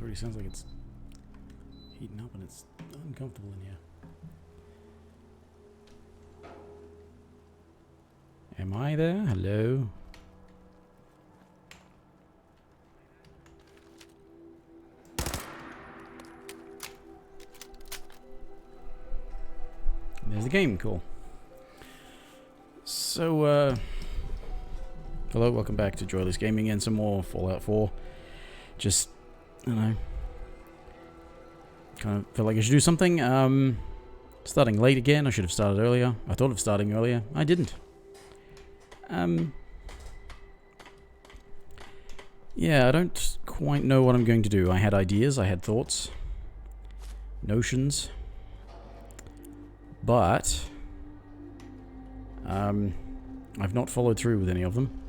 already sounds like it's heating up and it's uncomfortable in here. Am I there? Hello? There's the game, cool. So, hello, welcome back to Joyless Gaming and some more Fallout 4. Just, I don't know, kind of feel like I should do something. Starting late again, I should have started earlier. I thought of starting earlier, I didn't. Yeah, I don't quite know what I'm going to do. I had ideas, I had thoughts, notions, but I've not followed through with any of them.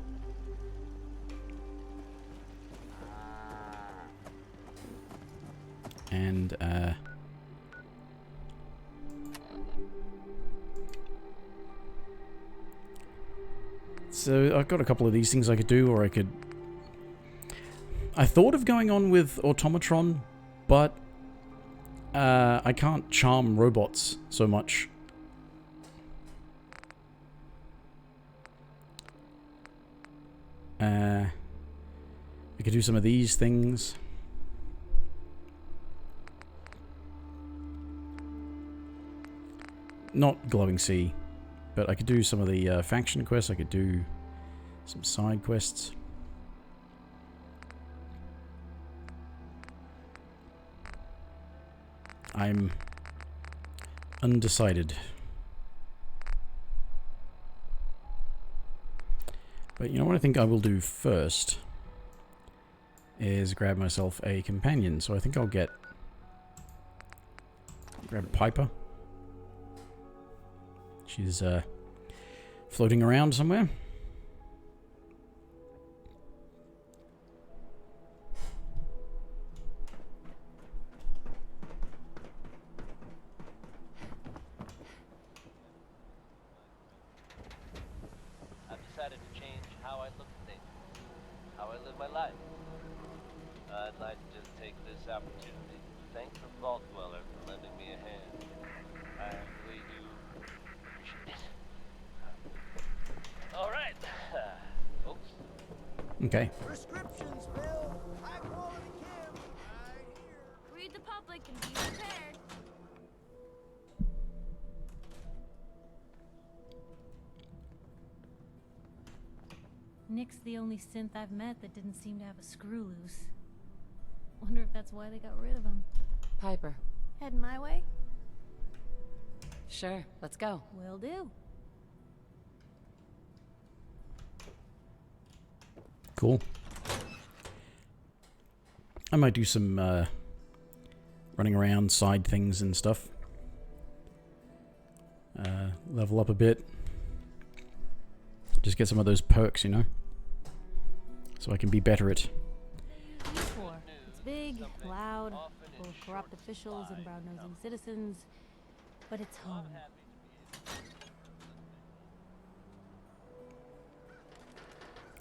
And so I've got a couple of these things I could do, or I could... I thought of going on with Automatron, but I can't charm robots so much. I could do some of these things. Not Glowing Sea, but I could do some of the faction quests. I could do some side quests. I'm undecided. But you know what I think I will do first is grab myself a companion. So I think I'll grab Piper. She's floating around somewhere. I've decided to change how I look at things, how I live my life. I'd like to just take this opportunity to thank the Vault Dweller for lending me a hand. I really do appreciate it. All right, folks. Okay. Prescriptions, Bill. High quality chem. Right here. Read the public and be prepared. Nick's the only synth I've met that didn't seem to have a screw loose. Wonder if that's why they got rid of him. Piper. Heading my way? Sure, let's go. Will do. Cool. I might do some running around side things and stuff. Level up a bit. Just get some of those perks, you know? So I can be better at... It's big, loud, full of corrupt officials and brown-nosing citizens, but it's home.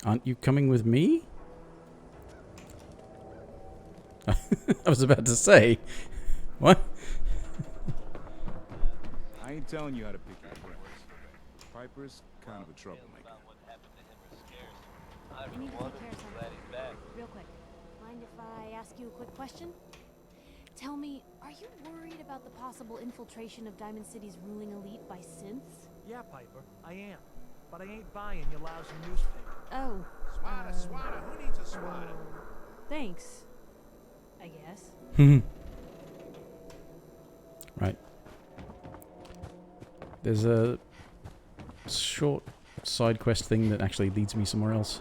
Aren't you coming with me? I was about to say. What? I ain't telling you how to pick your friends. Piper's kind of a troublemaker. I need to take care of something. Real quick. Mind if I ask you a quick question? Tell me, are you worried about the possible infiltration of Diamond City's ruling elite by synths? Yeah, Piper, I am. But I ain't buying your lousy newspaper. Oh. Swatter. Who needs a swatter? Thanks. I guess. Right. There's a short side quest thing that actually leads me somewhere else,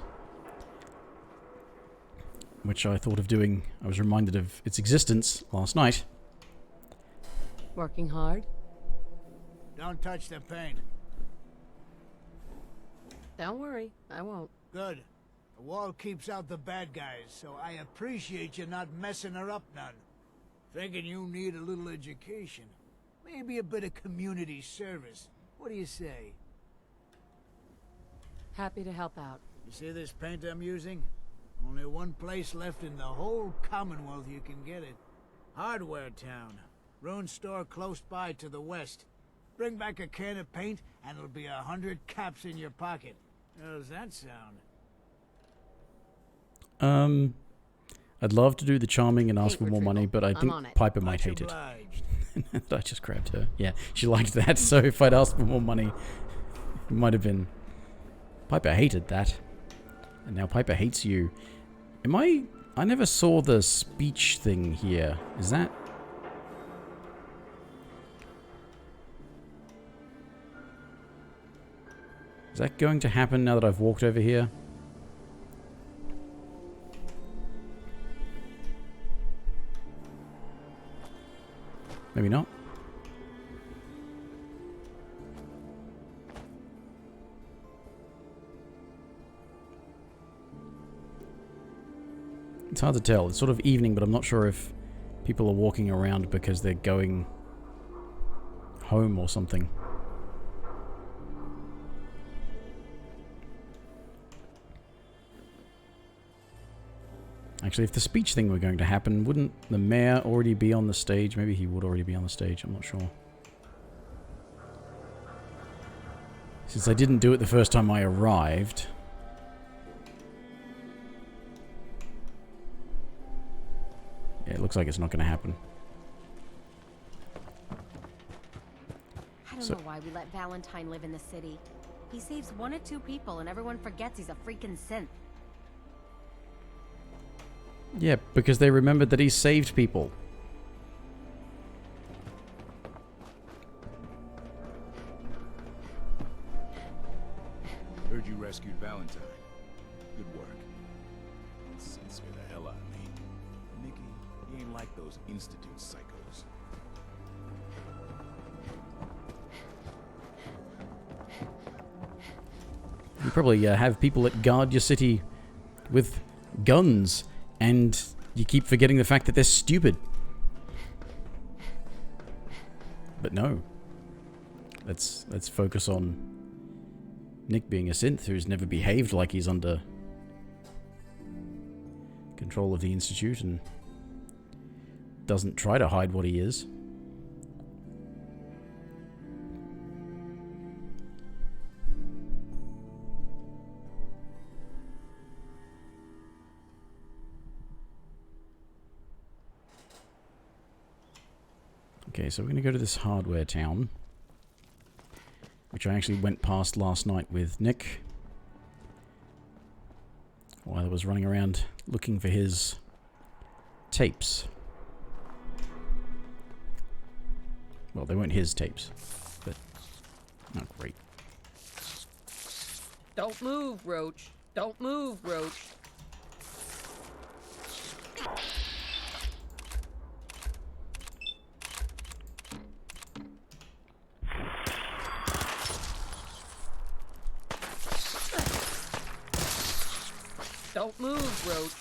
which I thought of doing. I was reminded of its existence last night. Working hard? Don't touch the paint. Don't worry, I won't. Good. The wall keeps out the bad guys, so I appreciate you not messing her up none. Thinking you need a little education. Maybe a bit of community service. What do you say? Happy to help out. You see this paint I'm using? Only one place left in the whole Commonwealth you can get it. Hardware Town. Ruin store close by to the west. Bring back a can of paint, and it'll be 100 caps in your pocket. How does that sound? I'd love to do the charming and ask for more money, but I I'm think on it. Piper might Much hate it. obliged. I just grabbed her. Yeah, she liked that, so if I'd asked for more money, it might have been... Piper hated that. And now Piper hates you. Am I... I never saw the speech thing here. Is that... Is that going to happen now that I've walked over here? Maybe not. It's hard to tell. It's sort of evening, but I'm not sure if people are walking around because they're going home or something. Actually, if the speech thing were going to happen, wouldn't the mayor already be on the stage? Maybe he would already be on the stage, I'm not sure. Since I didn't do it the first time I arrived. Yeah, it looks like it's not going to happen. I don't know why we let Valentine live in the city. He saves 1 or 2 people and everyone forgets he's a freaking synth. Yeah, because they remembered that he saved people. Heard you rescued Valentine. Good work. Synths scare the hell out of me. Nikki, he ain't like those Institute psychos. You probably have people that guard your city with guns, and you keep forgetting the fact that they're stupid. But no. Let's focus on Nick being a synth who's never behaved like he's under control of the Institute and doesn't try to hide what he is. Okay, so we're going to go to this hardware town, which I actually went past last night with Nick while I was running around looking for his tapes. Well, they weren't his tapes, but not great. Don't move, Roach. Don't move, Roach. Don't move, Roach.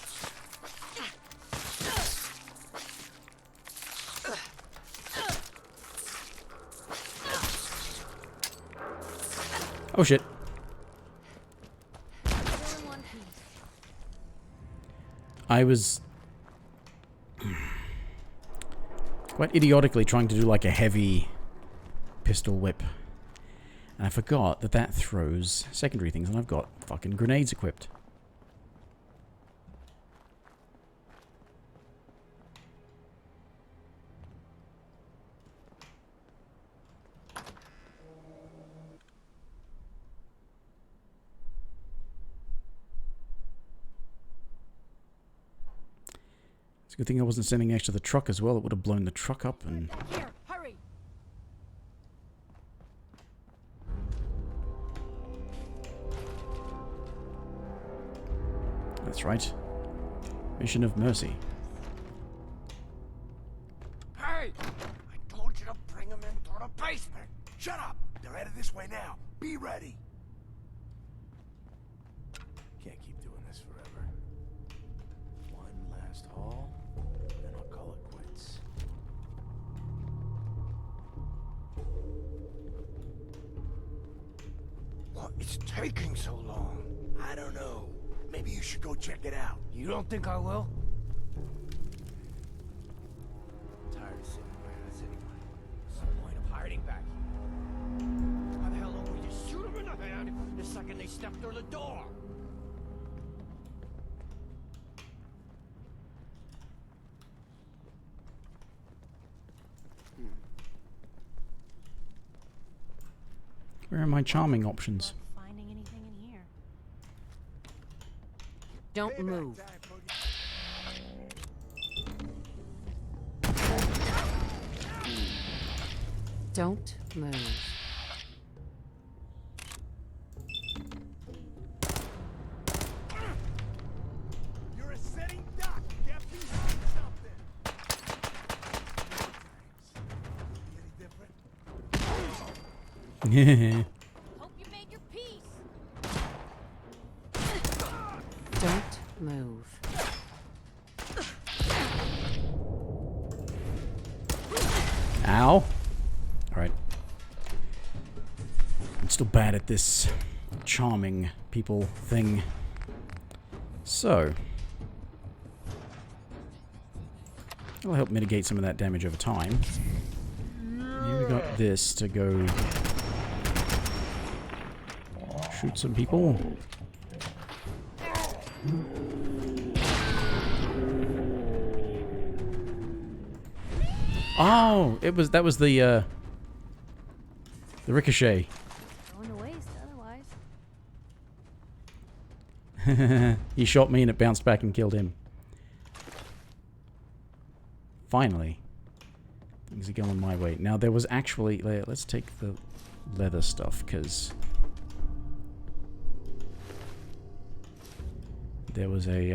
Oh shit. I was quite idiotically trying to do like a heavy pistol whip. And I forgot that that throws secondary things, and I've got fucking grenades equipped. It's a good thing I wasn't standing next to the truck as well. It would have blown the truck up and... Here, hurry! That's right. Mission of Mercy. Hey! I told you to bring them into the basement! Shut up! They're headed this way now. Be ready! Can't keep doing this forever. One last haul, then I'll call it quits. What is taking so long? I don't know. Maybe you should go check it out. You don't think I will? I'm tired of sitting where I was anyway. What's the point of hiding back here? Why the hell don't we just shoot them in the hand the second they step through the door? Where are my charming options? Finding anything in here? Don't move. Don't move. You're a sitting duck. Captain, something. Any different? Hope you made your peace. Don't move. Ow. Alright. I'm still bad at this charming people thing. So. It'll help mitigate some of that damage over time. Here we got this to go shoot some people. Oh, that was the ricochet. Going to waste otherwise. He shot me and it bounced back and killed him. Finally. Things are going my way. Now there was actually... Let's take the leather stuff, because... There was a,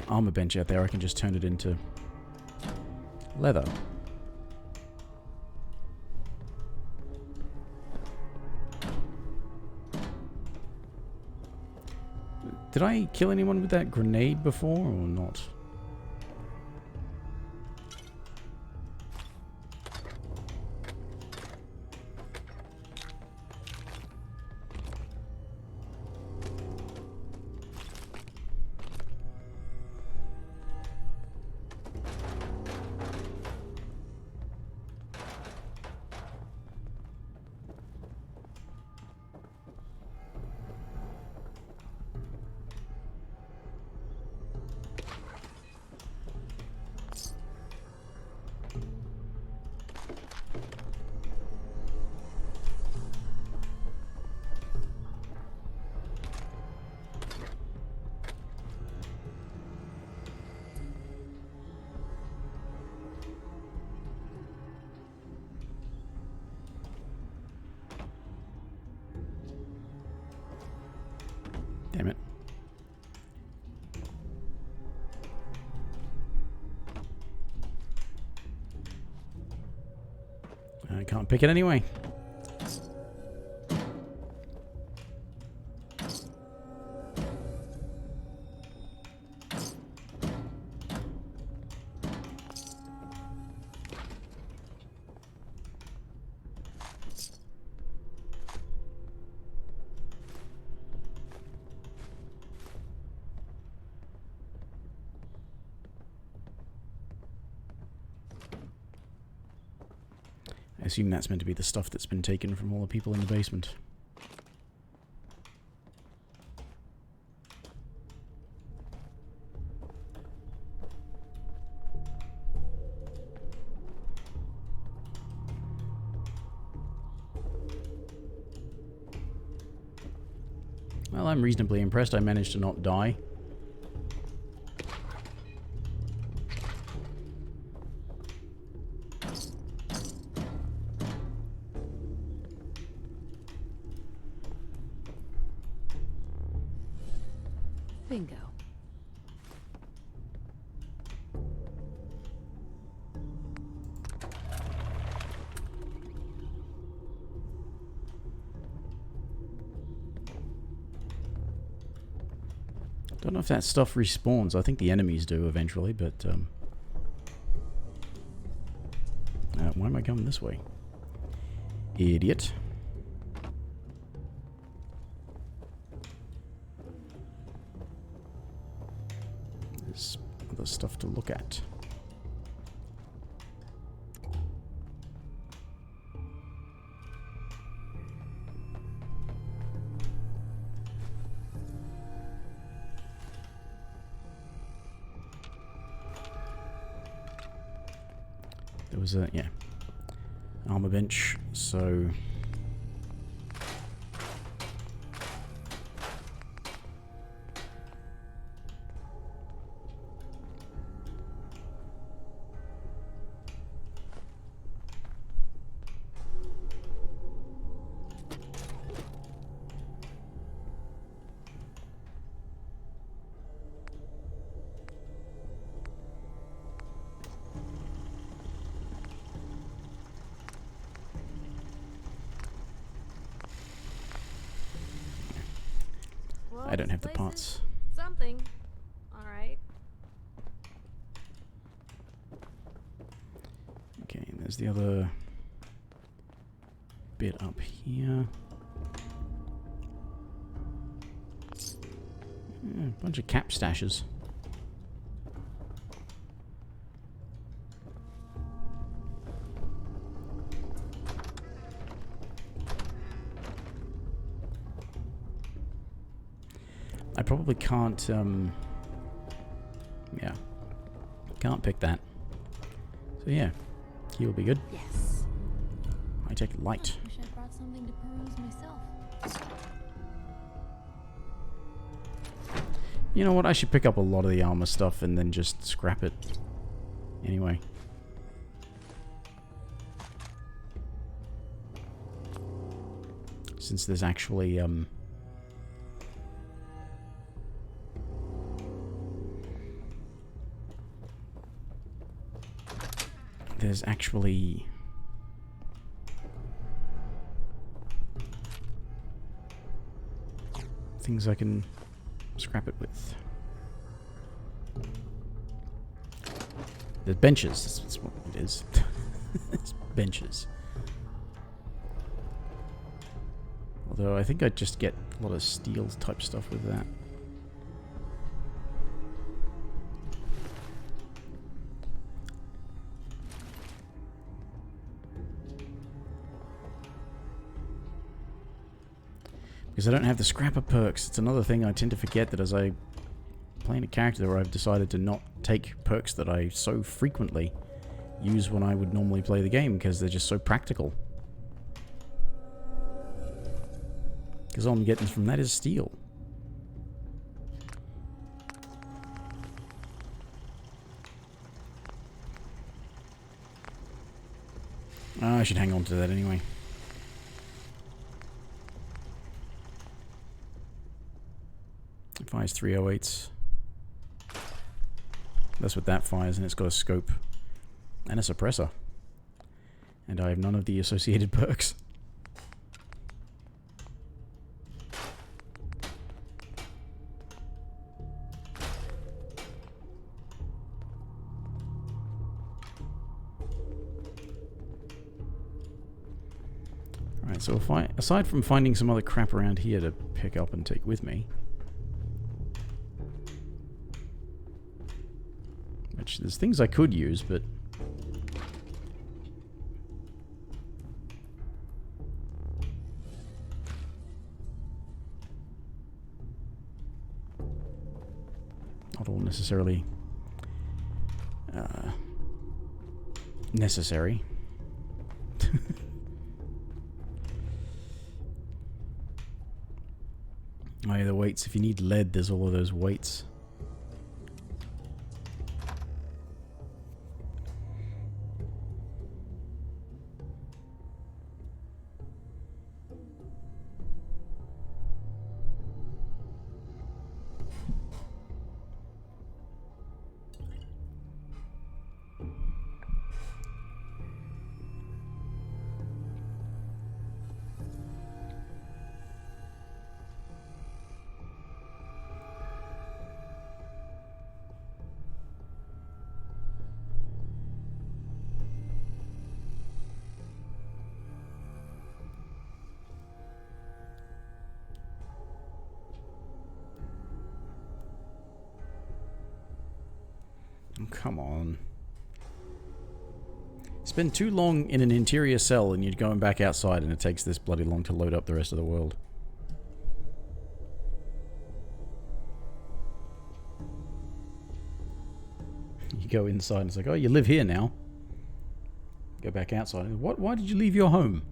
armor bench out there. I can just turn it into leather. Did I kill anyone with that grenade before or not? Damn it. I can't pick it anyway. I assume that's meant to be the stuff that's been taken from all the people in the basement. Well, I'm reasonably impressed I managed to not die. Bingo. Don't know if that stuff respawns. I think the enemies do eventually, but Why am I going this way? Idiot. There's other stuff to look at. There was a, yeah, armor bench, so... Well, I don't this have the place parts. is something. Alright. Okay, and there's the other bit up here. Yeah, a bunch of cap stashes. I probably can't, yeah, can't pick that. So yeah, key will be good. Yes. I take light. Wish I brought something to peruse myself. You know what, I should pick up a lot of the armor stuff and then just scrap it. Anyway. Since there's actually, there's actually things I can scrap it with. There's benches, that's what it is. It's benches. Although I think I'd just get a lot of steel type stuff with that. Because I don't have the scrapper perks. It's another thing I tend to forget, that as I play a character where I've decided to not take perks that I so frequently use when I would normally play the game, because they're just so practical. Because all I'm getting from that is steel. I should hang on to that anyway. It fires 308s. That's what that fires, and it's got a scope and a suppressor. And I have none of the associated perks. Alright, so if I, aside from finding some other crap around here to pick up and take with me, which there's things I could use, but not all necessarily necessary. Oh yeah, the weights. If you need lead, there's all of those weights. Oh, come on. Spend too long in an interior cell and you're going back outside and it takes this bloody long to load up the rest of the world. You go inside and it's like, oh, you live here now. Go back outside. What? Why did you leave your home?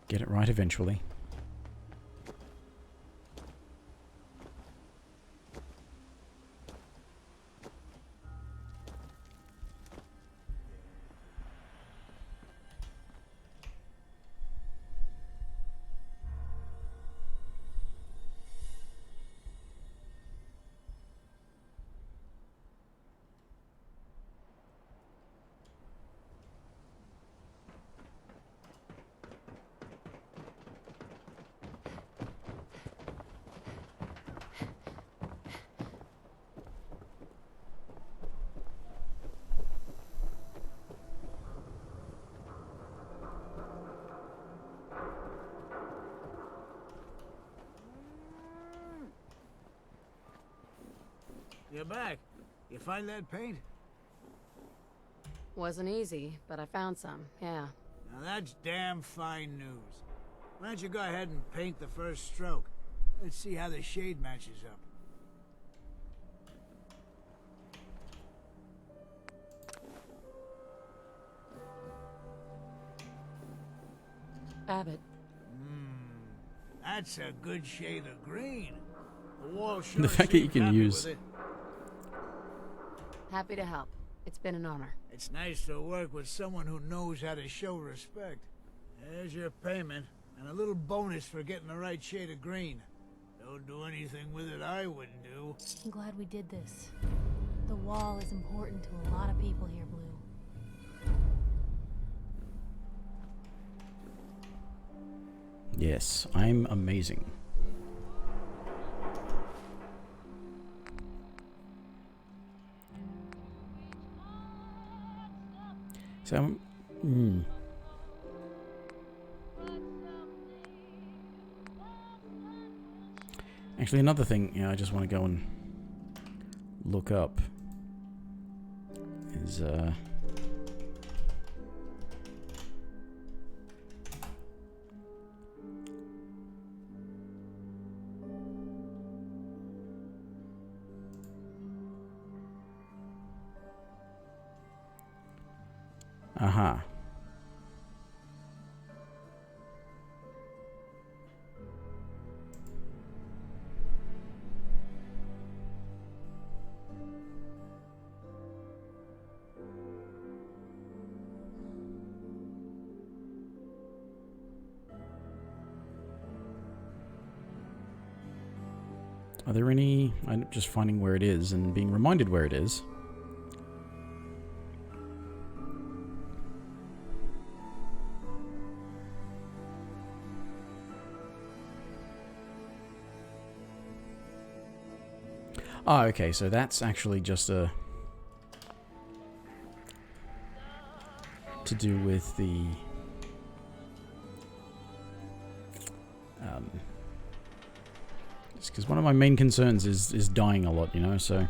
Get it right eventually. You're back. You find that paint? Wasn't easy, but I found some, yeah. Now that's damn fine news. Why don't you go ahead and paint the first stroke? Let's see how the shade matches up. Abbott. That's a good shade of green. The wall sure The fact that you seemed can happy use- with it. Happy to help. It's been an honor. It's nice to work with someone who knows how to show respect. There's your payment, and a little bonus for getting the right shade of green. Don't do anything with it I wouldn't do. I'm glad we did this. The wall is important to a lot of people here, Blue. Yes, I'm amazing. So, actually, another thing, I just want to go and look up is, aha. Are there any... I'm just finding where it is and being reminded where it is. Ah, okay, so that's actually just a... to do with the... It's because one of my main concerns is dying a lot, you know, so...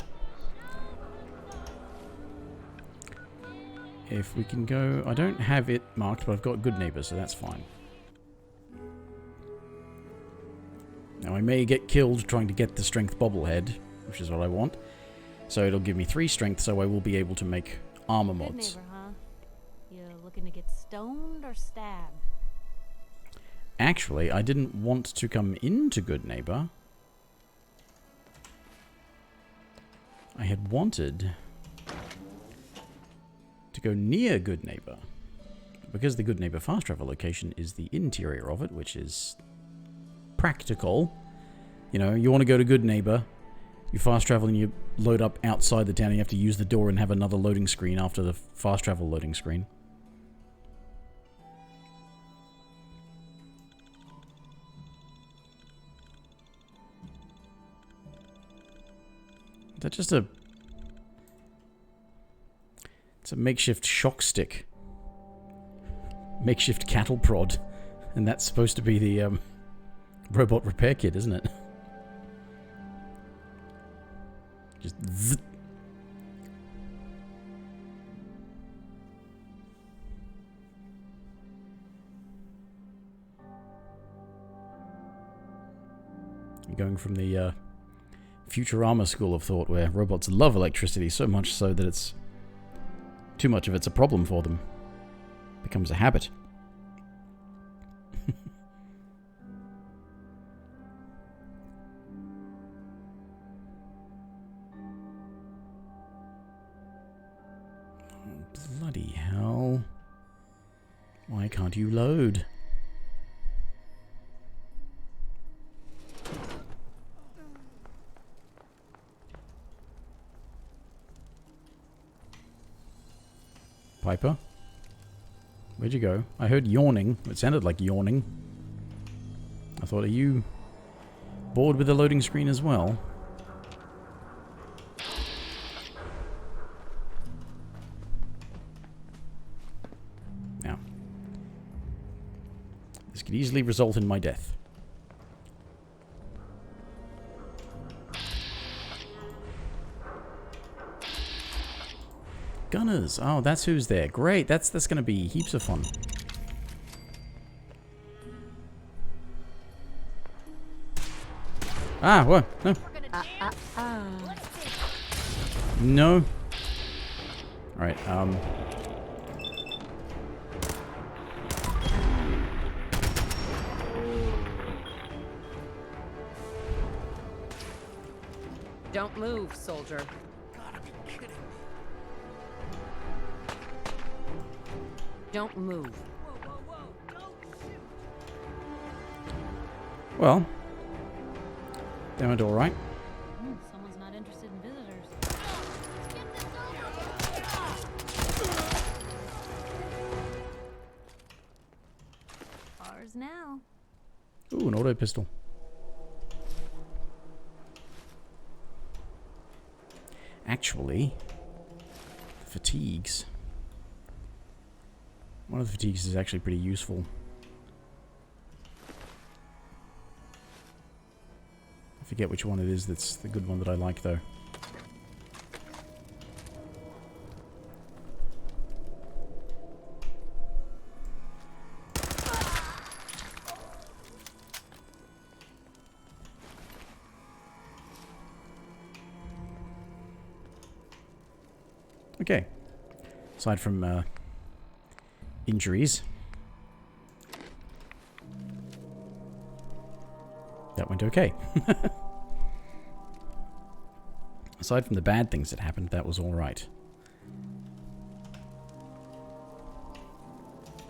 If we can go... I don't have it marked, but I've got Good Neighbor, so that's fine. Now, I may get killed trying to get the strength bobblehead, which is what I want. So it'll give me 3 strength, so I will be able to make armor Good mods. neighbor, huh? You looking to get stoned or stabbed? Actually, I didn't want to come into Good Neighbor. I had wanted to go near Good Neighbor. because the Good Neighbor fast travel location is the interior of it, which is practical. You know, you want to go to Good Neighbor, you fast travel and you load up outside the town, and you have to use the door and have another loading screen after the fast travel loading screen. Is that just a... It's a makeshift shock stick. Makeshift cattle prod. And that's supposed to be the robot repair kit, isn't it? Just zzz. Going from the Futurama school of thought, where robots love electricity so much so that it's too much of it's a problem for them. Becomes a habit. Oh, bloody hell. Why can't you load? Piper? Where'd you go? I heard yawning. It sounded like yawning. I thought, are you bored with the loading screen as well? Now, this could easily result in my death. Gunners. Oh, that's who's there. Great. That's going to be heaps of fun. Ah, what? No. No. All right. Don't move, soldier. Don't move. Well, they went all right. Someone's not interested in visitors. Ours now. Ooh, an auto pistol. Actually, fatigues. One of the fatigues is actually pretty useful. I forget which one it is that's the good one that I like, though. Okay. Aside from injuries, that went okay. Aside from the bad things that happened, that was all right.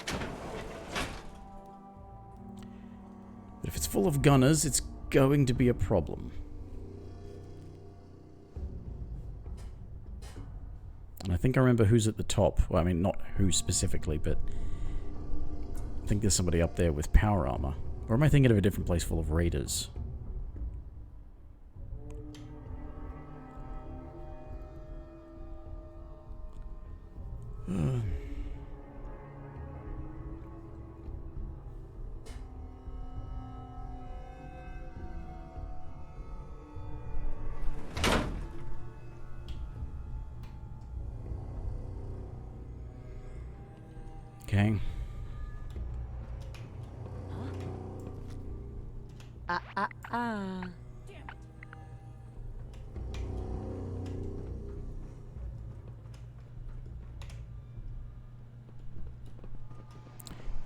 But if it's full of gunners, it's going to be a problem. And I think I remember who's at the top. Well, I mean, not who specifically, but I think there's somebody up there with power armor. Or am I thinking of a different place full of raiders? Okay. I'm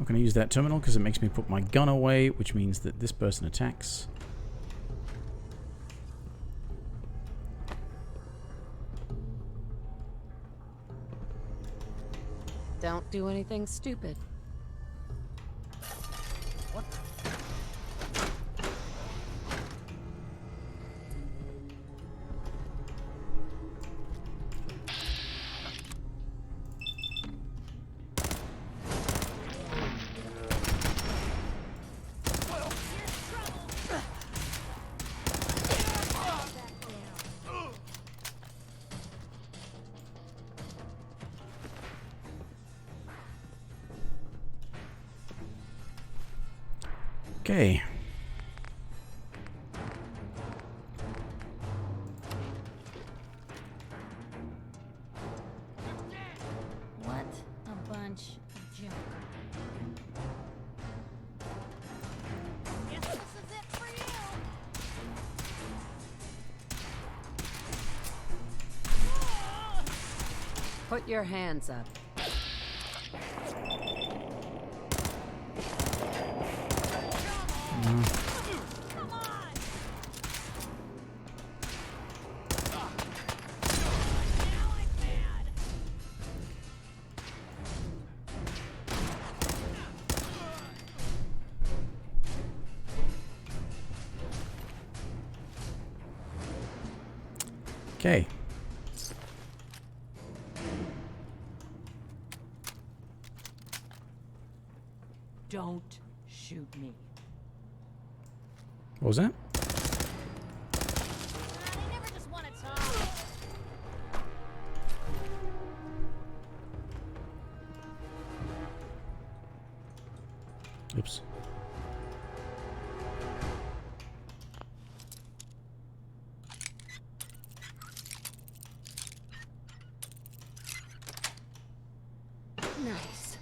going to use that terminal because it makes me put my gun away, which means that this person attacks. Don't do anything stupid. Okay. What a bunch of junk. Guess this is it for you. Put your hands up. Okay. Don't shoot me. What was that? They never just want to talk. Oops. Nice.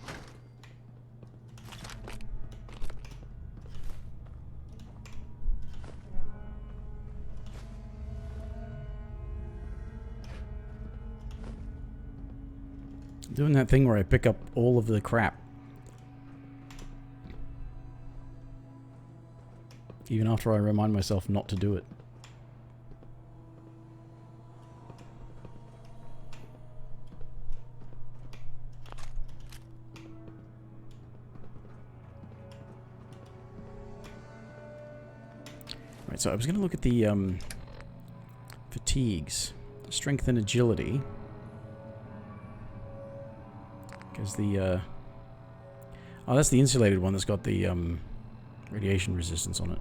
Doing that thing where I pick up all of the crap. Even after I remind myself not to do it. Right, so I was going to look at the fatigues. Strength and agility. Because the... oh, that's the insulated one that's got the radiation resistance on it.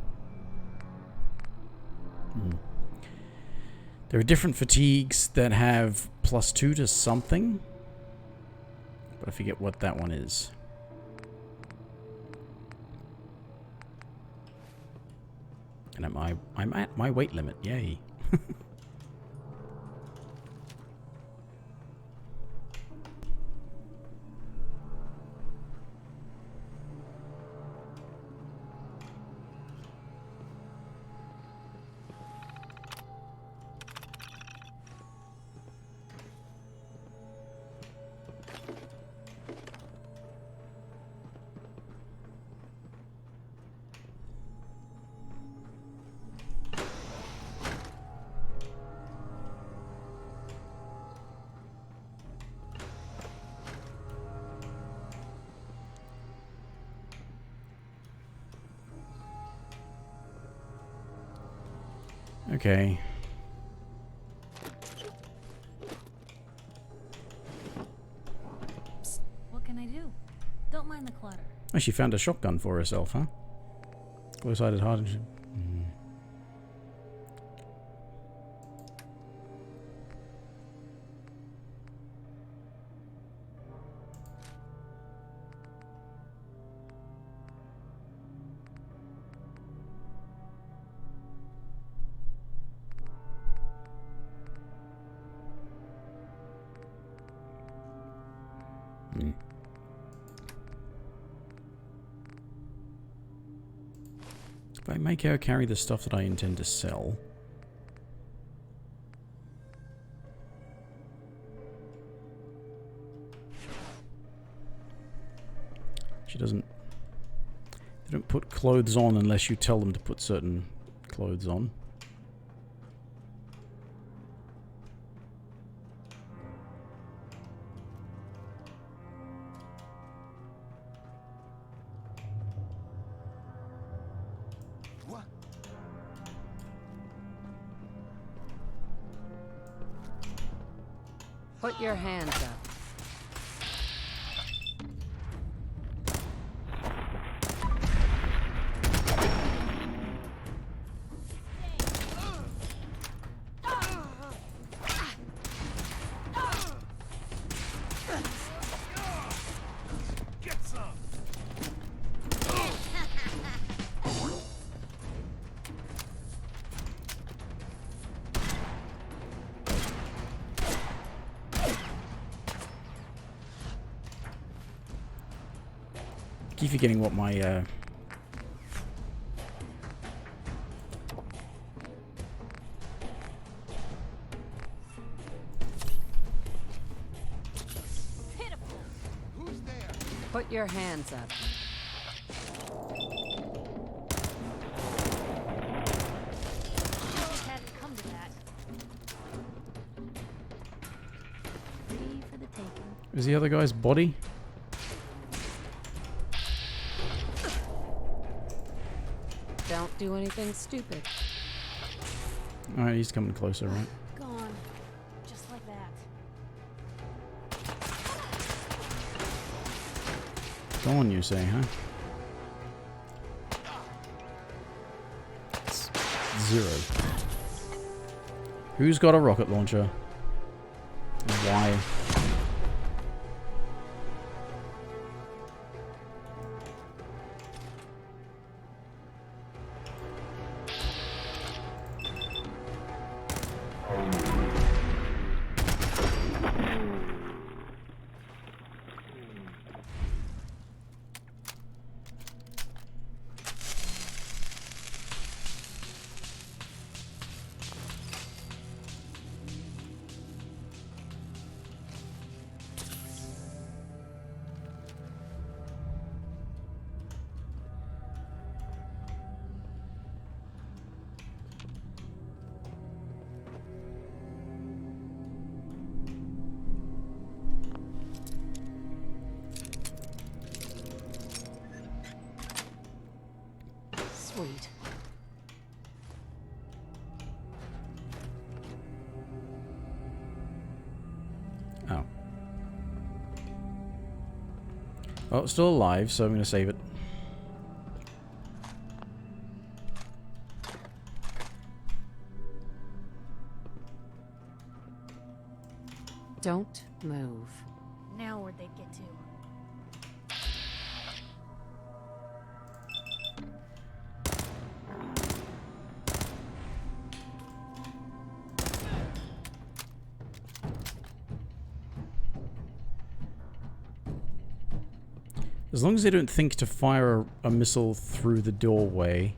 There are different fatigues that have +2 to something. But I forget what that one is. And I'm at my weight limit. Yay. Okay. Psst, what can I do? Don't mind the clutter. Oh, she found a shotgun for herself, huh? Close-sided hard. If I make her carry the stuff that I intend to sell... She doesn't... They don't put clothes on unless you tell them to put certain clothes on. Put your hands up. Get some! Keep forgetting what my Who's there? Put your hands up. Hadn't come to that. Free for the taking. is the other guy's body? Don't do anything stupid. Alright, he's coming closer, right? Gone. Just like that. Go on, you say, huh? It's 0. Who's got a rocket launcher? Why? Sweet. Oh. Well, it's still alive, so I'm going to save it. Don't move. Now where'd they get to? As long as they don't think to fire a missile through the doorway.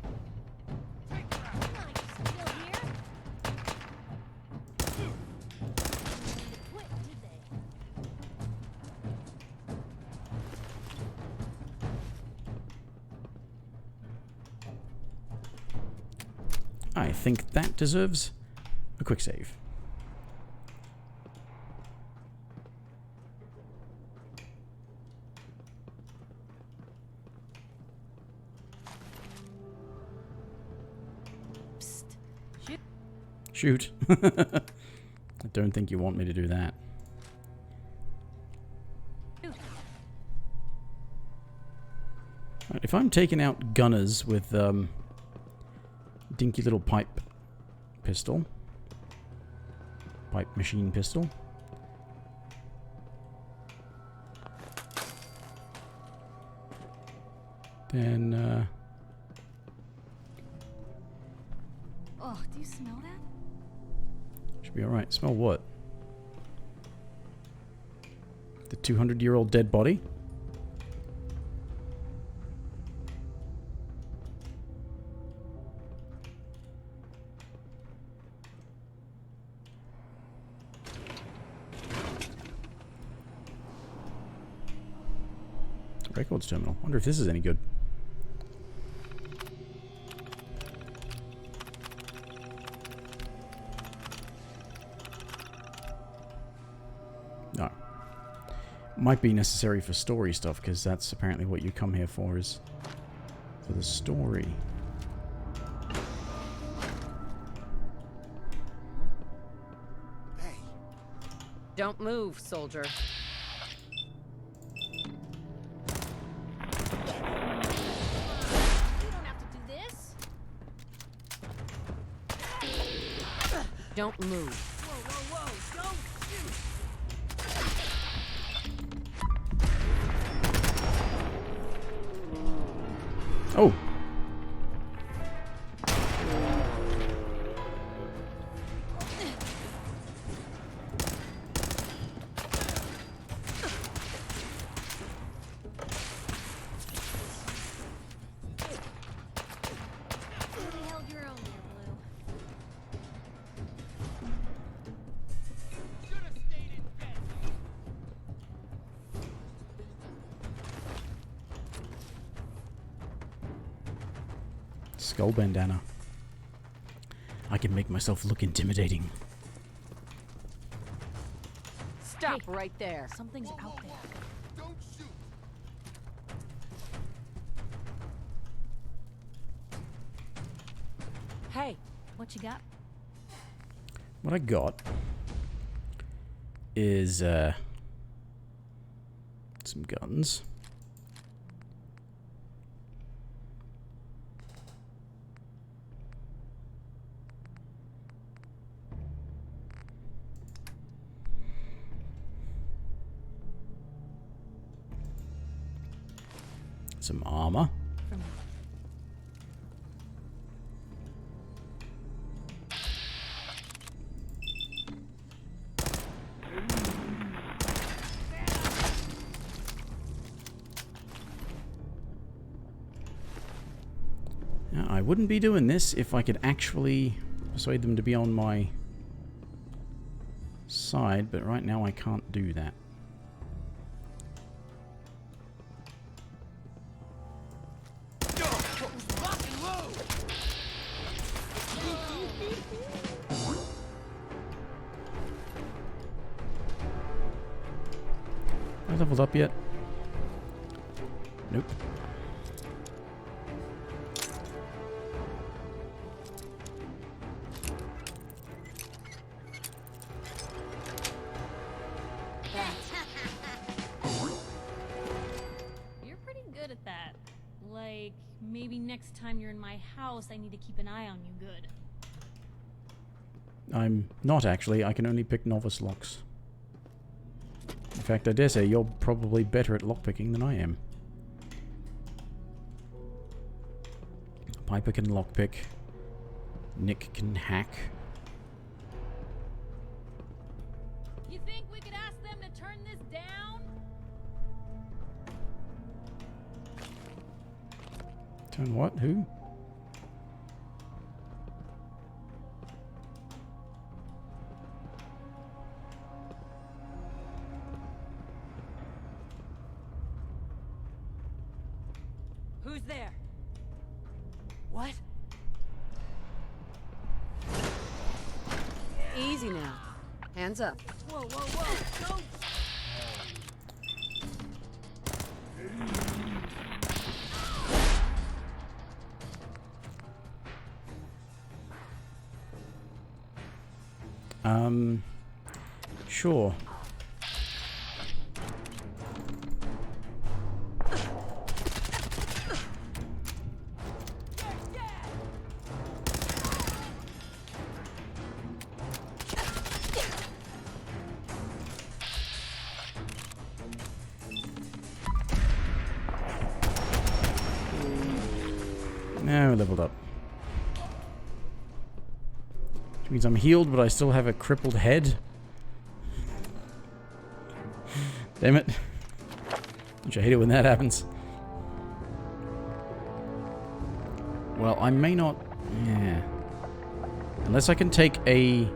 I think that deserves a quick save. Shoot. I don't think you want me to do that. Right, if I'm taking out gunners with dinky little pipe pistol, pipe machine pistol, then Oh, do you smell that? should be alright. Smell what? The 200-year-old dead body? Records terminal. Wonder if this is any good. No. Might be necessary for story stuff, because that's apparently what you come here for, is for the story. Hey, Don't move, soldier. You don't have to do this. Don't move. Whoa, whoa, whoa! Don't shoot! Oh. Really held your own there, Blue. Skull bandana. I can make myself look intimidating. Stop right there. Something's out there. Don't shoot! Hey, What you got? What I got is some guns. Some armor. Now, I wouldn't be doing this if I could actually persuade them to be on my side, but right now I can't do that. Am I leveled up yet? Nope. You're pretty good at that. Like, maybe next time you're in my house, I need to keep an eye on you good. I'm not actually. I can only pick novice locks. In fact, I dare say you're probably better at lockpicking than I am. Piper can lockpick. Nick can hack. You think we could ask them to turn this down? Turn what? Who? who's there? What? Easy now. Hands up. Whoa, whoa, whoa! Don't! Sure. Now leveled up. Which means I'm healed, but I still have a crippled head. Damn it. Don't you hate it when that happens? Well, I may not... Yeah. Unless I can take a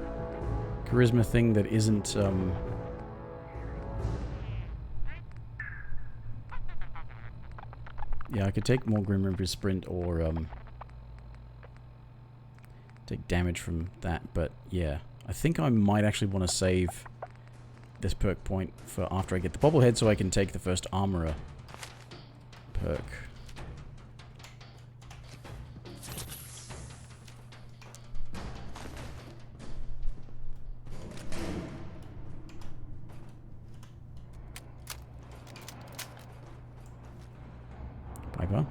charisma thing that isn't, Yeah, I could take more Grim Reaper Sprint or, take damage from that, but yeah. I think I might actually want to save this perk point for after I get the bobblehead so I can take the first Armorer perk. Sniper.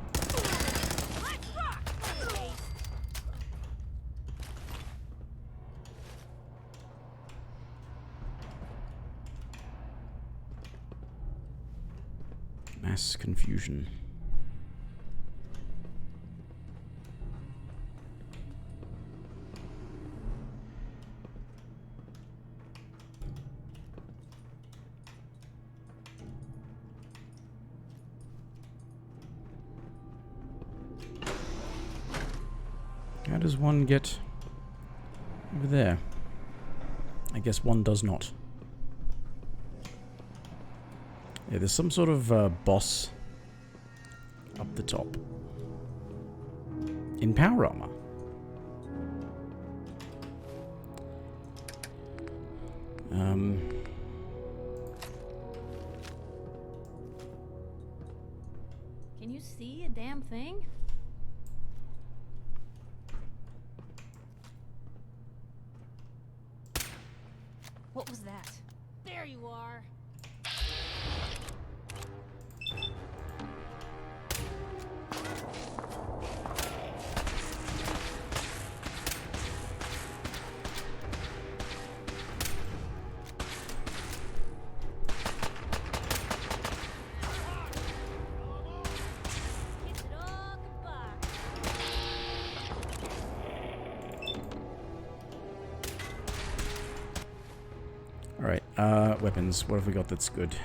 Mass confusion. How does one get over there? I guess one does not. Yeah, there's some sort of boss up the top. In power armor. Can you see a damn thing? What was that? There you are. Alright, weapons. What have we got that's good?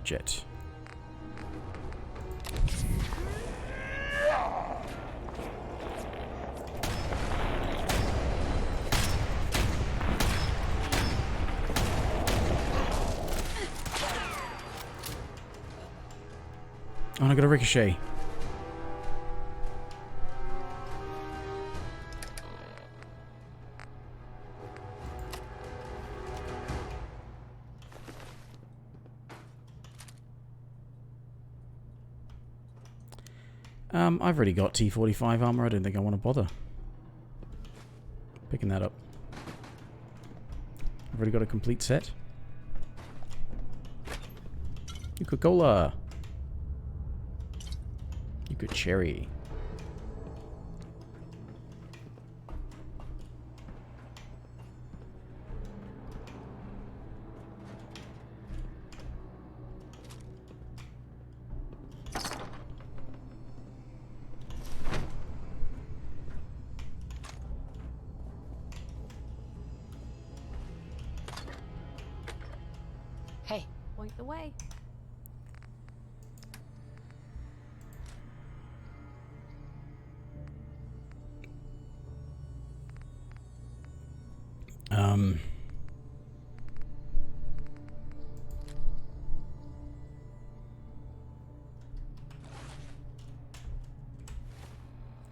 Jet. Oh, I got a ricochet. I've already got T45 armor. I don't think I want to bother picking that up. I've already got a complete set. Coca-Cola. You could cherry. Hey, point the way.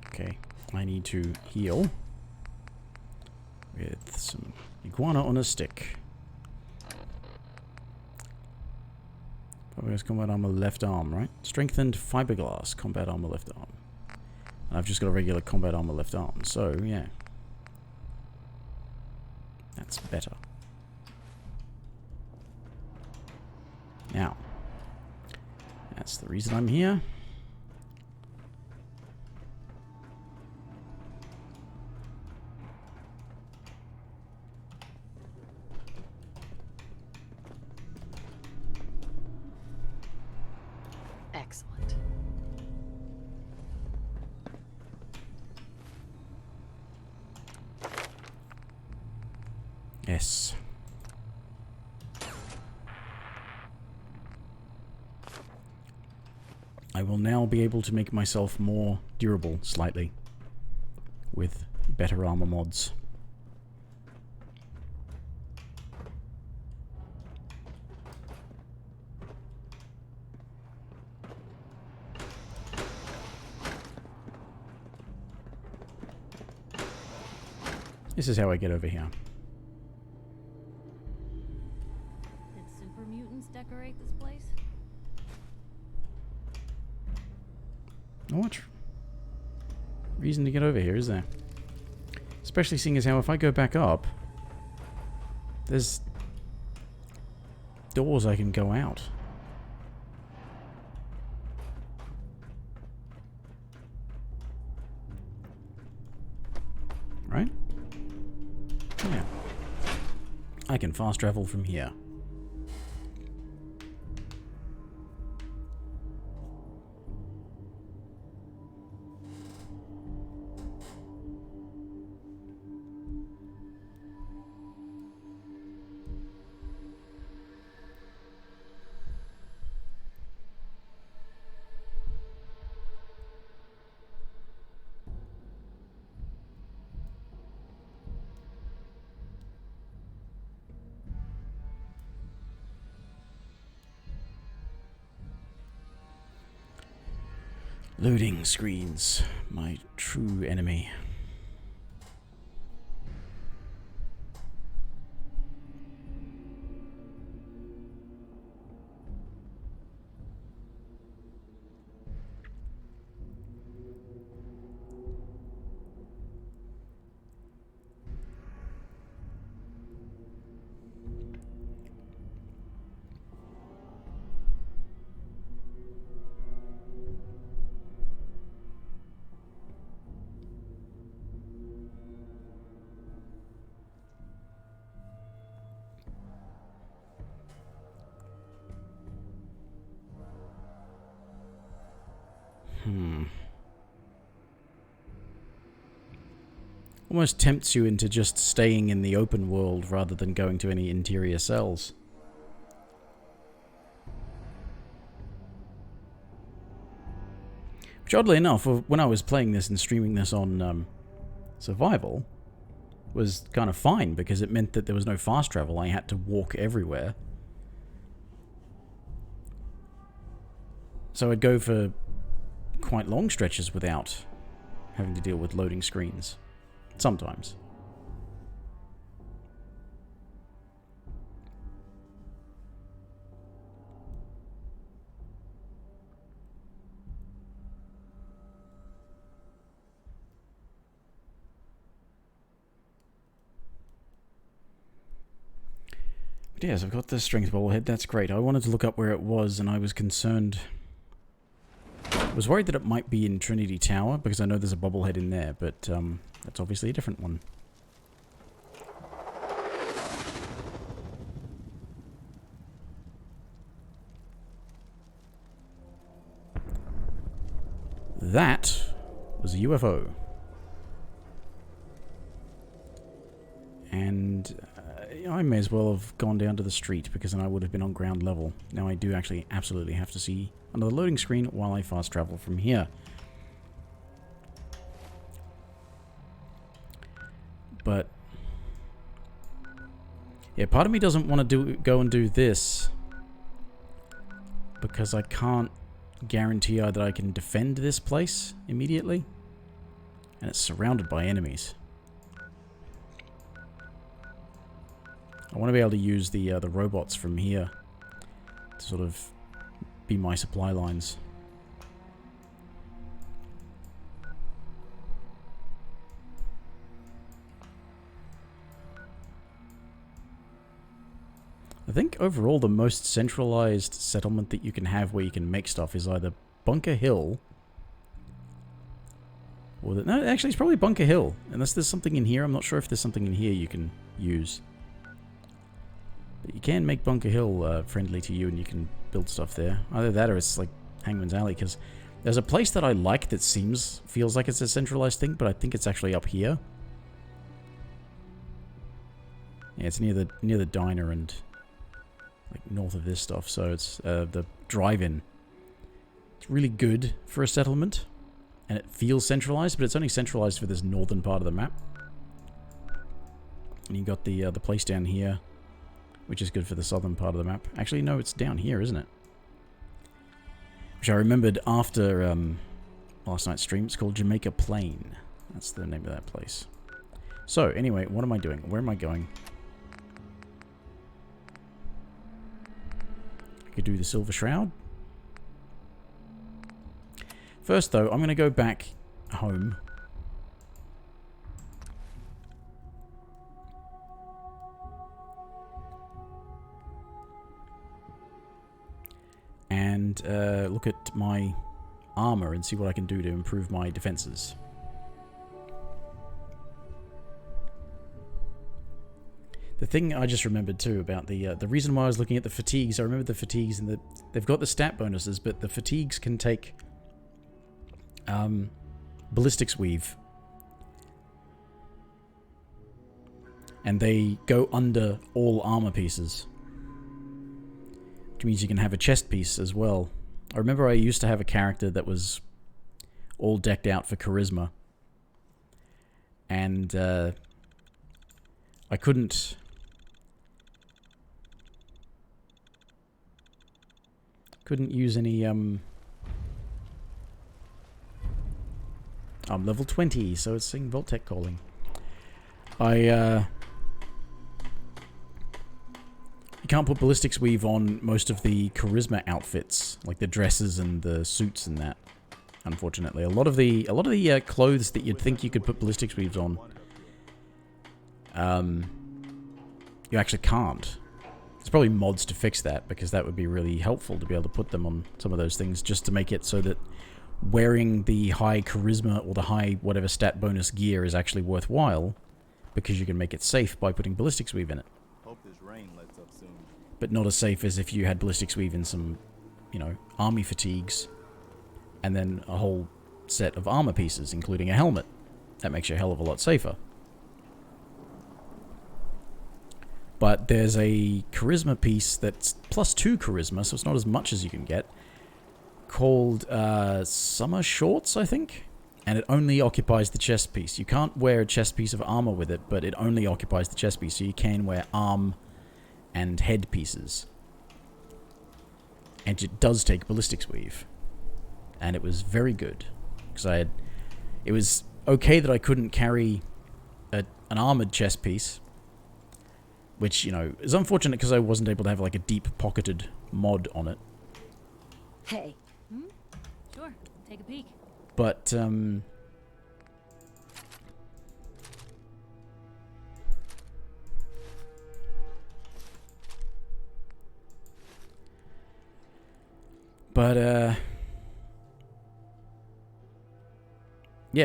Okay, I need to heal with some iguana on a stick. Focus combat armor left arm, right? Strengthened fiberglass combat armor left arm. And I've just got a regular combat armor left arm, so yeah. That's better. Now, that's the reason I'm here. Excellent. Yes. I will now be able to make myself more durable, slightly, with better armor mods. This is how I get over here. Did super mutants decorate this place? Not much reason to get over here, is there? Especially seeing as how if I go back up, there's doors I can go out. Right? Yeah. I can fast travel from here. Loading screens, my true enemy. Almost tempts you into just staying in the open world rather than going to any interior cells. Which, oddly enough, when I was playing this and streaming this on Survival, was kind of fine because it meant that there was no fast travel. I had to walk everywhere. So I'd go for quite long stretches without having to deal with loading screens. Sometimes. But yes, I've got the strength bobblehead. That's great. I wanted to look up where it was, and I was concerned. I was worried that it might be in Trinity Tower, because I know there's a bobblehead in there, but that's obviously a different one. That was a UFO. And I may as well have gone down to the street, because then I would have been on ground level. Now I do actually absolutely have to see another loading screen while I fast travel from here. But yeah, part of me doesn't want to go and do this because I can't guarantee that I can defend this place immediately, and it's surrounded by enemies. I want to be able to use the robots from here to sort of be my supply lines. I think overall the most centralized settlement that you can have where you can make stuff is either Bunker Hill, or no, actually it's probably Bunker Hill, unless there's something in here. I'm not sure if there's something in here you can use. But you can make Bunker Hill friendly to you, and you can build stuff there. Either that or it's like Hangman's Alley, because there's a place that I like that feels like it's a centralized thing, but I think it's actually up here. Yeah, it's near the diner and like north of this stuff, so it's the drive-in. It's really good for a settlement, and it feels centralized, but it's only centralized for this northern part of the map. And you got the place down here, which is good for the southern part of the map. Actually, no, it's down here, isn't it? Which I remembered after last night's stream. It's called Jamaica Plain. That's the name of that place. So, anyway, what am I doing? Where am I going? I could do the Silver Shroud. First, though, I'm going to go back home and look at my armor and see what I can do to improve my defenses. The thing I just remembered too about the reason why I was looking at the fatigues, I remember the fatigues and they've got the stat bonuses, but the fatigues can take ballistics weave, and they go under all armor pieces, which means you can have a chest piece as well. I remember I used to have a character that was all decked out for charisma, and I couldn't use any I'm level 20, so it's saying Voltec calling. You can't put ballistics weave on most of the charisma outfits, like the dresses and the suits and that. Unfortunately, a lot of the clothes that you'd think you could put ballistics weaves on, you actually can't. There's probably mods to fix that, because that would be really helpful to be able to put them on some of those things, just to make it so that wearing the high charisma or the high whatever stat bonus gear is actually worthwhile, because you can make it safe by putting ballistics weave in it. Hope this rain lets up soon. But not as safe as if you had ballistics weave in some, you know, army fatigues, and then a whole set of armor pieces, including a helmet. That makes you a hell of a lot safer. But there's a charisma piece that's +2 charisma, so it's not as much as you can get, called Summer Shorts, I think? And it only occupies the chest piece. You can't wear a chest piece of armor with it, but it only occupies the chest piece, so you can wear arm and head pieces. And it does take ballistics weave. And it was very good. Because it was okay that I couldn't carry an armored chest piece, which, you know, is unfortunate because I wasn't able to have like a deep-pocketed mod on it. Hey. Sure, take a peek. But, yeah,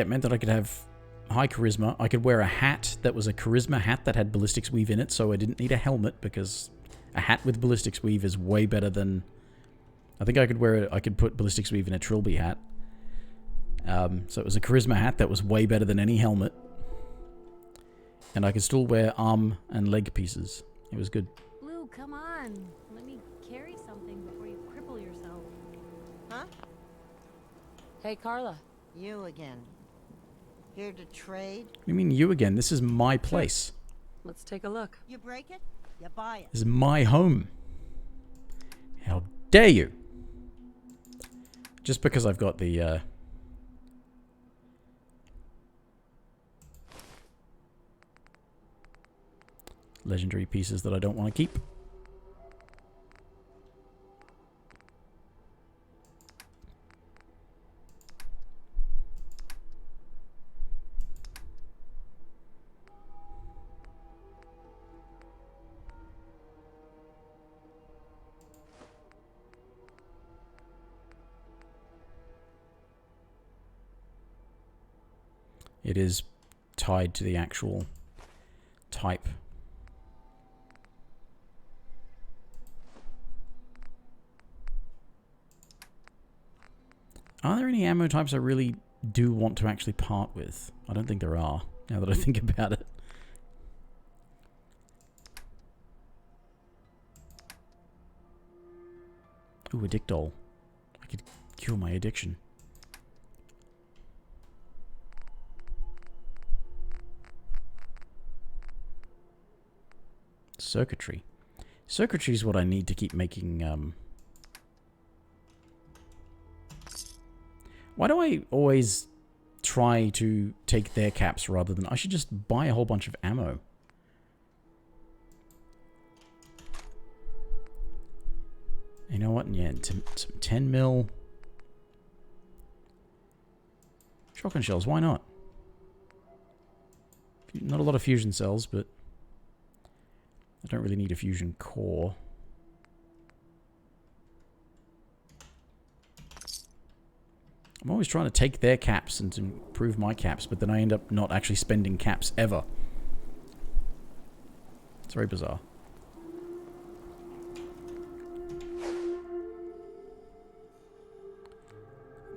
it meant that I could have high charisma. I could wear a hat that was a charisma hat that had ballistics weave in it, so I didn't need a helmet, because a hat with ballistics weave is way better than... I think I could put ballistics weave in a trilby hat. So it was a charisma hat that was way better than any helmet. And I could still wear arm and leg pieces. It was good. Blue, come on. Let me carry something before you cripple yourself. Huh? Hey, Carla. You again. Here to trade? What do you mean you again? This is my place. Let's take a look. You break it, you buy it. This is my home. How dare you? Just because I've got the, legendary pieces that I don't want to keep. It is tied to the actual type. Are there any ammo types I really do want to actually part with? I don't think there are, now that I think about it. Ooh, Addictol. I could cure my addiction. Circuitry. Circuitry is what I need to keep making, Why do I always try to take their caps rather than... I should just buy a whole bunch of ammo. You know what? Yeah, 10 mil... Shotgun shells, why not? Not a lot of fusion cells, but... I don't really need a fusion core. I'm always trying to take their caps and to improve my caps, but then I end up not actually spending caps ever. It's very bizarre.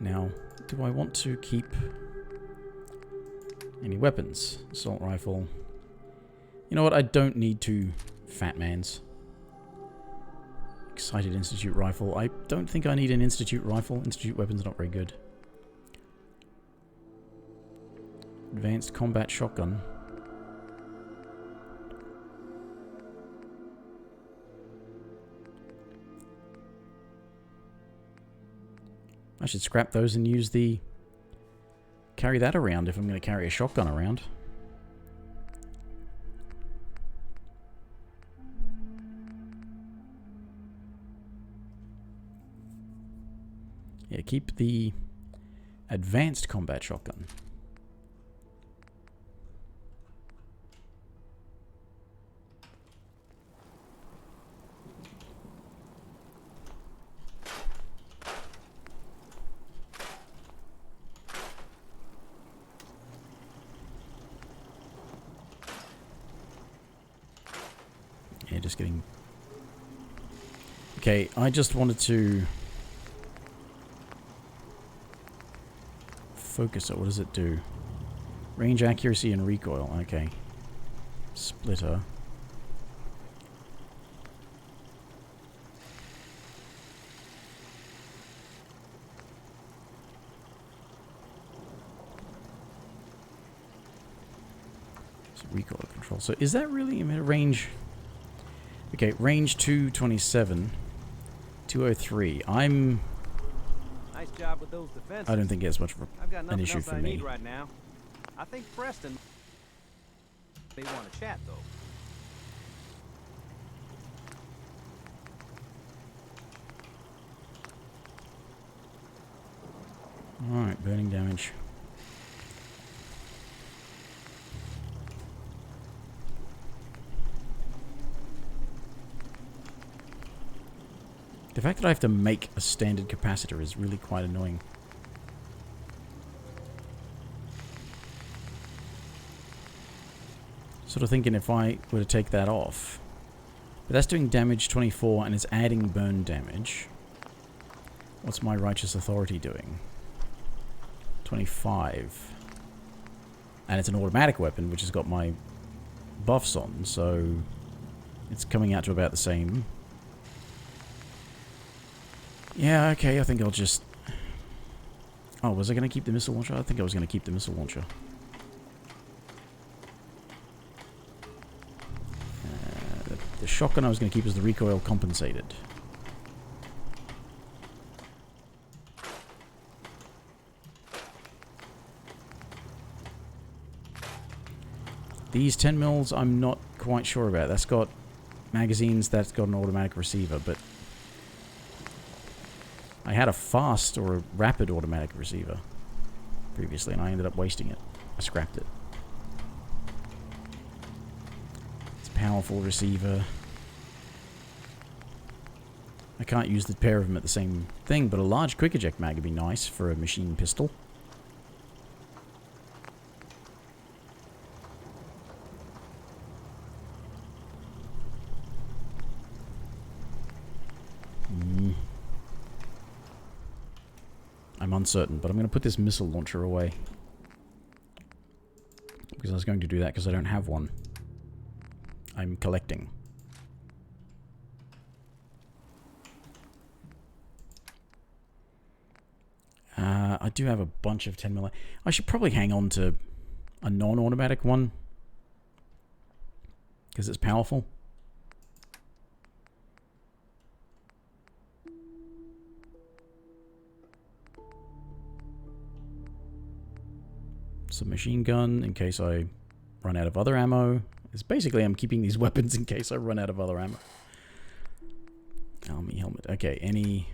Now, do I want to keep any weapons? Assault rifle. You know what? I don't need two Fat Mans. Excited Institute rifle. I don't think I need an Institute rifle. Institute weapons are not very good. Advanced combat shotgun. I should scrap those and use the... carry that around if I'm going to carry a shotgun around. Yeah, keep the advanced combat shotgun. Yeah, just getting... Okay, I just wanted to... focus it. What does it do? Range, accuracy, and recoil. Okay. Splitter. So recoil control. So is that really a range? Okay, range 227. 203. Nice job with those defenses. I don't think it's much of I've got an nothing issue else for I me. need right now. I think Preston may want to chat though. Alright, burning damage. The fact that I have to make a standard capacitor is really quite annoying. Sort of thinking if I were to take that off. But that's doing damage 24 and it's adding burn damage. What's my Righteous Authority doing? 25. And it's an automatic weapon, which has got my buffs on, so it's coming out to about the same. Yeah, okay, I think I'll just... Oh, was I going to keep the missile launcher? I think I was going to keep the missile launcher. The shotgun I was going to keep as the recoil compensated. These 10 mils, I'm not quite sure about. That's got magazines, that's got an automatic receiver, but I had a fast or a rapid automatic receiver previously, and I ended up wasting it. I scrapped it. It's a powerful receiver. I can't use the pair of them at the same thing, but a large quick eject mag would be nice for a machine pistol. I'm uncertain, but I'm going to put this missile launcher away. Because I was going to do that because I don't have one. I'm collecting. I do have a bunch of 10mm. I should probably hang on to a non-automatic one. Because it's powerful. Submachine gun in case I run out of other ammo. It's basically I'm keeping these weapons in case I run out of other ammo. Army helmet. Okay, any...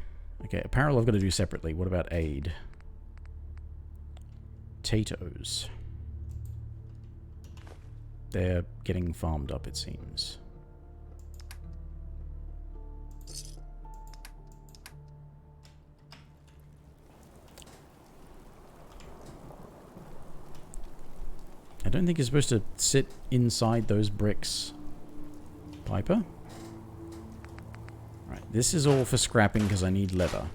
Okay, apparel I've got to do separately. What about aid? Potatoes. They're getting farmed up, it seems. don't think you're supposed to sit inside those bricks. Piper? Right, this is all for scrapping because I need leather.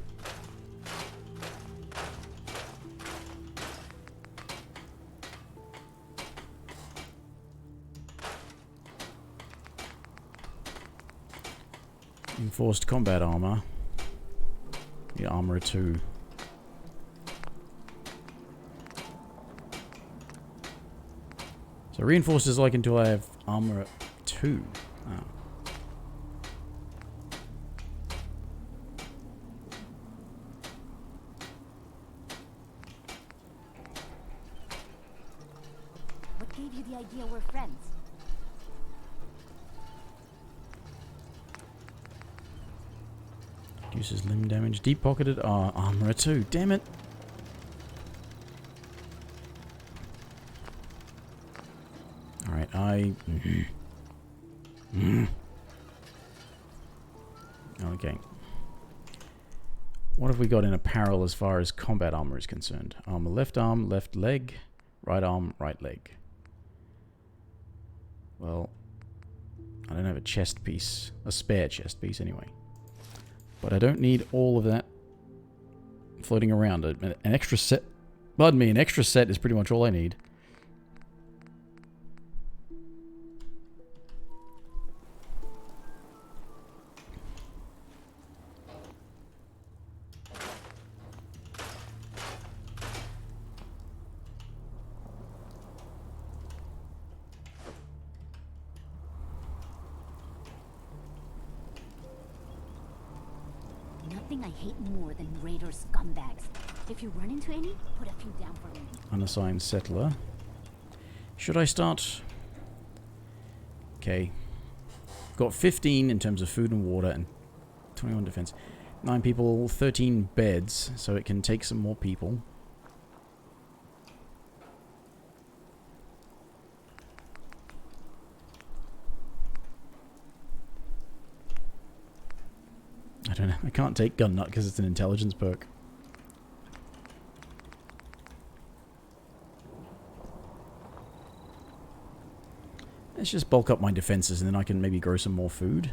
Enforced combat armor. The armor 2. So reinforced is like until I have armor 2. Oh. What gave you the idea we're friends? Reduces limb damage. Deep pocketed armor 2. Damn it. Alright, Okay. What have we got in apparel as far as combat armor is concerned? Armor left arm, left leg, right arm, right leg. Well, I don't have a chest piece. A spare chest piece anyway. But I don't need all of that floating around. An extra set... Pardon me, an extra set is pretty much all I need. Nothing I hate more than raider scumbags. If you run into any, put a few down for me. Unassigned settler. Should I start? Okay. Got 15 in terms of food and water and 21 defense. 9 people, 13 beds, so it can take some more people. I don't know. I can't take gun nut because it's an intelligence perk. Let's just bulk up my defenses and then I can maybe grow some more food.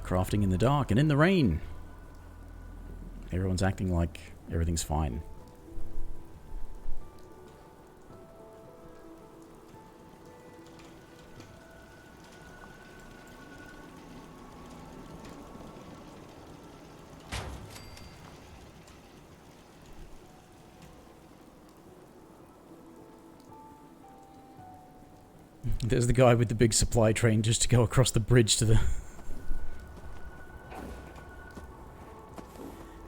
Crafting in the dark and in the rain. Everyone's acting like everything's fine. There's the guy with the big supply train just to go across the bridge to the...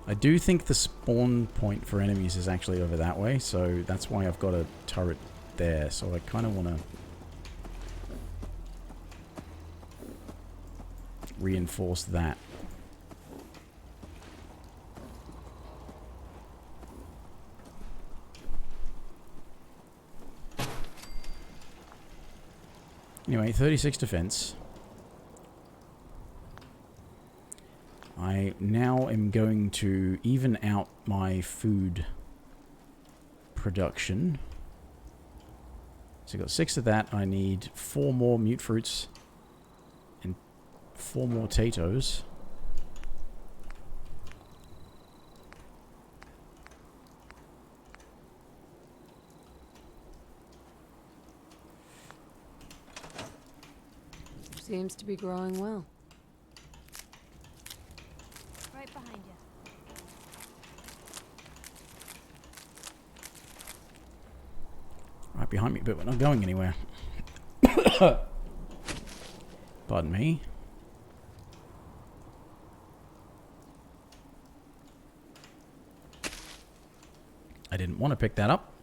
I do think the spawn point for enemies is actually over that way, so that's why I've got a turret there. So I kind of want to reinforce that. Anyway, 36 defense. I now am going to even out my food production. So I got 6 of that. I need 4 more mute fruits and 4 more potatoes. Seems to be growing well. Right behind you. Right behind me, but we're not going anywhere. Pardon me. I didn't want to pick that up.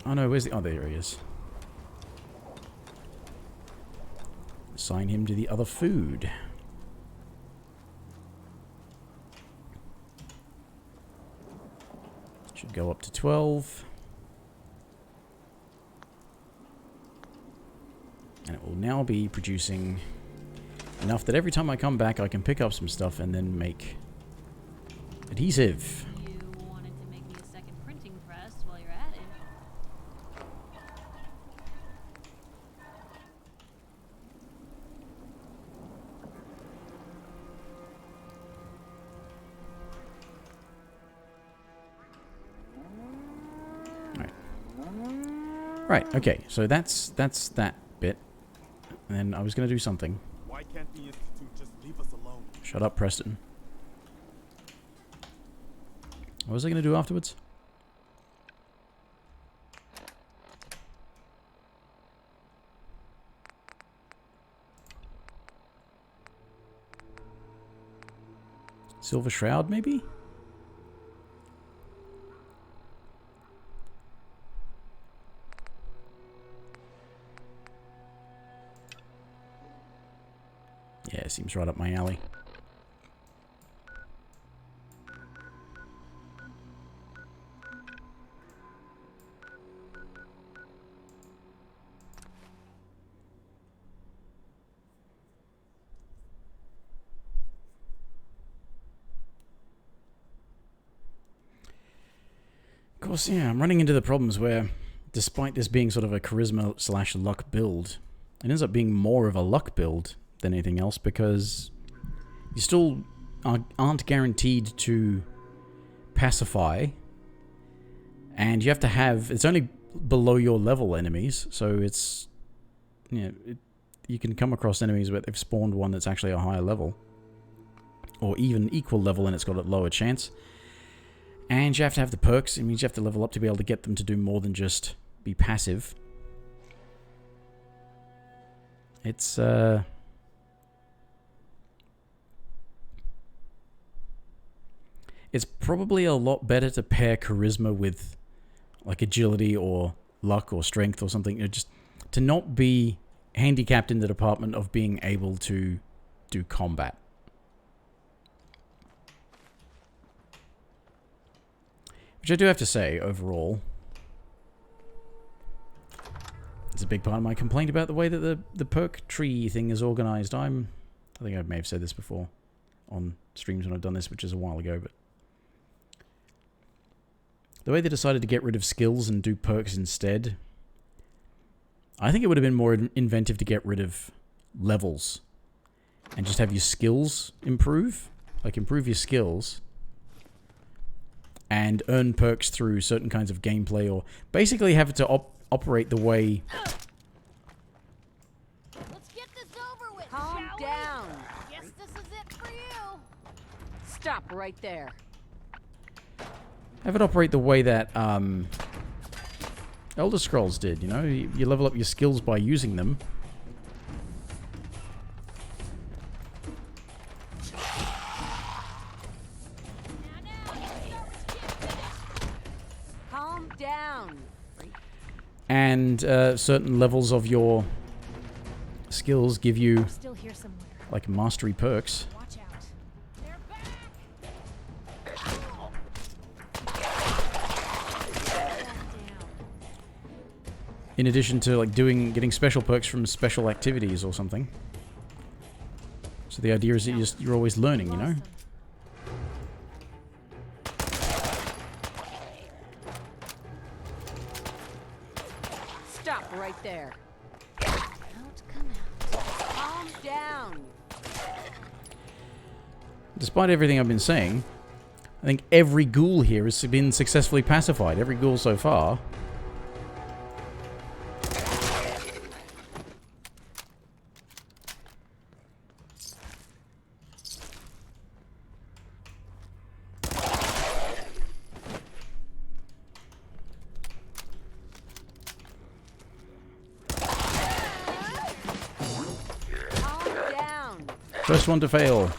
Oh no, where's the... Oh, there he is. Assign him to the other food. Should go up to 12. And it will now be producing enough that every time I come back I can pick up some stuff and then make adhesive. You wanted to make me a second printing press while you're at it. Right, okay, so that's that bit. And then I was going to do something. Why can't the Institute just leave us alone? Shut up, Preston. What was I going to do afterwards? Silver Shroud, maybe? Yeah, seems right up my alley. Of course, yeah, I'm running into the problems where, despite this being sort of a charisma / luck build, it ends up being more of a luck build than anything else, because you still aren't guaranteed to pacify, and you have to have... It's only below your level enemies, so it's... You know, you can come across enemies where they've spawned one that's actually a higher level, or even equal level and it's got a lower chance. And you have to have the perks. It means you have to level up to be able to get them to do more than just be passive. It's probably a lot better to pair charisma with like agility or luck or strength or something. You know, just to not be handicapped in the department of being able to do combat. Which I do have to say, overall, it's a big part of my complaint about the way that the perk tree thing is organized. I think I may have said this before on streams when I've done this, which is a while ago, but the way they decided to get rid of skills and do perks instead, I think it would have been more inventive to get rid of levels and just have your skills improve. Like, improve your skills and earn perks through certain kinds of gameplay, or basically have it to operate the way... Let's get this over with, Calm shall down. we? Guess this is it for you. Stop right there. Have it operate the way that Elder Scrolls did, you know? You level up your skills by using them. Calm down. And certain levels of your skills give you, Still here somewhere. like, mastery perks. Watch out. They're back. In addition to, like, getting special perks from special activities or something. So the idea is that you're always learning, you know? Stop right there. Out, come out. Calm down. Despite everything I've been saying, I think every ghoul here has been successfully pacified. Every ghoul so far. Calm down. First one to fail.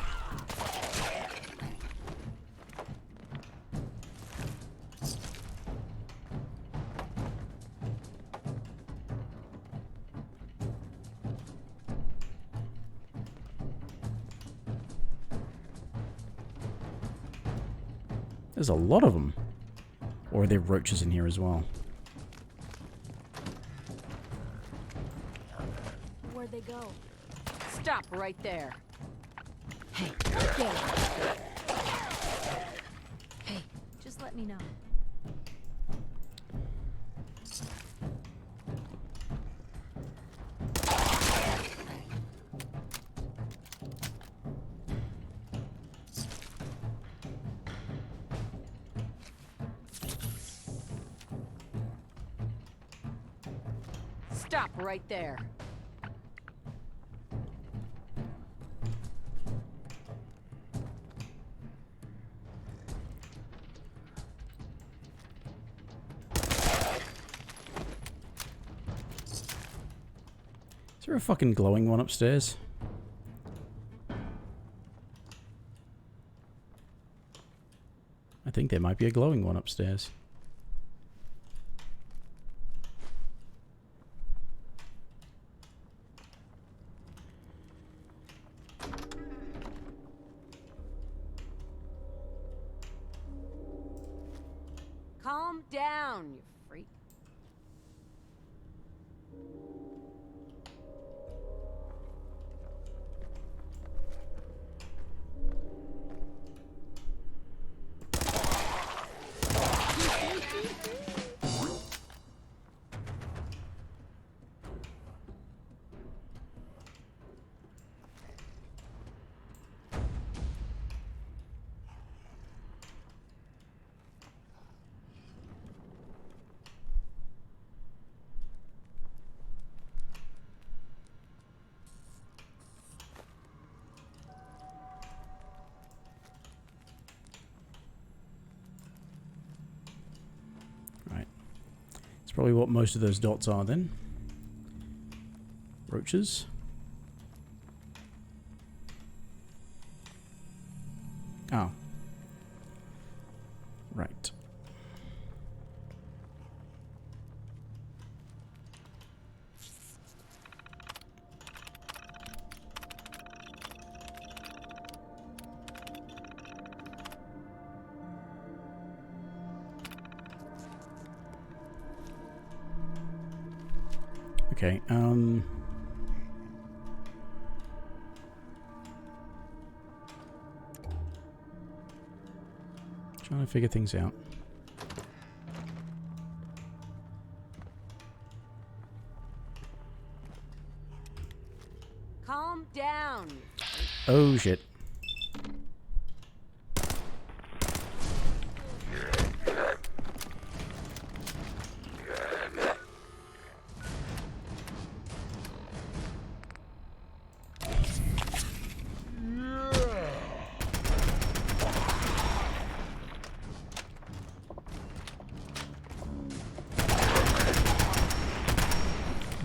There's a lot of them. Or are there roaches in here as well? Where'd they go? Stop right there. Hey, okay. Hey, just let me know. Stop right there. Is there a fucking glowing one upstairs? I think there might be a glowing one upstairs. Calm down, you freak. Right. It's probably what most of those dots are then. Roaches. Oh. Right. Okay, trying to figure things out. Calm down. Oh shit.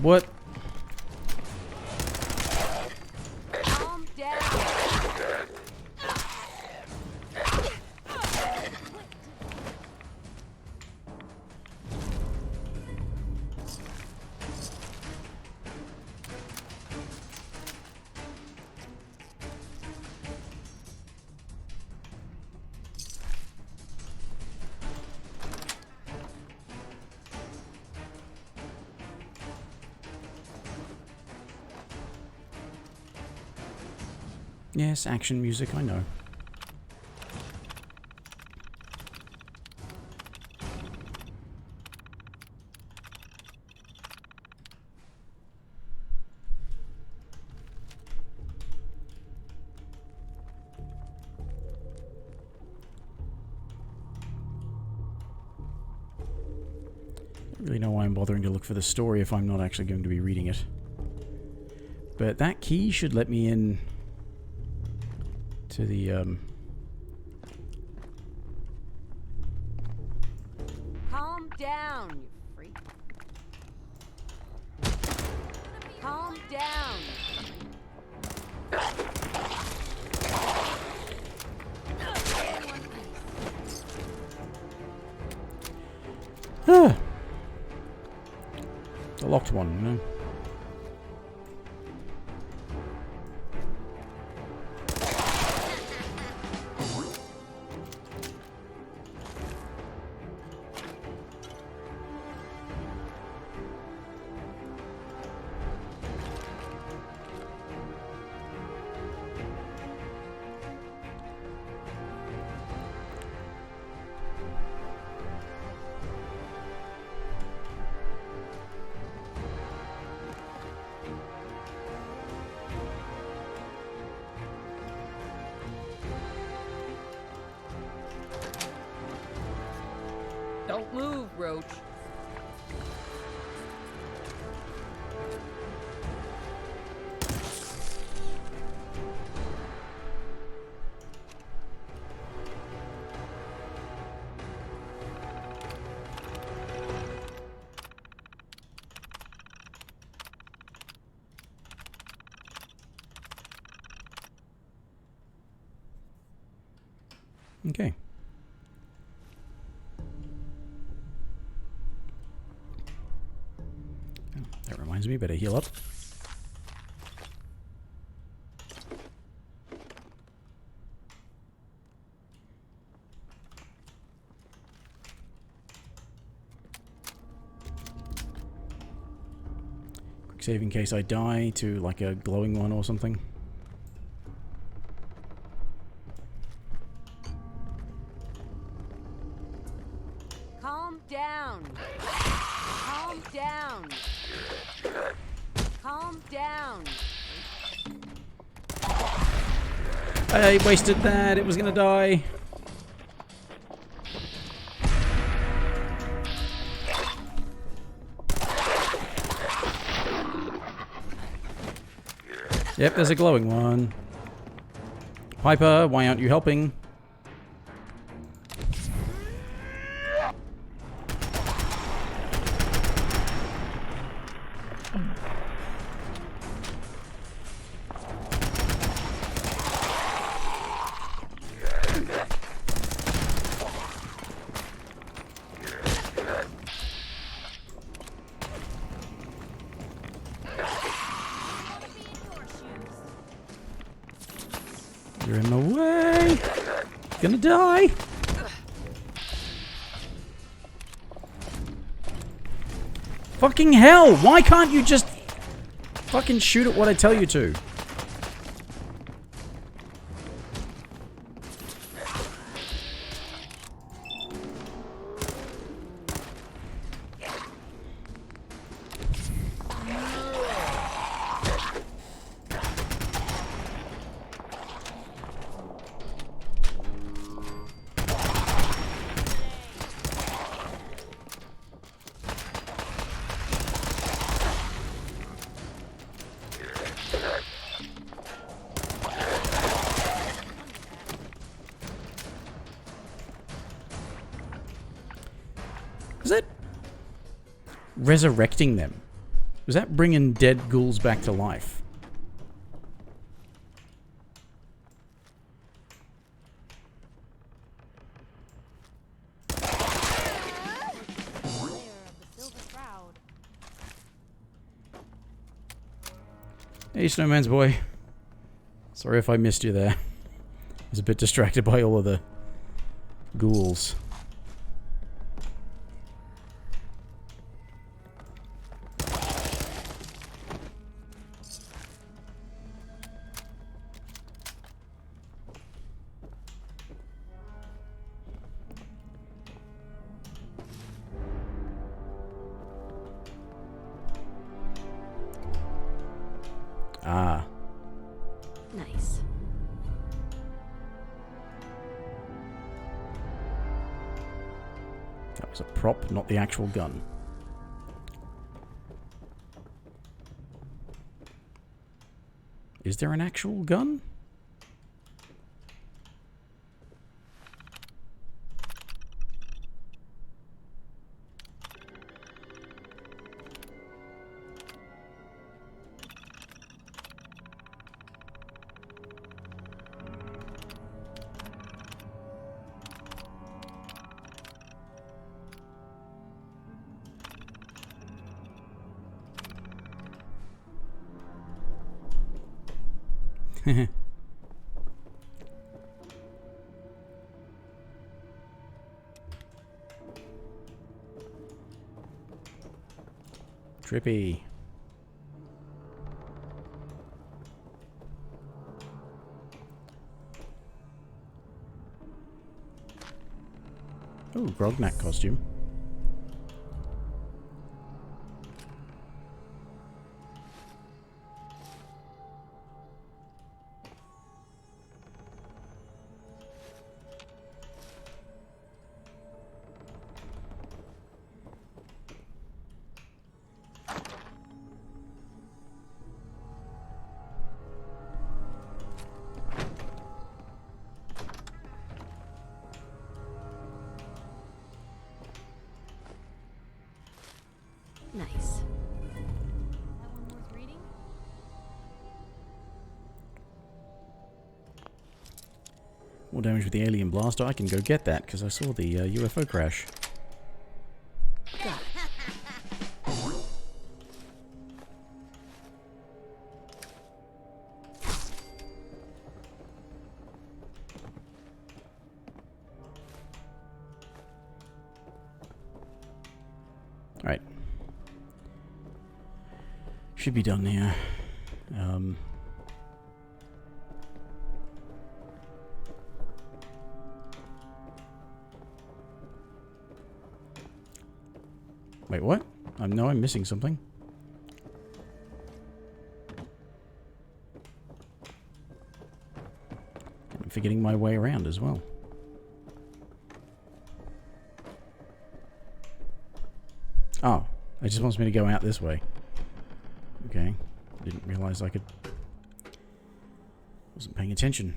What? Calm down. Yes, action music, I know. I don't really know why I'm bothering to look for the story if I'm not actually going to be reading it. But that key should let me in to the, Calm down, you freak. Calm down. the locked one, you know? roach. Okay. Oh, that reminds me, better heal up. Quick save in case I die to like a glowing one or something. Calm down. Calm down. Calm down. I wasted that. It was gonna die. Yep, there's a glowing one. Piper, why aren't you helping? You're in the way. Gonna die. Fucking hell! Why can't you just fucking shoot at what I tell you to? Was that resurrecting them? Was that bringing dead ghouls back to life? Layer of the Silver Shroud. Hey, Snowman's boy. Sorry if I missed you there. I was a bit distracted by all of the ghouls. Ah. Nice. That was a prop, not the actual gun. Is there an actual gun? Trippy. Ooh, Grognak costume. Nice. That one worth reading? More damage with the alien blaster. I can go get that because I saw the UFO crash. Got it. Alright. Should be done here. Wait, what? I'm missing something. I'm forgetting my way around as well. Oh, it just wants me to go out this way. Okay. Didn't realize I could... Wasn't paying attention.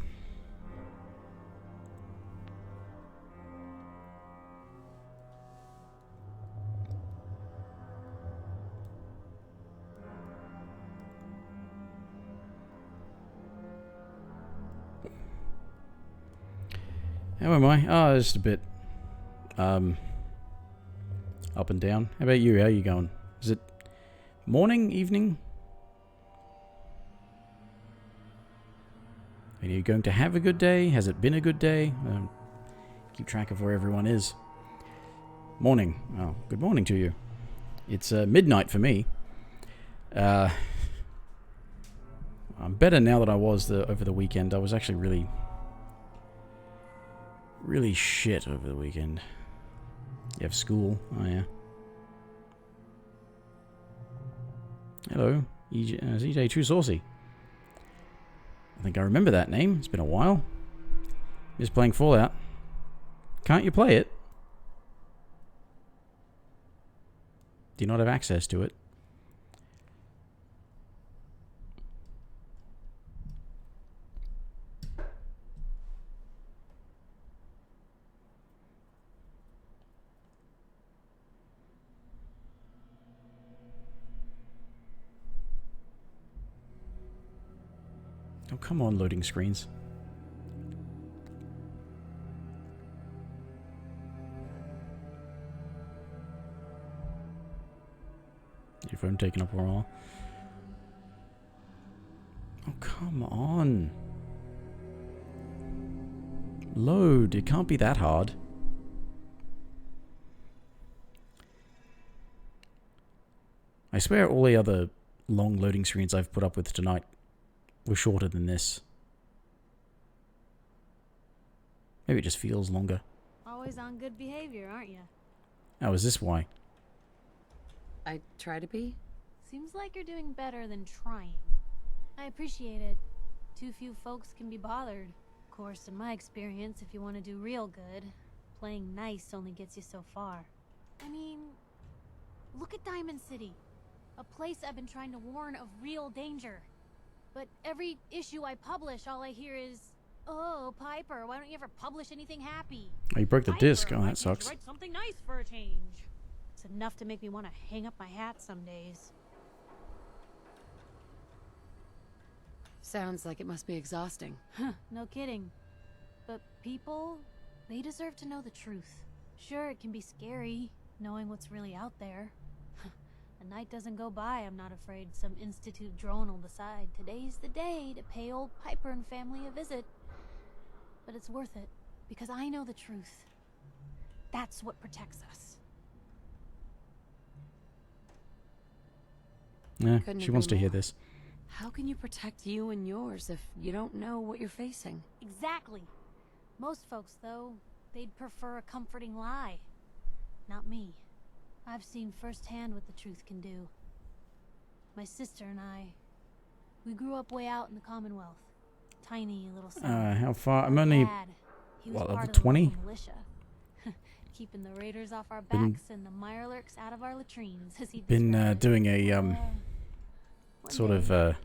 How am I? Oh, just a bit up and down. How about you? How are you going? Is it morning, evening? Are you going to have a good day? Has it been a good day? Keep track of where everyone is. Morning. Oh, good morning to you. It's midnight for me. I'm better now than I was over the weekend. I was actually really shit over the weekend. You have school. Oh, yeah. Hello. EJ Too Saucy. I think I remember that name. It's been a while. Just playing Fallout. Can't you play it? Do you not have access to it? Oh, come on, loading screens. Your phone taking up a while. Oh, come on. Load. It can't be that hard. I swear all the other long loading screens I've put up with tonight were shorter than this. Maybe it just feels longer. Always on good behavior, aren't you? Oh, is this why? I try to be. Seems like you're doing better than trying. I appreciate it. Too few folks can be bothered. Of course, in my experience, if you want to do real good, playing nice only gets you so far. I mean, look at Diamond City. A place I've been trying to warn of real danger. But every issue I publish, all I hear is, "Oh, Piper, why don't you ever publish anything happy?" Oh, you broke the Piper, disc. Oh, why that can't you sucks. write something nice for a change. It's enough to make me want to hang up my hat some days. Sounds like it must be exhausting. Huh, no kidding. But people, they deserve to know the truth. Sure, it can be scary, knowing what's really out there. A night doesn't go by, I'm not afraid some Institute drone will decide today's the day to pay old Piper and family a visit. But it's worth it, because I know the truth. That's what protects us. Yeah, Couldn't she agree wants to hear more. this. How can you protect you and yours if you don't know what you're facing? Exactly. Most folks, though, they'd prefer a comforting lie. Not me. I've seen firsthand what the truth can do. My sister and I, we grew up way out in the Commonwealth. Tiny little town. How far? I'm Our only, dad, he was what, part level of the 20? local militia. Keeping the raiders off our backs and the mirelurks out of our latrines, as he Been described it. doing a One sort day, of my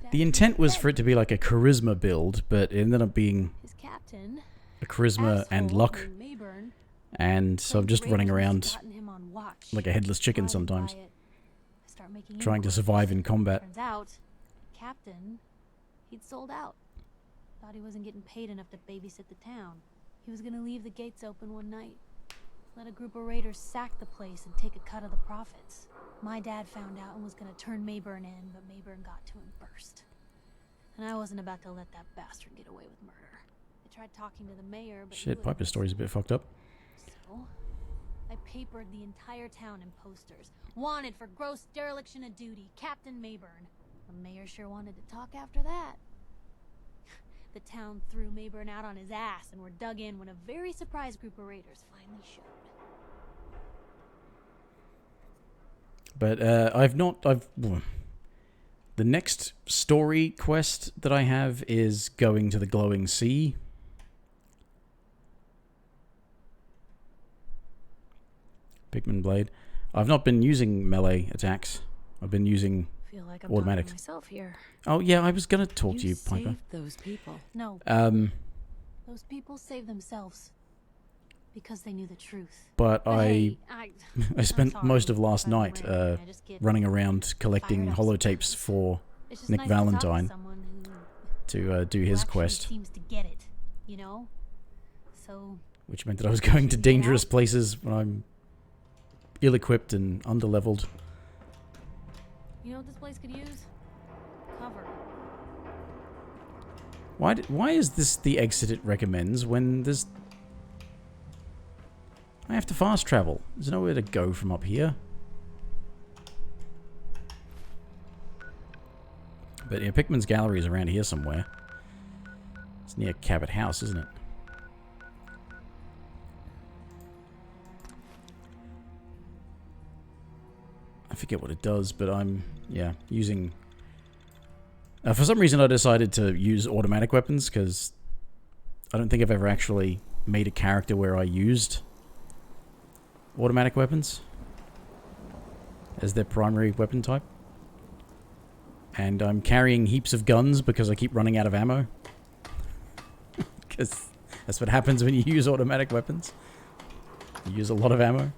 dad the intent was said for it to be like a charisma build, but it ended up being his captain, a charisma and asshole luck, named Mayburn, and so I'm claimed just the running raiders must have around gotten him on watch like a headless chicken Blinded sometimes, by it. I start making trying to inquiries. survive in combat. Turns out, Captain, he'd sold out. Thought he wasn't getting paid enough to babysit the town. He was gonna leave the gates open one night, let a group of raiders sack the place and take a cut of the profits. My dad found out and was gonna turn Mayburn in, but Mayburn got to him first. And I wasn't about to let that bastard get away with murder. I tried talking to the mayor, but Shit, Piper's story's a bit fucked up. So, I papered the entire town in posters. Wanted for gross dereliction of duty, Captain Mayburn. The mayor sure wanted to talk after that. The town threw Mayburn out on his ass and were dug in when a very surprised group of raiders finally showed. But the next story quest that I have is going to the glowing sea. Pikmin blade. I've not been using melee attacks. I've been using Feel like I'm automatic. talking myself here. Oh yeah, I was gonna talk to you, Piper. saved those people. No, those people saved themselves because they knew the truth. But Hey, I spent sorry most of last if I'm night ranting. I just get running around collecting fired up holotapes sometimes. for It's just Nick nice to talk to Valentine someone to do who his actually quest, seems to get it, you know? So, which meant that I was going to Get dangerous out. places when I'm ill-equipped and underleveled. you know what this place could use? Cover. Why is this the exit it recommends when there's... I have to fast travel. There's nowhere to go from up here. But yeah, Pikmin's gallery is around here somewhere. It's near Cabot House, isn't it? I forget what it does, but I'm, yeah, using... for some reason I decided to use automatic weapons, because I don't think I've ever actually made a character where I used automatic weapons as their primary weapon type. And I'm carrying heaps of guns because I keep running out of ammo. Because that's what happens when you use automatic weapons. You use a lot of ammo.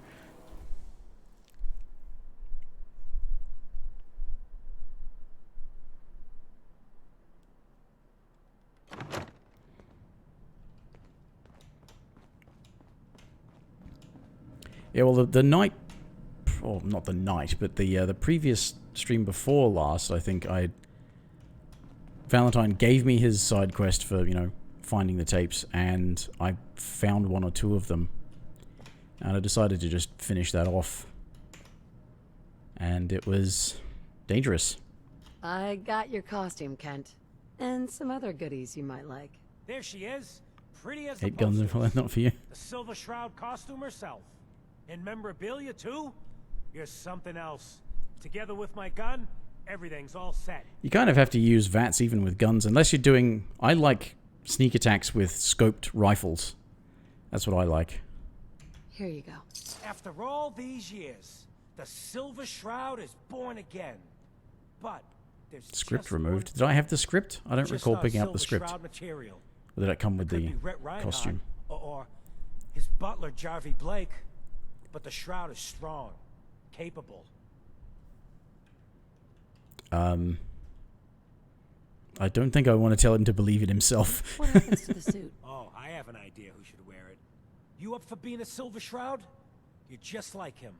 Yeah, well, the night... Or not the night, but the previous stream before last, I think Valentine gave me his side quest for, you know, finding the tapes, and I found one or two of them. And I decided to just finish that off. And it was dangerous. I got your costume, Kent. And some other goodies you might like. There she is. Pretty as 8 guns and posters. not for you. The Silver Shroud costume herself. And memorabilia, too? You're something else. Together with my gun, everything's all set. You kind of have to use V.A.T.S even with guns, unless you're doing... I like sneak attacks with scoped rifles. That's what I like. Here you go. After all these years, the Silver Shroud is born again. But there's Script just removed. one Did I have the script? I don't just recall not picking up the Silver script. Shroud material. Or did that come with Could the be Rhett Reinhardt costume? or his butler, Jarvie Blake. But the Shroud is strong, capable. I don't think I want to tell him to believe it himself. What happens to the suit? Oh, I have an idea who should wear it. You up for being a Silver Shroud? You're just like him.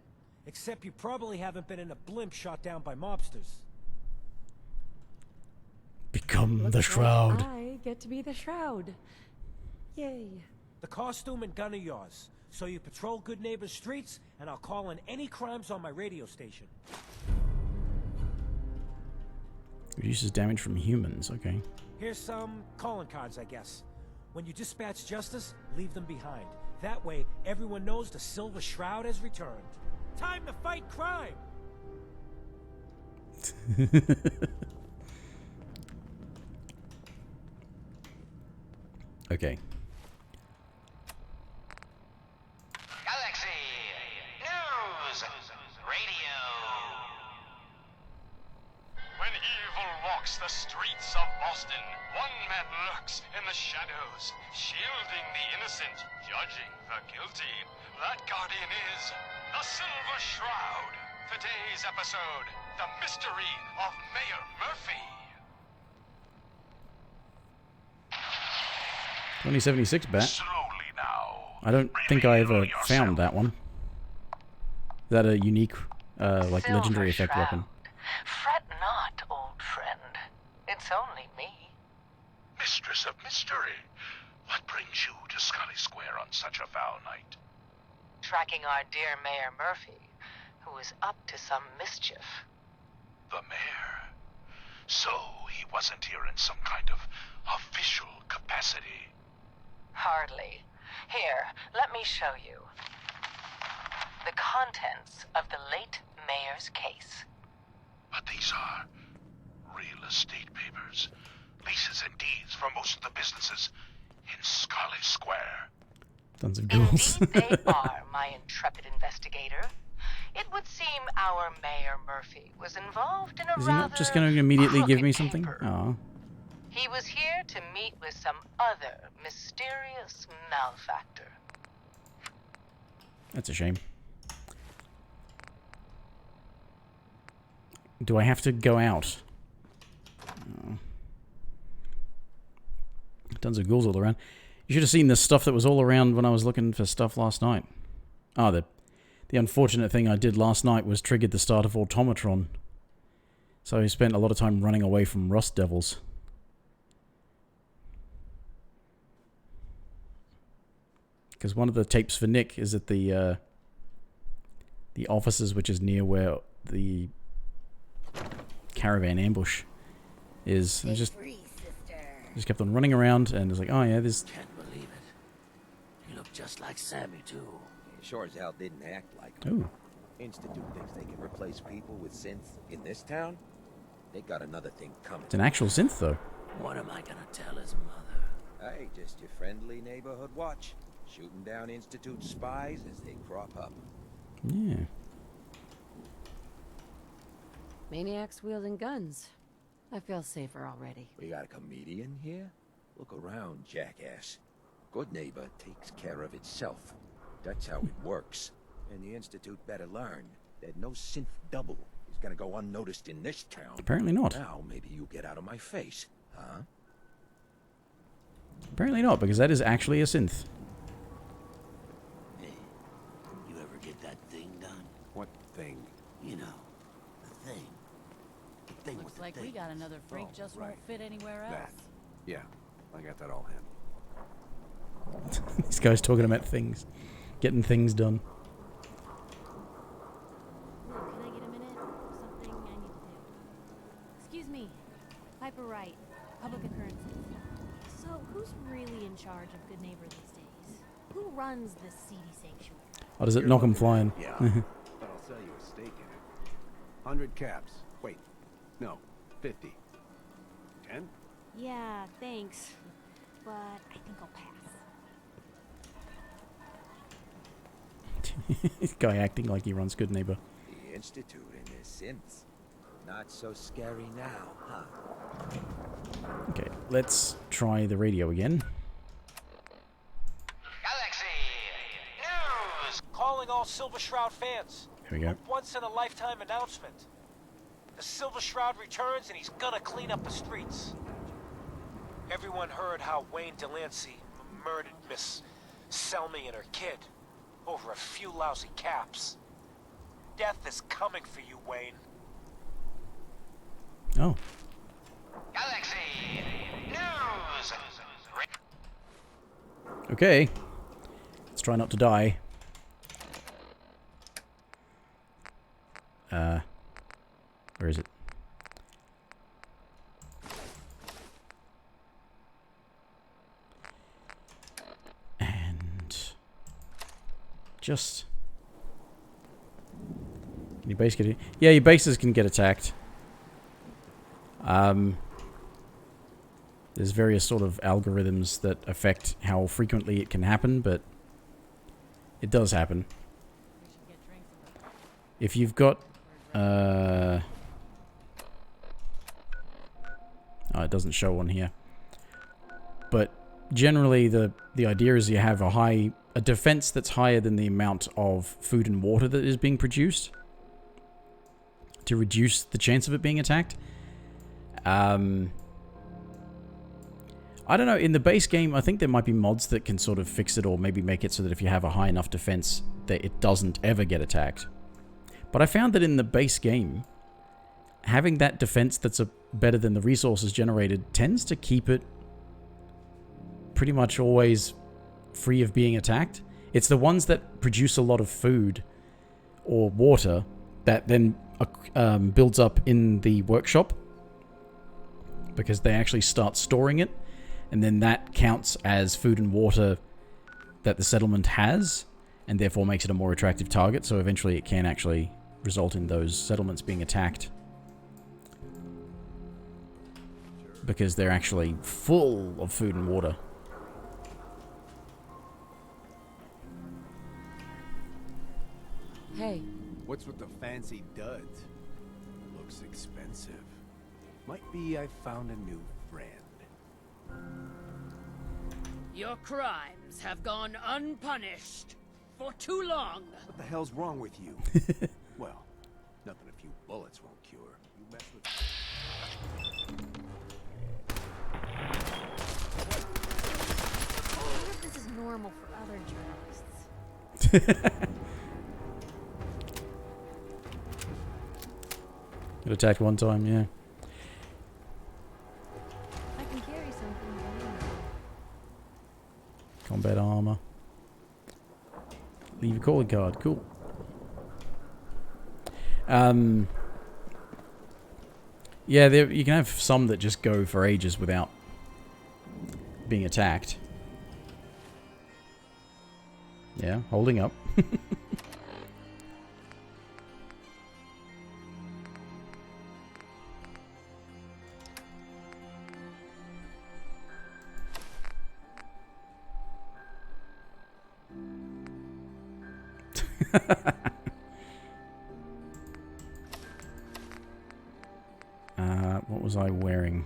Except you probably haven't been in a blimp shot down by mobsters. Become the Shroud. I get to be the Shroud. Yay. The costume and gun are yours. So you patrol Good Neighbor's streets, and I'll call in any crimes on my radio station. Reduces damage from humans, okay. Here's some calling cards, I guess. When you dispatch justice, leave them behind. That way, everyone knows the Silver Shroud has returned. Time to fight crime! Okay. Galaxy News Radio. When evil walks the streets of Boston, one man lurks in the shadows, shielding the innocent, judging the guilty. That guardian is The Silver Shroud. Today's episode, The Mystery of Mayor Murphy. 2076 bat. Slowly now. I don't think I ever Reveal found that one. Is that a unique, like, Silver legendary effect Shroud. weapon? Fret not, old friend. It's only me. Mistress of Mystery. What brings you to Scully Square on such a foul night? Tracking our dear Mayor Murphy, who is up to some mischief. The mayor. So he wasn't here in some kind of official capacity. Hardly. Here, let me show you. The contents of the late mayor's case. But these are real estate papers. Leases and deeds for most of the businesses in Scully Square. Tons of ghouls. Indeed they are, my intrepid investigator. It would seem our Mayor Murphy was involved in a Is he rather not just going to immediately give me crooked something? caper. Oh. He was here to meet with some other mysterious malefactor. That's a shame. Do I have to go out? Oh. Tons of ghouls all around. You should have seen the stuff that was all around when I was looking for stuff last night. Oh, the unfortunate thing I did last night was triggered the start of Automatron. So I spent a lot of time running away from Rust Devils. Because one of the tapes for Nick is at the offices, which is near where the caravan ambush is. I just kept on running around and was like, oh yeah, there's... Can't believe it. You look just like Sammy, too. He sure as hell didn't act like Ooh. Institute thinks they can replace people with synths in this town? They got another thing coming. It's an actual synth, though. What am I gonna tell his mother? Hey, just your friendly neighborhood watch. Shooting down Institute spies as they crop up. Yeah. Maniacs wielding guns. I feel safer already. We got a comedian here? Look around, jackass. Good neighbor takes care of itself. That's how it works. And the Institute better learn that no synth double is gonna go unnoticed in this town. Apparently not. Now maybe you get out of my face, huh? Apparently not, because that is actually a synth. Hey, you ever get that thing done? What thing? You know, the thing. The thing with Looks the like we thing. got another freak Oh, just right. won't fit anywhere else. That. Yeah, I got that all handled. This guy's talking about things. Getting things done. Look, can I get a minute? Something I need to do. Excuse me. Piper Wright, Public Occurrences. So, who's really in charge of Good Neighbor these days? Who runs this seedy sanctuary? Oh, does it knock him flying? Yeah, but I'll sell you a steak in it. 100 caps. Wait, no, 50. 10? Yeah, thanks. But I think I'll pass. This guy acting like he runs Good Neighbor. The Institute and their synths. Not so scary now, huh? Okay, let's try the radio again. Galaxy News! Calling all Silver Shroud fans. Here we go. Once in a lifetime announcement. The Silver Shroud returns and he's gonna clean up the streets. Everyone heard how Wayne Delancey murdered Miss Selmy and her kid over a few lousy caps. Death is coming for you, Wayne. Oh. Galaxy News! Okay. Let's try not to die. Where is it? And just... Can your base get... Yeah, your bases can get attacked. There's various sort of algorithms that affect how frequently it can happen, but it does happen. If you've got... Oh, it doesn't show on here. But generally the idea is you have a defense that's higher than the amount of food and water that is being produced to reduce the chance of it being attacked. I don't know, in the base game, I think there might be mods that can sort of fix it, or maybe make it so that if you have a high enough defense that it doesn't ever get attacked. But I found that in the base game, having that defense that's better than the resources generated tends to keep it pretty much always free of being attacked. It's the ones that produce a lot of food or water that then builds up in the workshop, because they actually start storing it, and then that counts as food and water that the settlement has, and therefore makes it a more attractive target, so eventually it can actually result in those settlements being attacked. Because they're actually full of food and water. Hey. What's with the fancy duds? Looks expensive. Might be I found a new friend. Your crimes have gone unpunished for too long. What the hell's wrong with you? Well, nothing a few bullets won't cure. You mess with... I wonder if this is normal for other journalists. Got attacked one time, yeah. I can carry something. Combat armor. Leave a calling card. Cool. Yeah, you can have some that just go for ages without being attacked. Yeah, holding up. What was I wearing?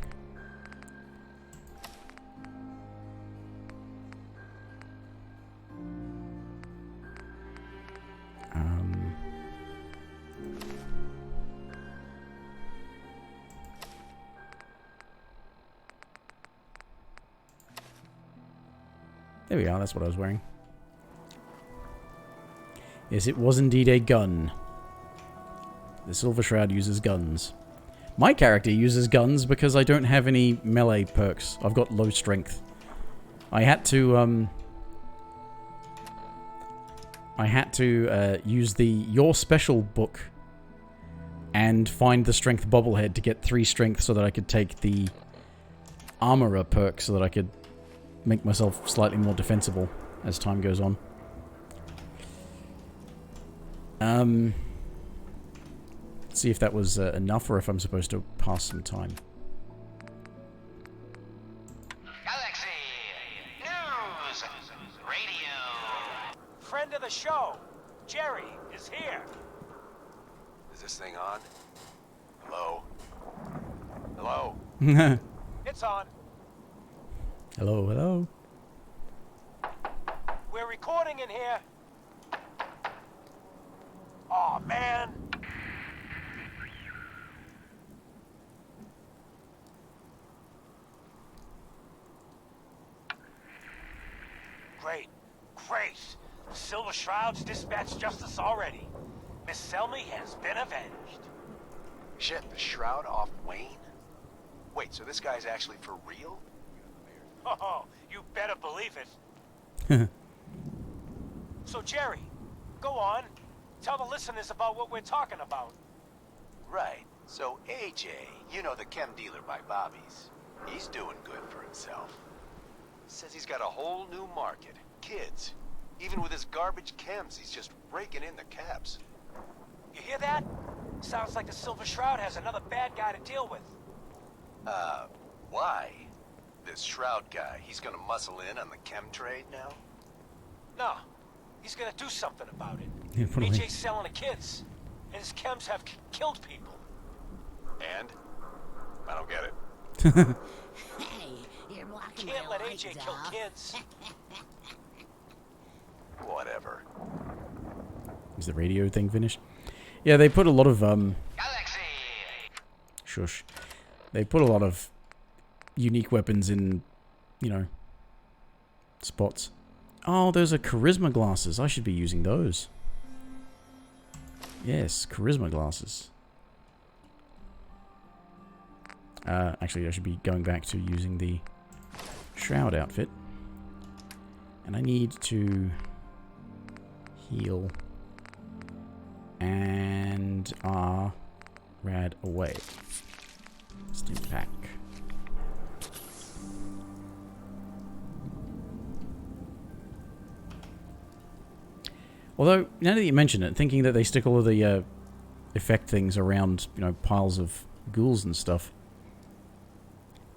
There we are, that's what I was wearing. Yes, it was indeed a gun. The Silver Shroud uses guns. My character uses guns because I don't have any melee perks. I've got low strength. I had to use the Your Special book and find the strength bobblehead to get 3 strength so that I could take the armorer perk so that I could make myself slightly more defensible as time goes on. Let's see if that was enough or if I'm supposed to pass some time. Galaxy News Radio. Friend of the show, Jerry, is here. Is this thing on? Hello? Hello? It's on. Hello, hello. We're recording in here. Aw, man. Great. Great. The Silver Shroud's dispatched justice already. Miss Selmy has been avenged. Shit, the Shroud off Wayne? Wait, so this guy's actually for real? Oh, you better believe it. So, Jerry, go on. Tell the listeners about what we're talking about. Right. So AJ, you know, the chem dealer by Bobby's, he's doing good for himself. Says he's got a whole new market. Kids. Even with his garbage chems, he's just raking in the cabs. You hear that? Sounds like the Silver Shroud has another bad guy to deal with. Why? This Shroud guy, he's gonna muscle in on the chem trade now? No. He's gonna do something about it. Yeah, probably. AJ's selling to kids. And his chems have killed people. And? I don't get it. Hey, you're blocking Can't my let AJ lights kill off. kids. Whatever. Is the radio thing finished? Yeah, they put a lot of shush. They put a lot of unique weapons in, you know, spots. Oh, those are charisma glasses. I should be using those. Yes, charisma glasses. Actually, I should be going back to using the Shroud outfit. And I need to heal and rad away. Stim pack. Although, now that you mention it, thinking that they stick all of the effect things around, you know, piles of ghouls and stuff,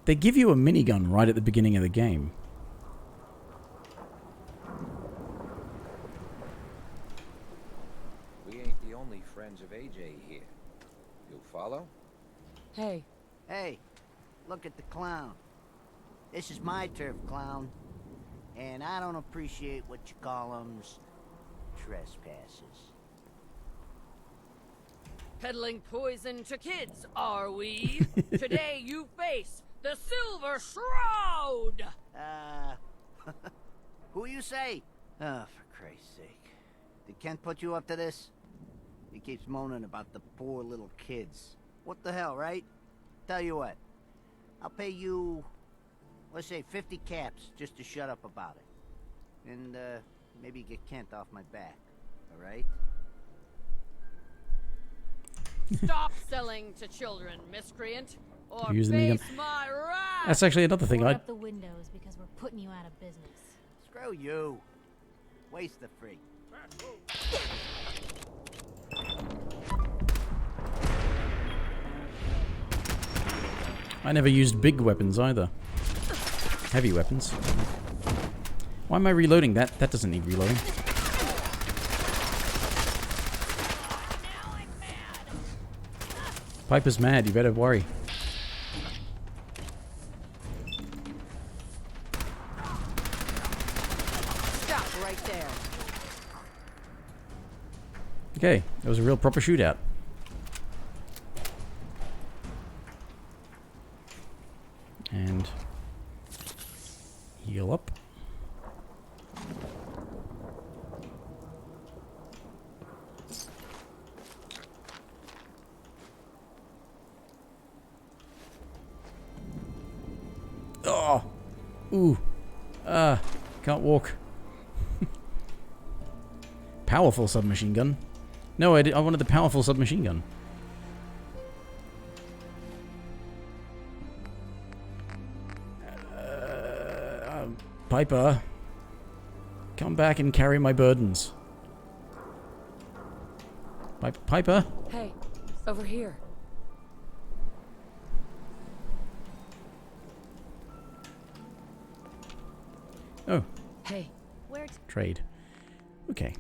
they give you a minigun right at the beginning of the game. We ain't the only friends of AJ here. You'll follow? Hey. Hey, look at the clown. This is my turf, clown. And I don't appreciate what you call them trespasses. Peddling poison to kids, are we? Today you face the Silver Shroud! Who you say? Oh, for Christ's sake. Did Kent put you up to this? He keeps moaning about the poor little kids. What the hell, right? Tell you what. I'll pay you, let's say 50 caps just to shut up about it. And, maybe get Kent off my back. Alright? Stop selling to children, miscreant, or Use the face minigun. my wrath! That's actually another thing. Board up the windows because we're putting you out of business. Screw you. Waste the free. I never used big weapons either. Heavy weapons. Why am I reloading? That doesn't need reloading. Piper's mad, you better worry. Stop right there. Okay, that was a real proper shootout. And heal up. Oh! Ooh. Can't walk. Powerful submachine gun. No, I wanted the powerful submachine gun. Piper. Come back and carry my burdens. Piper? Hey, over here. Oh. Hey. Where? Trade. Okay.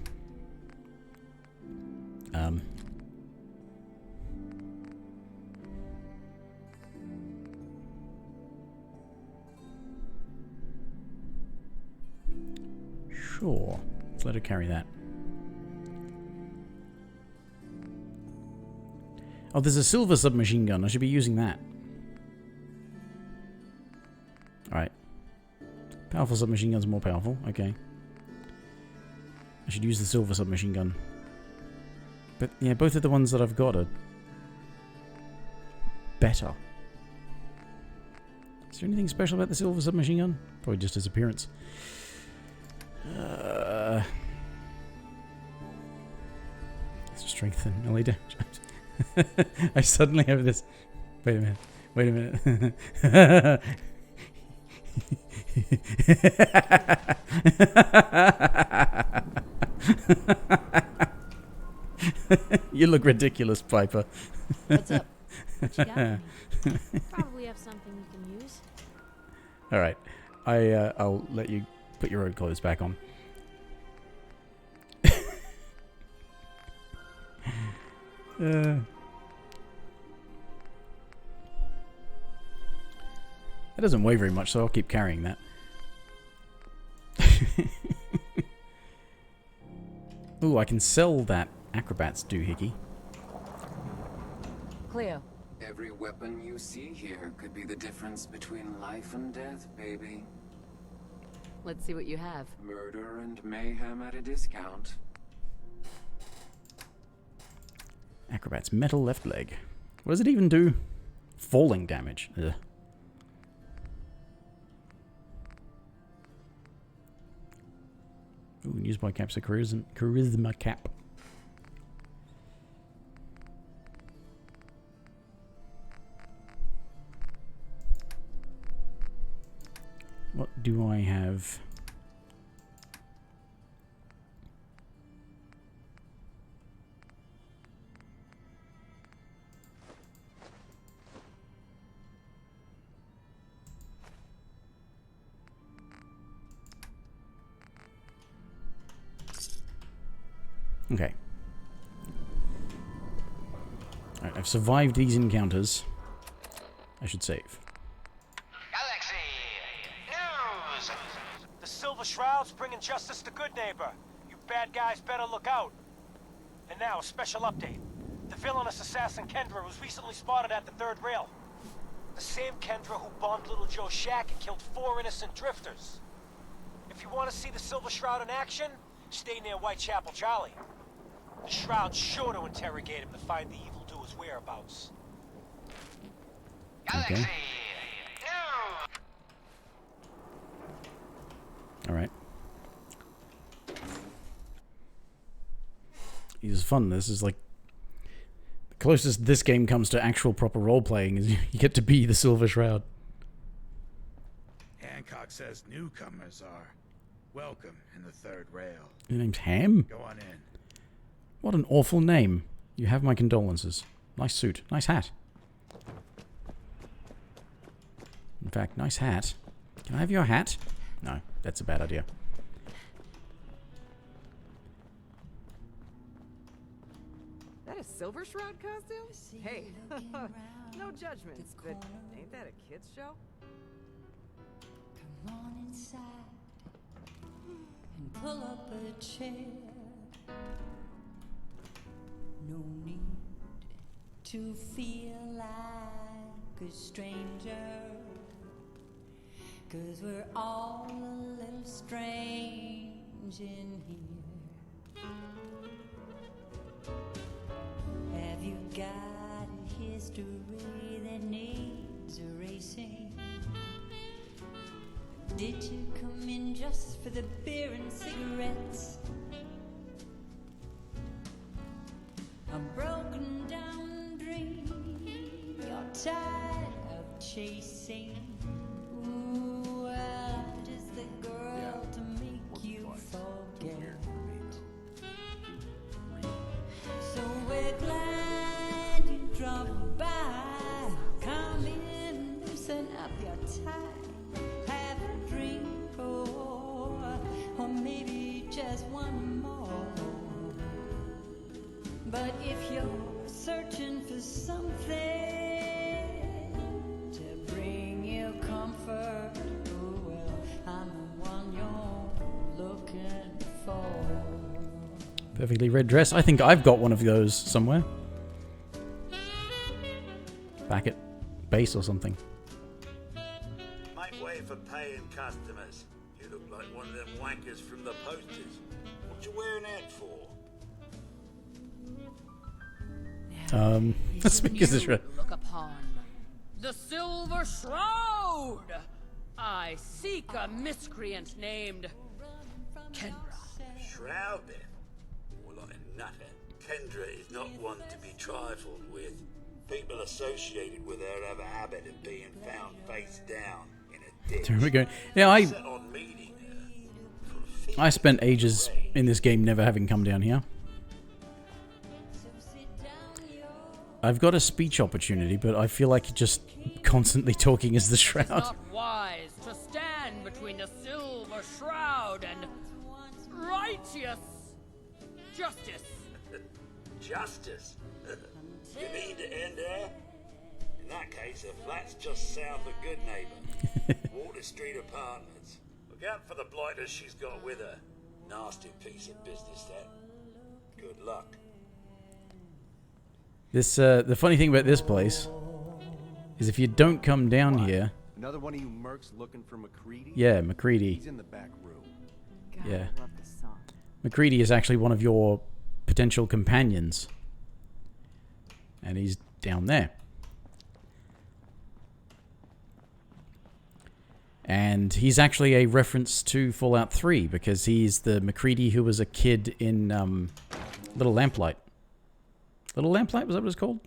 Sure. Let's let her carry that. Oh, there's a silver submachine gun. I should be using that. Alright. Powerful submachine gun's more powerful. Okay. I should use the silver submachine gun. But, yeah, both of the ones that I've got are better. Is there anything special about the silver submachine gun? Probably just his appearance. Strengthen melee damage. I suddenly have this. Wait a minute. Wait a minute. You look ridiculous, Piper. What's up? What you got for me? Probably have something you can use. All right, I'll let you put your own clothes back on. That doesn't weigh very much, so I'll keep carrying that. Ooh, I can sell that acrobat's doohickey. Cleo. Every weapon you see here could be the difference between life and death, baby. Let's see what you have. Murder and mayhem at a discount. Acrobat's metal left leg. What does it even do? Falling damage. Ugh. Ooh, use my cap's a charisma cap. What do I have? Okay. Alright, I've survived these encounters. I should save. The Silver Shroud's bringing justice to Good Neighbor. You bad guys better look out. And now, a special update. The villainous assassin Kendra was recently spotted at the third rail. The same Kendra who bombed Little Joe's shack and killed 4 innocent drifters. If you want to see the Silver Shroud in action, stay near Whitechapel Charlie. The Shroud's sure to interrogate him to find the evildoer's whereabouts. Okay. Alright. This is fun. This is like the closest this game comes to actual proper role-playing is you get to be the Silver Shroud. Hancock says newcomers are welcome in the third rail. Your name's Ham? Go on in. What an awful name. You have my condolences. Nice suit. Nice hat. In fact, nice hat. Can I have your hat? No, that's a bad idea. That a Silver Shroud costume? Hey, no judgments, but ain't that a kid's show? Come on inside and pull up a chair. No need to feel like a stranger, 'cause we're all a little strange in here. Have you got a history that needs erasing? Did you come in just for the beer and cigarettes? A broken down dream you're tired of chasing. Ooh, well, I'm just the girl to make you forget. So we're glad you dropped by. Come in, loosen up your tie. Have a drink, or maybe just one more. But if you're searching for something to bring you comfort, oh well, I'm the one you're looking for. Perfectly red dress. I think I've got one of those somewhere. Back at base or something. Make way for paying customers. You look like one of them wankers from the posters. What you wearing that for? Speakers is right. Look upon the Silver Shroud. I seek a miscreant named Kendra. Shrouded? More like a nutter. Kendra is not one to be trifled with. People associated with her have a habit of being found face down in a ditch. Here we go. Yeah, I spent ages in this game never having come down here. I've got a speech opportunity, but I feel like just constantly talking as the Shroud. It's not wise to stand between the Silver Shroud and righteous justice. Justice? You mean to end her? In that case, the flat's just south of Good Neighbor. Water Street Apartments. Look out for the blighters she's got with her. Nasty piece of business, that. Good luck. This, the funny thing about this place is if you don't come down here... Another one of you mercs looking for McCready? Yeah, McCready. He's in the back room. God, Yeah. I love this song. McCready is actually one of your potential companions. And he's down there. And he's actually a reference to Fallout 3 because he's the McCready who was a kid in Little Lamplight. Little Lamplight, was that what it's called?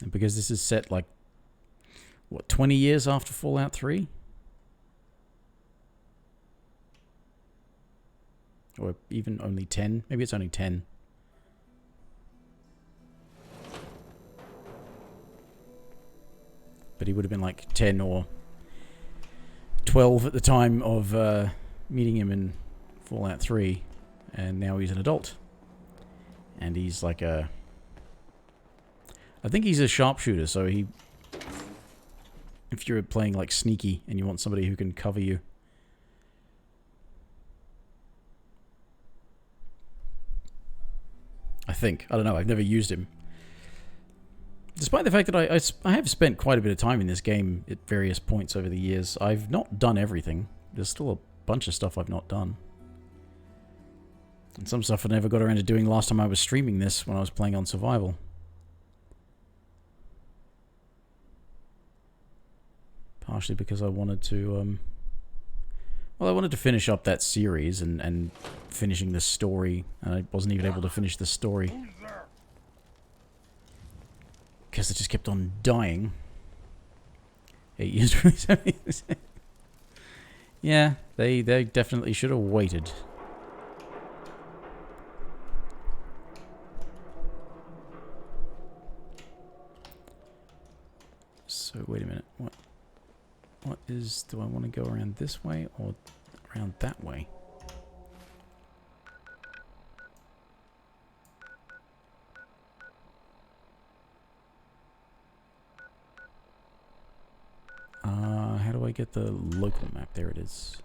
And because this is set like, what, 20 years after Fallout 3? Or even only 10? Maybe it's only 10. But he would have been like 10 or 12 at the time of meeting him in Fallout 3. And now he's an adult. And he's like a... I think he's a sharpshooter, so he... If you're playing like sneaky and you want somebody who can cover you... I think. I don't know. I've never used him. Despite the fact that I have spent quite a bit of time in this game at various points over the years, I've not done everything. There's still a bunch of stuff I've not done. And some stuff I never got around to doing last time I was streaming this when I was playing on Survival. Partially because I wanted to, well, I wanted to finish up that series and finishing the story. And I wasn't even able to finish the story. Because I just kept on dying. 8 years from this. Yeah, they definitely should have waited. So, wait a minute. What is... Do I want to go around this way or around that way? How do I get the local map? There it is.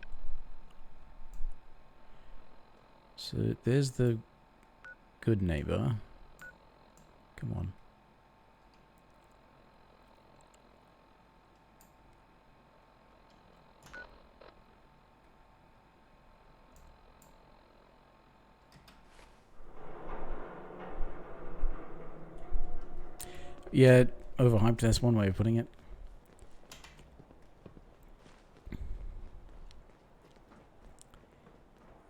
So, there's the Good Neighbor. Come on. Yeah, overhyped, that's one way of putting it.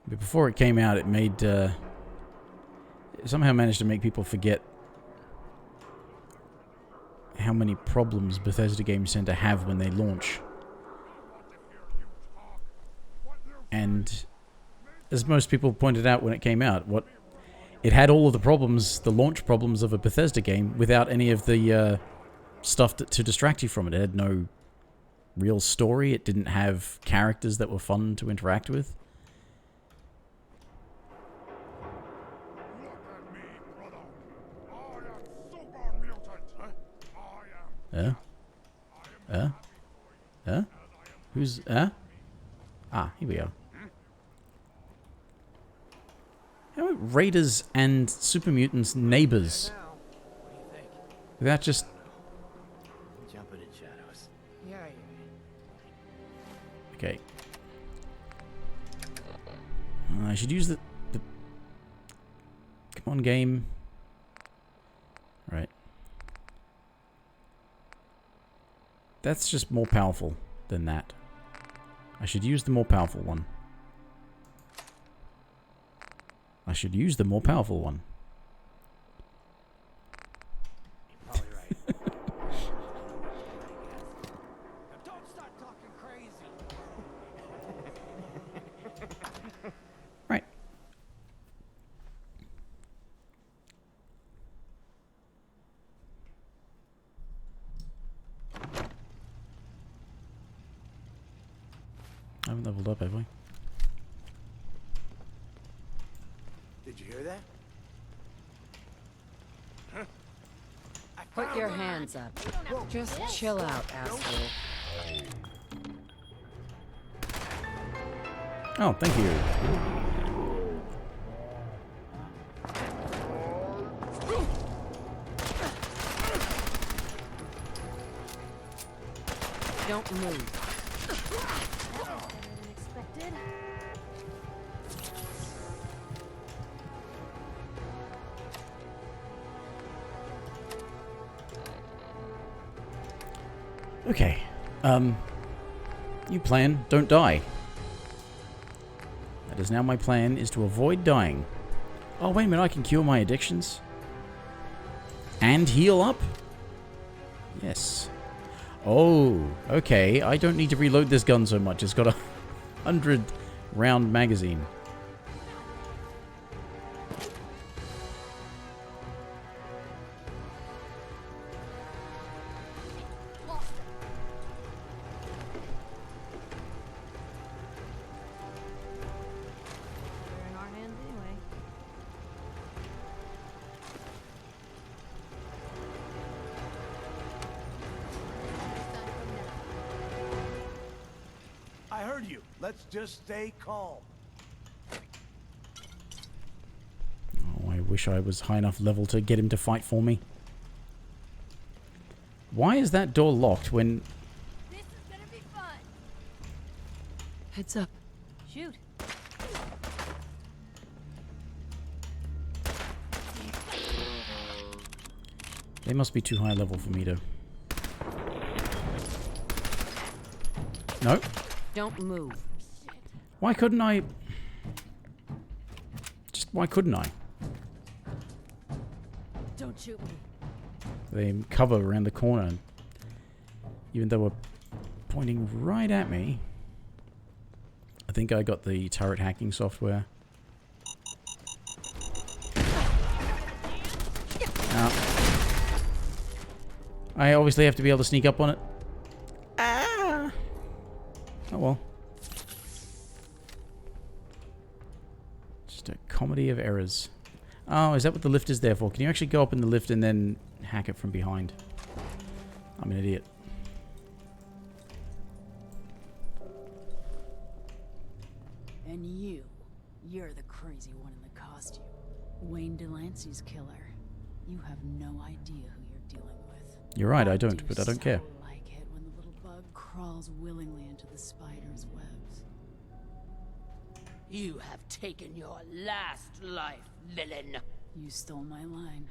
But before it came out, it made... it somehow managed to make people forget how many problems Bethesda games tend to have when they launch. And as most people pointed out when it came out, it had all of the problems, the launch problems of a Bethesda game, without any of the stuff to distract you from it. It had no real story. It didn't have characters that were fun to interact with. Who's, Ah, here we are. How are Raiders and Super Mutants neighbors? Without just... Jumping in shadows. Yeah. Okay. I should use the... Come on, game. Right. That's just more powerful than that. I should use the more powerful one. I should use the more powerful one. You're probably right. Don't start talking crazy. Right. I haven't leveled up, have I? Did you hear that? Huh? Put your hands up. Just chill out, asshole. Oh, thank you. Don't move. Better than expected. Okay. New plan, don't die. That is now my plan, is to avoid dying. Oh, wait a minute, I can cure my addictions. And heal up? Yes. Oh, okay. I don't need to reload this gun so much. It's got a 100 round magazine. They're in our hands anyway. I heard you. Let's just stay calm. Oh, I wish I was high enough level to get him to fight for me. Why is that door locked when... This is gonna be fun. Heads up. Shoot. They must be too high level for me to... No. Don't move. Why couldn't I... Just why couldn't I? Don't shoot me. They cover around the corner. Even though we're pointing right at me. I think I got the turret hacking software. I obviously have to be able to sneak up on it. Ah! Oh well. Just a comedy of errors. Oh, is that what the lift is there for? Can you actually go up in the lift and then hack it from behind? I'm an idiot. And you're the crazy one in the costume. Wayne Delancey's killer. You have no idea who you're dealing with. You're right, I don't, but I don't care. I like it when the little bug crawls willingly into the spider's webs. You have taken your last life, villain. You stole my line.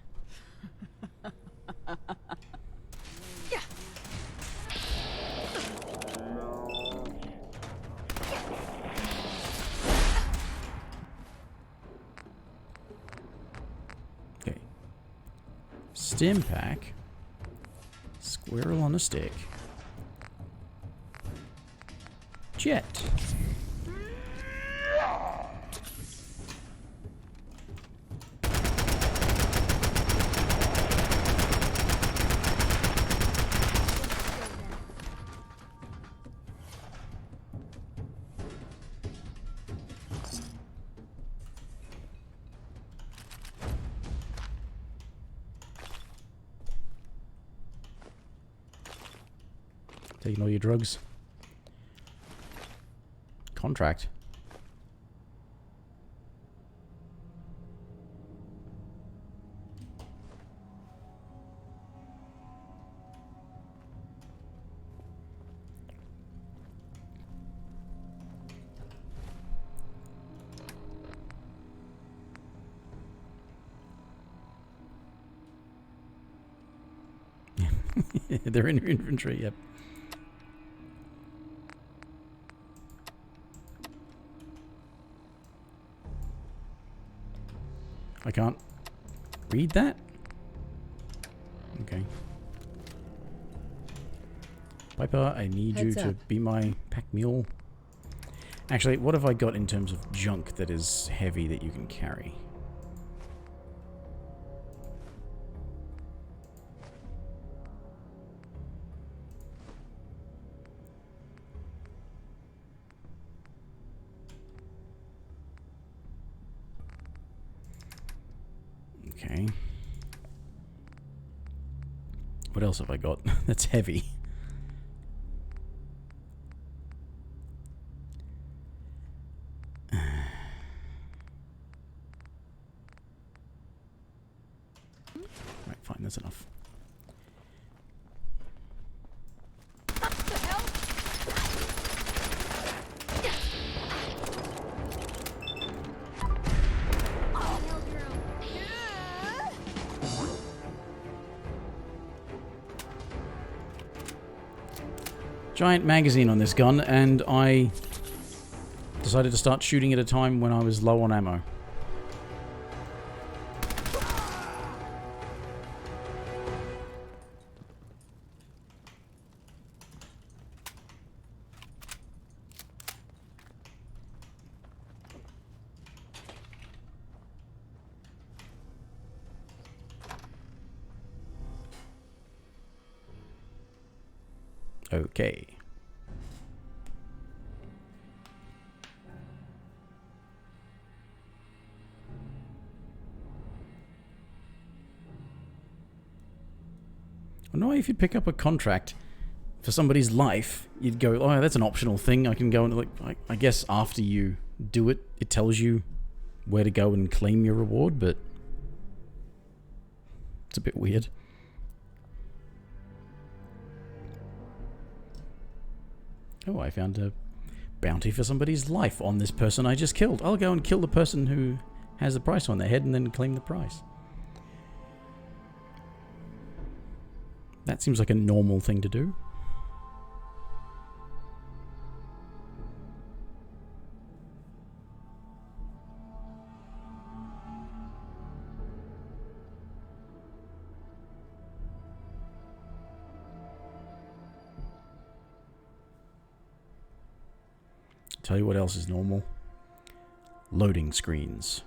Okay. Stim pack. Squirrel on a stick. Jet. Taking all your drugs. Contract. They're in your inventory, yep. I can't read that? Okay. Piper, I need you to be my pack mule. Actually, what have I got in terms of junk that is heavy that you can carry? Okay. What else have I got? That's heavy. Right, fine, that's enough. Giant magazine on this gun, and I decided to start shooting at a time when I was low on ammo. Okay. I know if you pick up a contract for somebody's life, you'd go, oh, that's an optional thing. I can go and, like, I guess after you do it, it tells you where to go and claim your reward, but it's a bit weird. Oh, I found a bounty for somebody's life on this person I just killed. I'll go and kill the person who has the price on their head and then claim the price. That seems like a normal thing to do. Tell you what else is normal. Loading screens.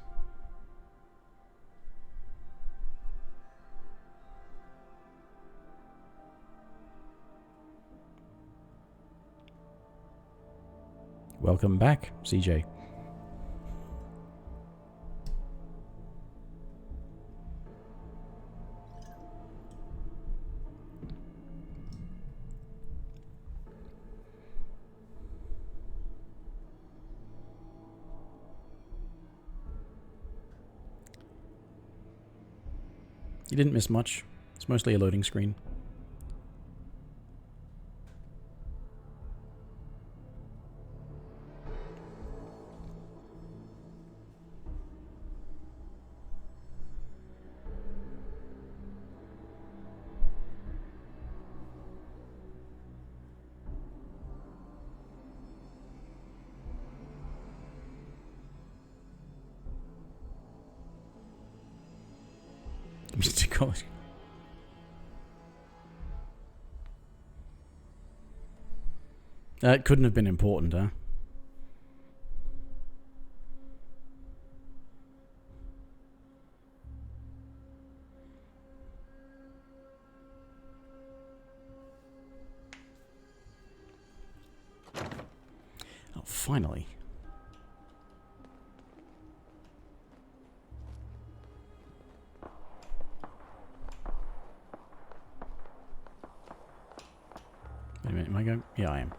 Welcome back, CJ. You didn't miss much. It's mostly a loading screen. Mr. College. It couldn't have been important, huh? Oh, finally. Wait a minute, am I going? Yeah, I am.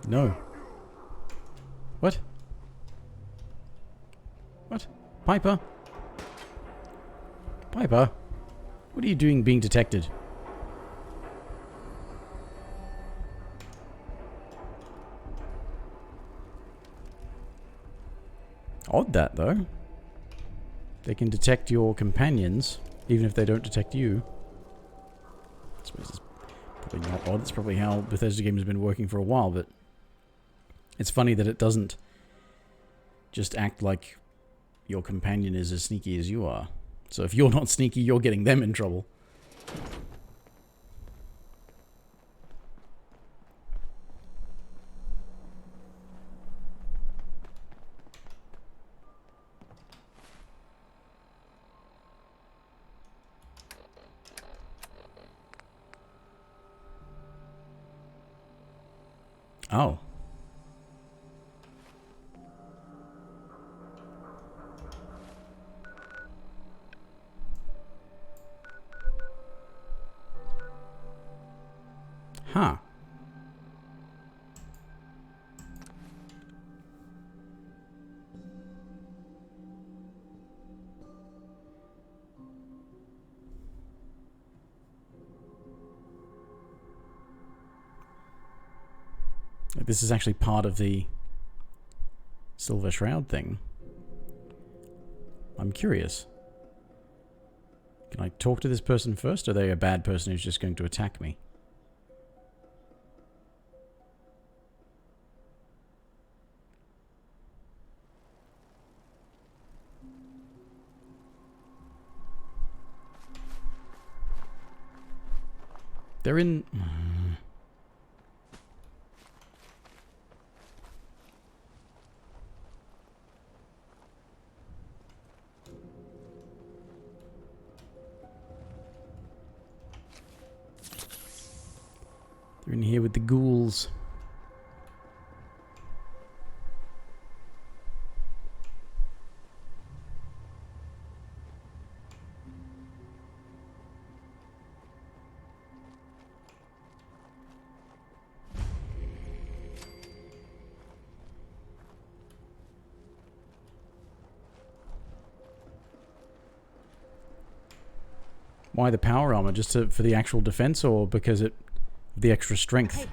No. What? What? Piper? Piper? What are you doing being detected? Odd that, though. They can detect your companions, even if they don't detect you. I suppose it's Probably not odd. It's probably how Bethesda games have been working for a while, but it's funny that it doesn't just act like your companion is as sneaky as you are. So if you're not sneaky, you're getting them in trouble. Oh. Huh. This is actually part of the Silver Shroud thing. I'm curious. Can I talk to this person first, or are they a bad person who's just going to attack me? They're in... They're in here with the ghouls. Why the power armor? Just for the actual defense, or because it the extra strength?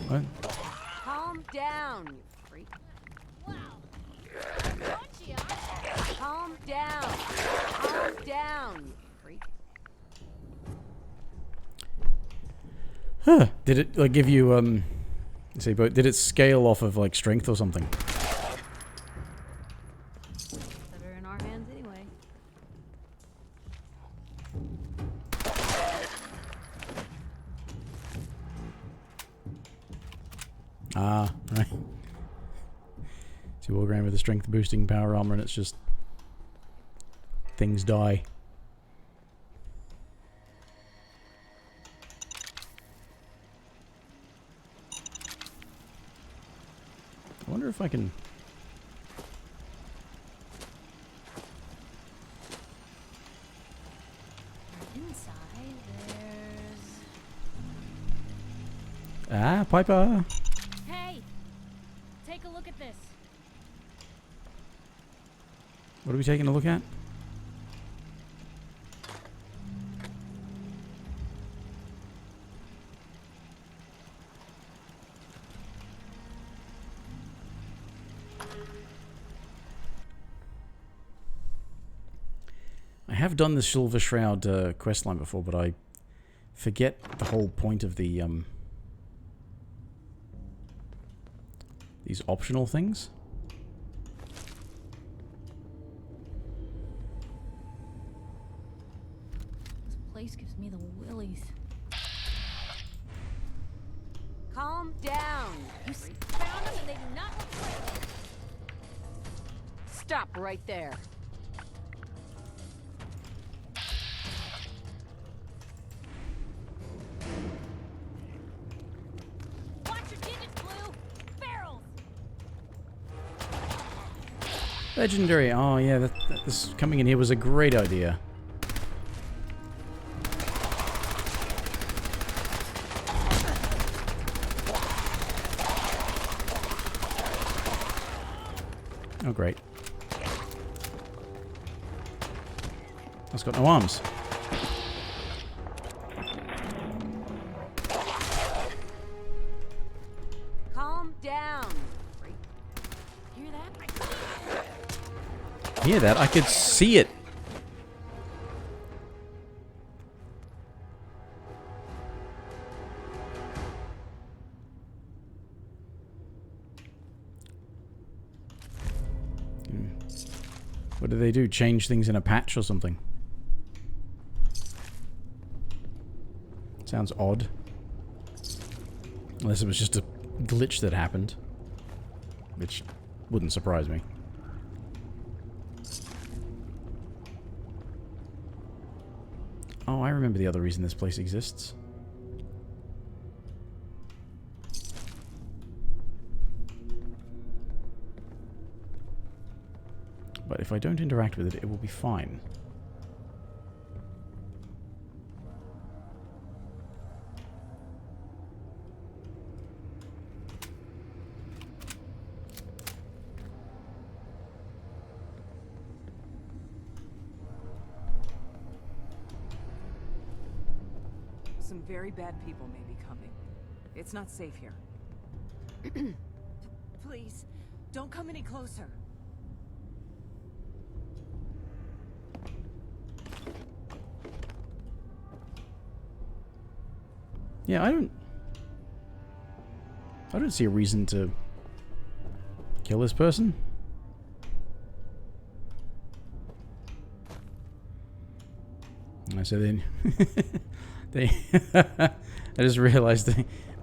What? Calm down, you freak. Wow. Calm down. Calm down, you freak. Huh. Did it like give you let's see, but did it scale off of like strength or something? Better in our hands anyway. Ah, right. So you walk around with a strength boosting power armor and it's just things die. I wonder if I can... Inside, there's... Ah, Piper! Hey! Take a look at this. What are we taking a look at? I have done the Silver Shroud questline before, but I forget the whole point of the these optional things. This place gives me the willies. Calm down. You found them and they do not look friendly. Stop right there. Legendary. Oh yeah, this coming in here was a great idea. Oh great. That's got no arms. Calm down. Hear that? hear that. I could see it. What do they do? Change things in a patch or something? Sounds odd. Unless it was just a glitch that happened. Which wouldn't surprise me. Oh, I remember the other reason this place exists. But if I don't interact with it, it will be fine. Some very bad people may be coming. It's not safe here. Please, don't come any closer. Yeah, I don't see a reason to kill this person. I said they I just realized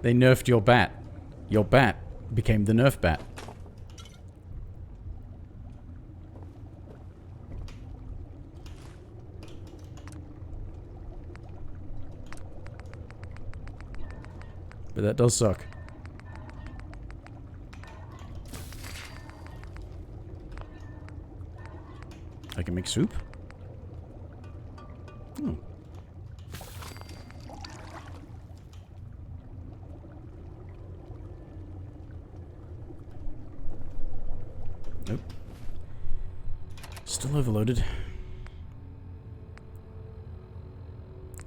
they nerfed your bat. Your bat became the nerf bat. But that does suck. I can make soup? Oh. Nope. Still overloaded.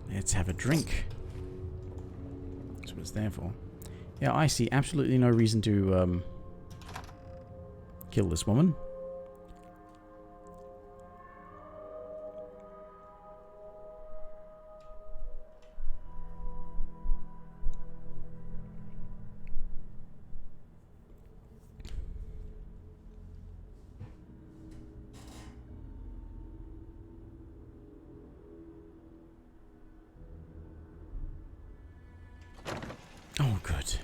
Let's have a drink. That's what it's there for. Yeah, I see absolutely no reason to kill this woman. Oh, good.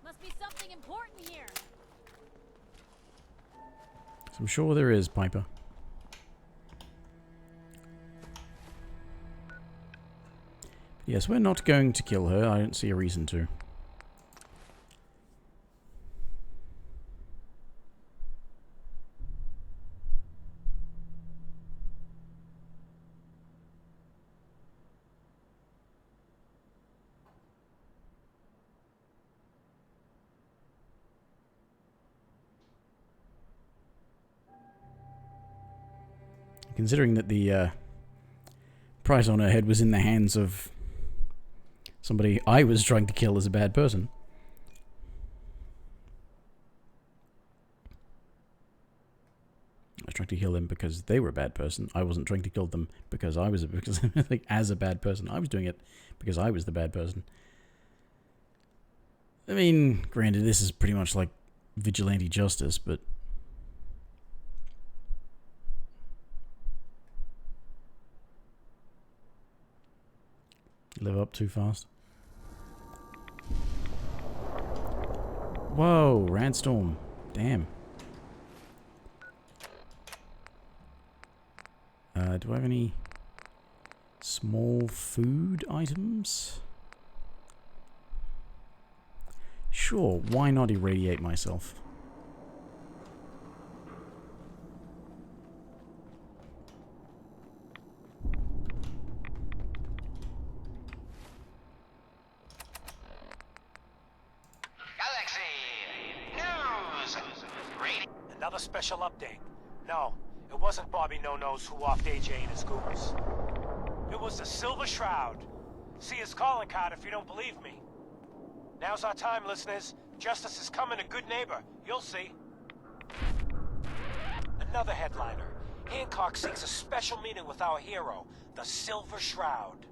Must be something important here. I'm sure there is, Piper. Yes, we're not going to kill her. I don't see a reason to. Considering that the price on her head was in the hands of somebody I was trying to kill as a bad person. I was trying to kill them because they were a bad person. I wasn't trying to kill them because I was like as a bad person. I was doing it because I was the bad person. I mean, granted, this is pretty much like vigilante justice, but live up too fast. Whoa, Randstorm. Damn. Do I have any small food items? Sure, why not irradiate myself? Another special update. No, it wasn't Bobby No-Nos who offed AJ and his goons. It was the Silver Shroud. See his calling card if you don't believe me. Now's our time, listeners. Justice is coming to Good Neighbor. You'll see. Another headliner. Hancock seeks a special meeting with our hero, the Silver Shroud.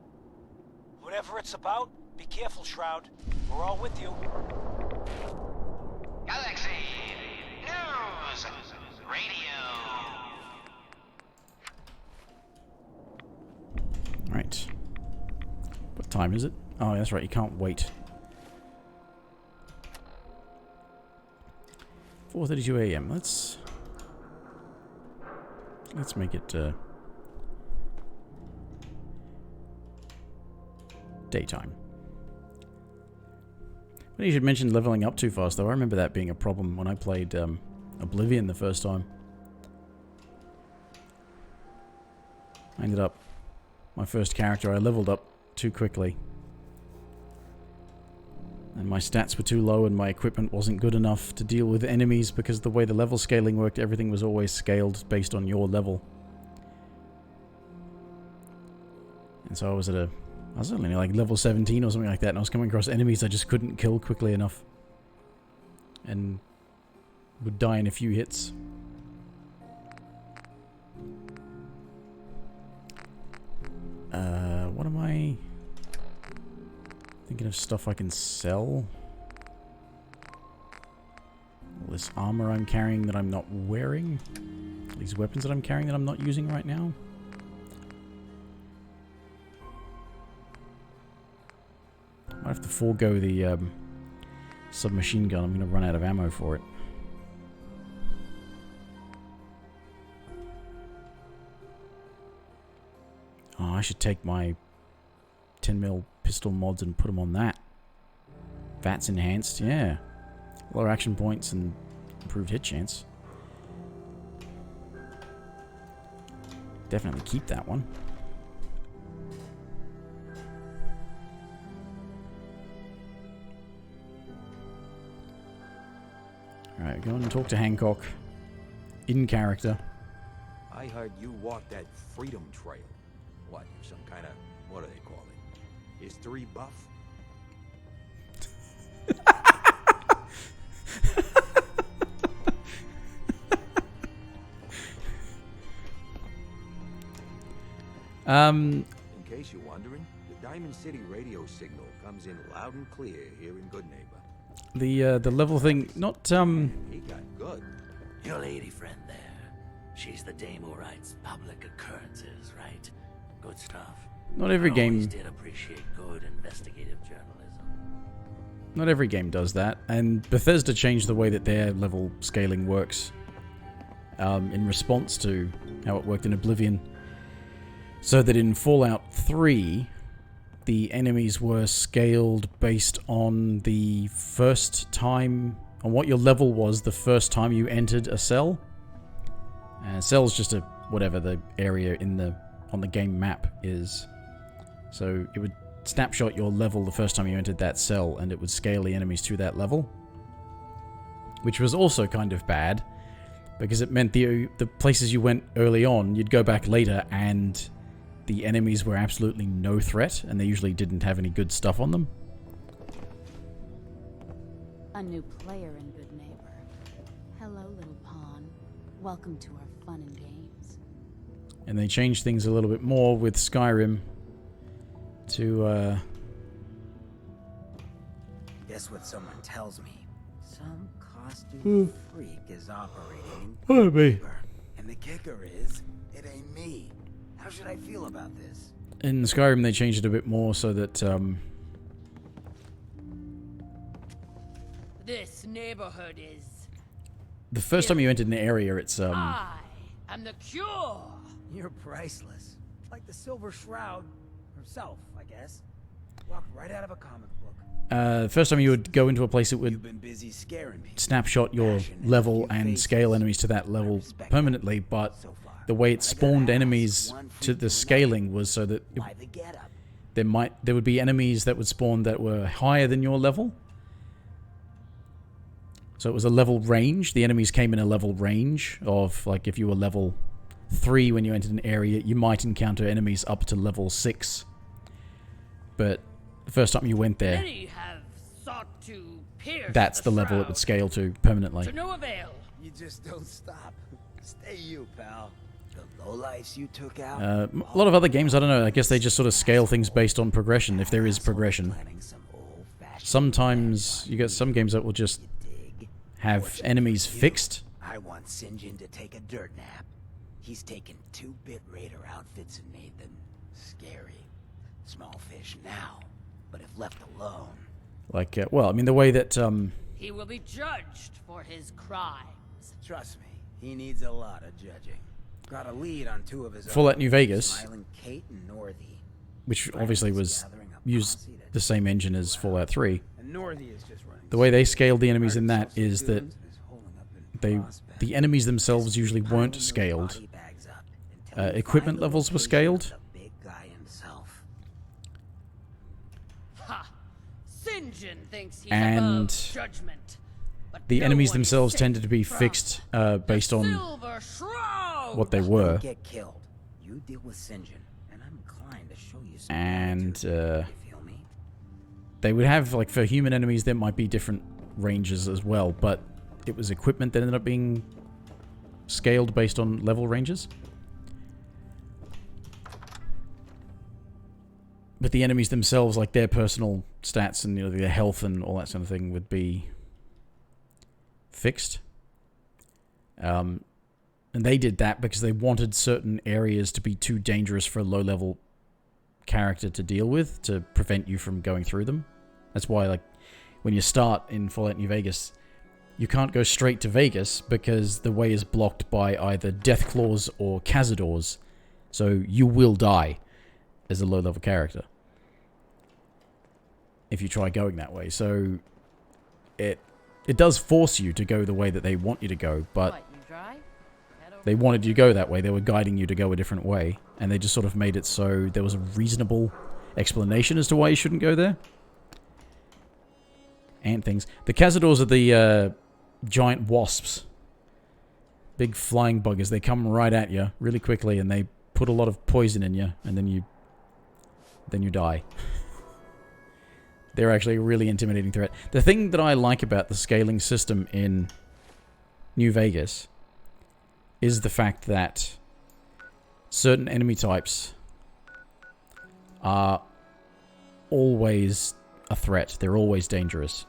Whatever it's about, be careful, Shroud. We're all with you. Galaxy News Radio. Right. What time is it? Oh, that's right. You can't wait. 4:32 a.m. Let's make it daytime. But you should mention leveling up too fast, though. I remember that being a problem when I played Oblivion the first time. I ended up, my first character, I leveled up too quickly. And my stats were too low and my equipment wasn't good enough to deal with enemies because the way the level scaling worked, everything was always scaled based on your level. And so I was only like level 17 or something like that, and I was coming across enemies I just couldn't kill quickly enough. And would die in a few hits. What am I thinking of? Stuff I can sell? All this armor I'm carrying that I'm not wearing? These weapons that I'm carrying that I'm not using right now? I have to forego the submachine gun. I'm going to run out of ammo for it. Oh, I should take my 10mm pistol mods and put them on that. V.A.T.S enhanced, yeah. Lower action points and improved hit chance. Definitely keep that one. Alright, go and talk to Hancock. In character. I heard you walked that freedom trail. What, you're some kind of, what do they call it? History buff? In case you're wondering, the Diamond City radio signal comes in loud and clear here in Good Neighbor. The level thing, not He got good. Your lady friend there. She's the dame who writes public occurrences, right? Good stuff. Not every game. I always did appreciate good investigative journalism. Not every game does that, and Bethesda changed the way that their level scaling works in response to how it worked in Oblivion. So that in Fallout 3, the enemies were scaled based on the first time, on what your level was the first time you entered a cell. Cell's just a whatever the area on the game map is. So it would snapshot your level the first time you entered that cell, and it would scale the enemies to that level. Which was also kind of bad, because it meant the places you went early on, you'd go back later and the enemies were absolutely no threat, and they usually didn't have any good stuff on them. A new player in Good Neighbor. Hello, little pawn. Welcome to our fun and games. And they changed things a little bit more with Skyrim to, Guess what someone tells me? Some costume freak is operating in Oh, me. Neighbor. And the kicker is, it ain't me. How should I feel about this? In Skyrim, they changed it a bit more so that, This neighborhood is... the first time you entered an area, it's, I am the cure. You're priceless. Like the Silver Shroud herself, I guess. Walked right out of a comic book. the first time you would go into a place, it would Been busy scaring people. snapshot your level and scale enemies to that level permanently, but the way it spawned enemies to the scaling was so that there would be enemies that would spawn that were higher than your level. So it was a level range. The enemies came in a level range of, like, if you were level 3 when you entered an area, you might encounter enemies up to level 6. but the first time you went there, Many have sought to pierce that's the level it would scale to permanently. to no avail. You just don't stop. Stay you, pal. The lowlifes you took out. A lot of other games, I don't know, I guess they just sort of scale things based on progression, if there is progression. Sometimes you get some games that will just have enemies fixed. I want St. John to take a dirt nap. He's taken 2-bit Raider outfits and made them scary. Small fish now, but if left alone... Like, well, I mean, the way that, He will be judged for his crimes. Trust me, he needs a lot of judging. Got a lead on 2 of his Fallout own. New Vegas, Smiling Kate and Northy. which obviously used the same engine as Fallout 3. And Northy is just running. The way they scaled the enemies in that is that the enemies themselves usually weren't scaled. Equipment levels were scaled. Ha! St. John thinks he's And above judgment. But the no enemies one is themselves safe tended to be from fixed based on Silver Shroud! what they were. Don't get killed. You deal with St. John, and I'm inclined to show you some And gratitude. You feel me? they would have, like, for human enemies, there might be different ranges as well, but it was equipment that ended up being scaled based on level ranges. But the enemies themselves, like their personal stats and, you know, their health and all that sort of thing, would be fixed. And they did that because they wanted certain areas to be too dangerous for a low-level character to deal with, to prevent you from going through them. That's why, like, when you start in Fallout New Vegas, you can't go straight to Vegas because the way is blocked by either Deathclaws or Cazadors. So you will die as a low-level character if you try going that way. So it does force you to go the way that they want you to go, but they wanted you to go that way. They were guiding you to go a different way, and they just sort of made it so there was a reasonable explanation as to why you shouldn't go there. Ant things. The Cazadors are the giant wasps. Big flying buggers. They come right at you really quickly, and they put a lot of poison in you, and then you die. They're actually a really intimidating threat. The thing that I like about the scaling system in New Vegas is the fact that certain enemy types are always a threat. They're always dangerous.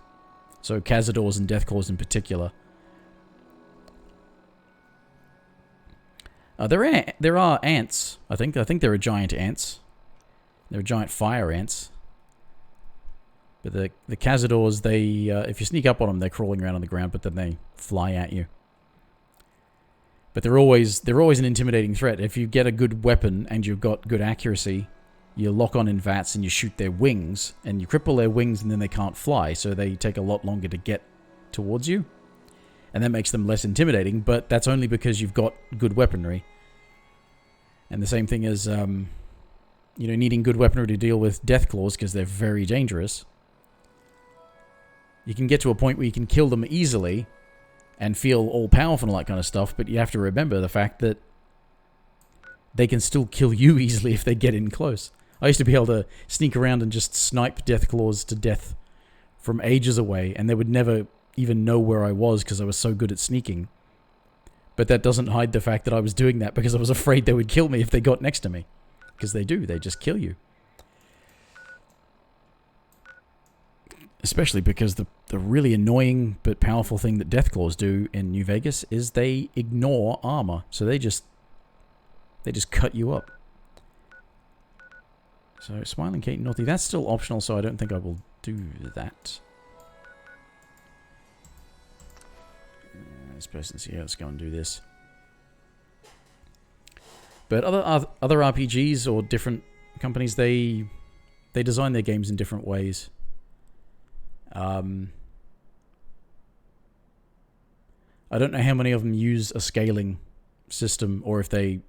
So Cazadors and Deathclaws in particular. There are ants, I think. I think there are giant ants. There are giant fire ants. But the Cazadors, they if you sneak up on them, they're crawling around on the ground, but then they fly at you. But they're always an intimidating threat. If you get a good weapon and you've got good accuracy, you lock on in V.A.T.S and you shoot their wings, and you cripple their wings, and then they can't fly, so they take a lot longer to get towards you. And that makes them less intimidating, but that's only because you've got good weaponry. And the same thing as, needing good weaponry to deal with Deathclaws, because they're very dangerous. You can get to a point where you can kill them easily and feel all-powerful and all that kind of stuff, but you have to remember the fact that they can still kill you easily if they get in close. I used to be able to sneak around and just snipe Deathclaws to death from ages away, and they would never even know where I was because I was so good at sneaking. But that doesn't hide the fact that I was doing that because I was afraid they would kill me if they got next to me. Because they do, they just kill you. Especially because the really annoying but powerful thing that Deathclaws do in New Vegas is they ignore armor. So they just cut you up. So Smiling Kate and Naughty, that's still optional, so I don't think I will do that. This person's here, let's go and do this. But other RPGs or different companies, they design their games in different ways. I don't know how many of them use a scaling system, or if they...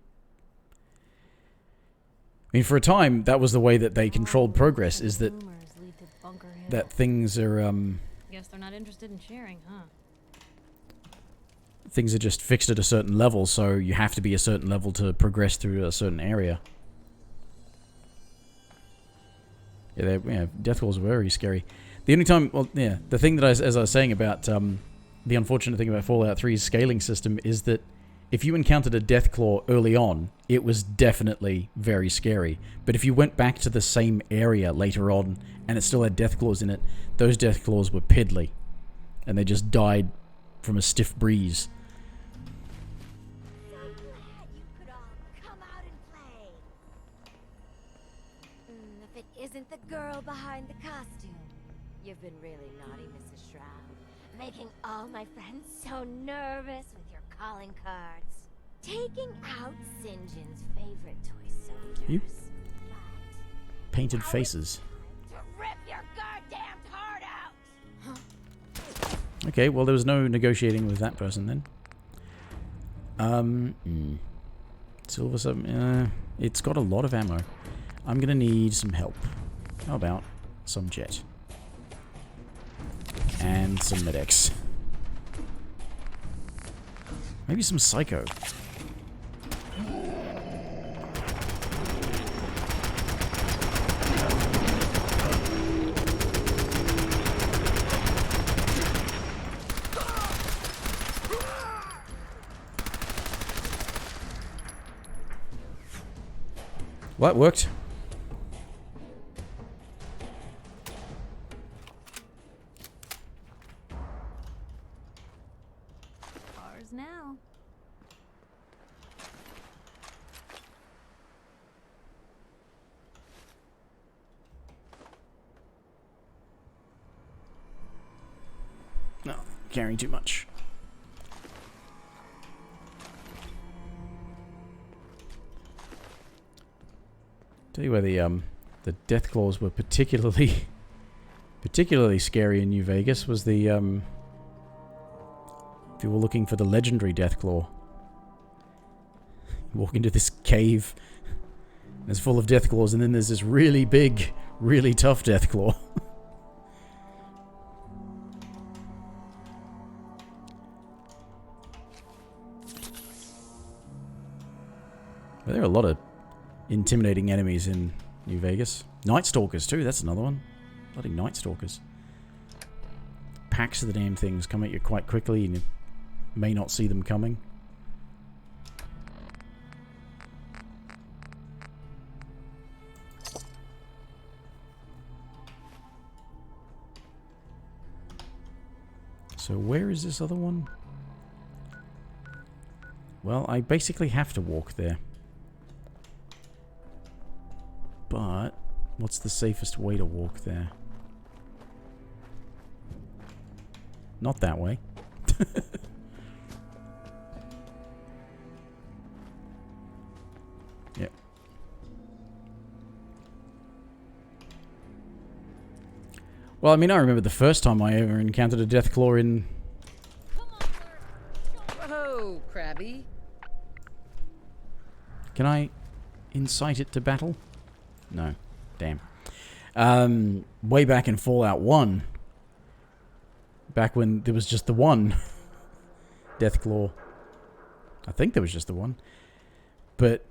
I mean, for a time, that was the way that they controlled progress, is that things are... Guess they're not interested in sharing, huh? Things are just fixed at a certain level, so you have to be a certain level to progress through a certain area. Yeah, death claws were very scary. The only time, well, yeah, the thing that as I was saying about the unfortunate thing about Fallout 3's scaling system is that if you encountered a death claw early on, it was definitely very scary. But if you went back to the same area later on and it still had death claws in it, those death claws were piddly, and they just died from a stiff breeze. If it isn't the girl behind the costume. You've been really naughty, Mrs. Shroud. Making all my friends so nervous with your calling cards. Taking out St. John's favorite toy soldiers. You painted faces. To rip your goddamn heart out! Okay, well there was no negotiating with that person then. Silver sub. It's got a lot of ammo. I'm gonna need some help. How about some jet? And some medics. Maybe some psycho. Well, that worked. Ours now. No, carrying too much. Tell you where the death claws were particularly scary in New Vegas was the if you were looking for the legendary death claw. You walk into this cave and it's full of death claws, and then there's this really big, really tough death claw. But there are a lot of intimidating enemies in New Vegas. Night Stalkers too, that's another one. Bloody Night Stalkers. Packs of the damn things come at you quite quickly and you may not see them coming. So where is this other one? Well, I basically have to walk there. But what's the safest way to walk there? Not that way. Yep. Well, I mean, I remember the first time I ever encountered a death claw in... Whoa, Krabby. Can I incite it to battle? No. Damn. Way back in Fallout 1. Back when there was just the one death claw. I think there was just the one. But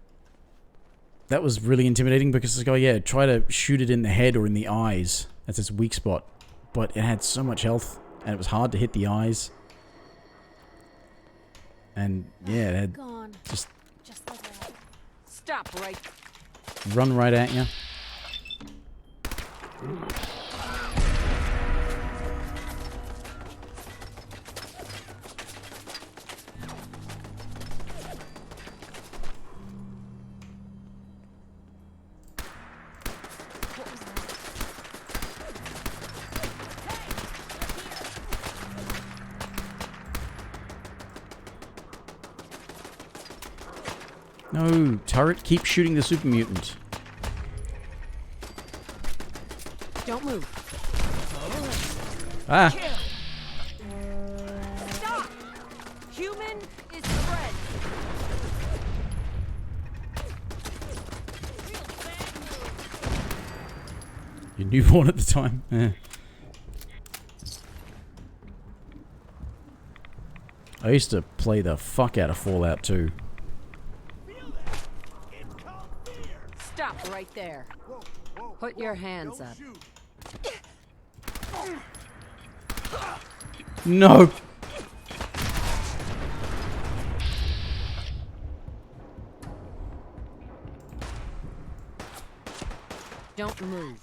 that was really intimidating because it's like, oh yeah, try to shoot it in the head or in the eyes. That's its weak spot. But it had so much health and it was hard to hit the eyes. And yeah, it had just like that. Stop right. Run right at you. No, turret, keep shooting the super mutant. Don't move. Ah. Stop! Human is spread. You're newborn at the time. Yeah. I used to play the fuck out of Fallout 2. Stop right there. Put your hands up. No. Don't move.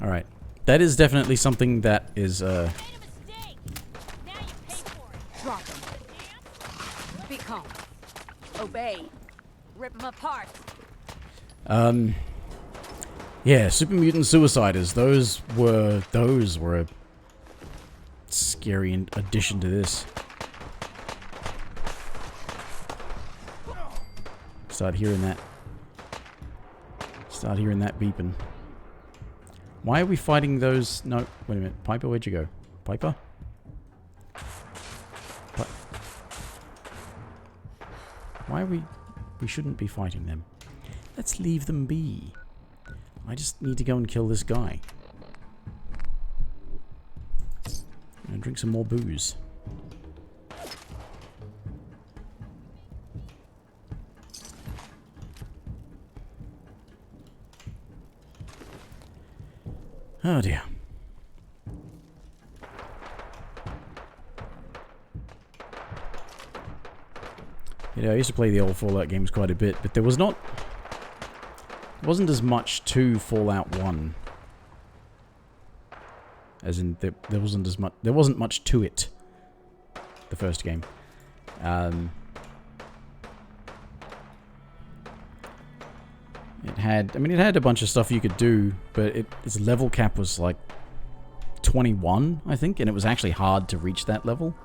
All right. That is definitely something that is Drop him. Be calm. Obey. Rip him apart. Yeah, Super Mutant Suiciders. Those were a scary addition to this. Start hearing that beeping. Why are we fighting those? No, wait a minute. Piper, where'd you go? Piper? Why are we shouldn't be fighting them. Let's leave them be. I just need to go and kill this guy. And drink some more booze. Oh dear. You know, I used to play the old Fallout games quite a bit, but there wasn't as much to Fallout 1. As in, there wasn't much to it. The first game. It had a bunch of stuff you could do, but its level cap was like 21, I think, and it was actually hard to reach that level.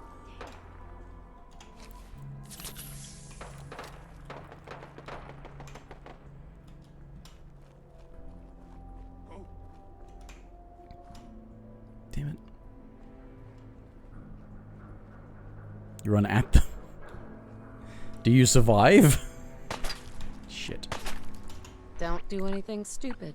Damn it. You run at them. Do you survive? Shit. Don't do anything stupid.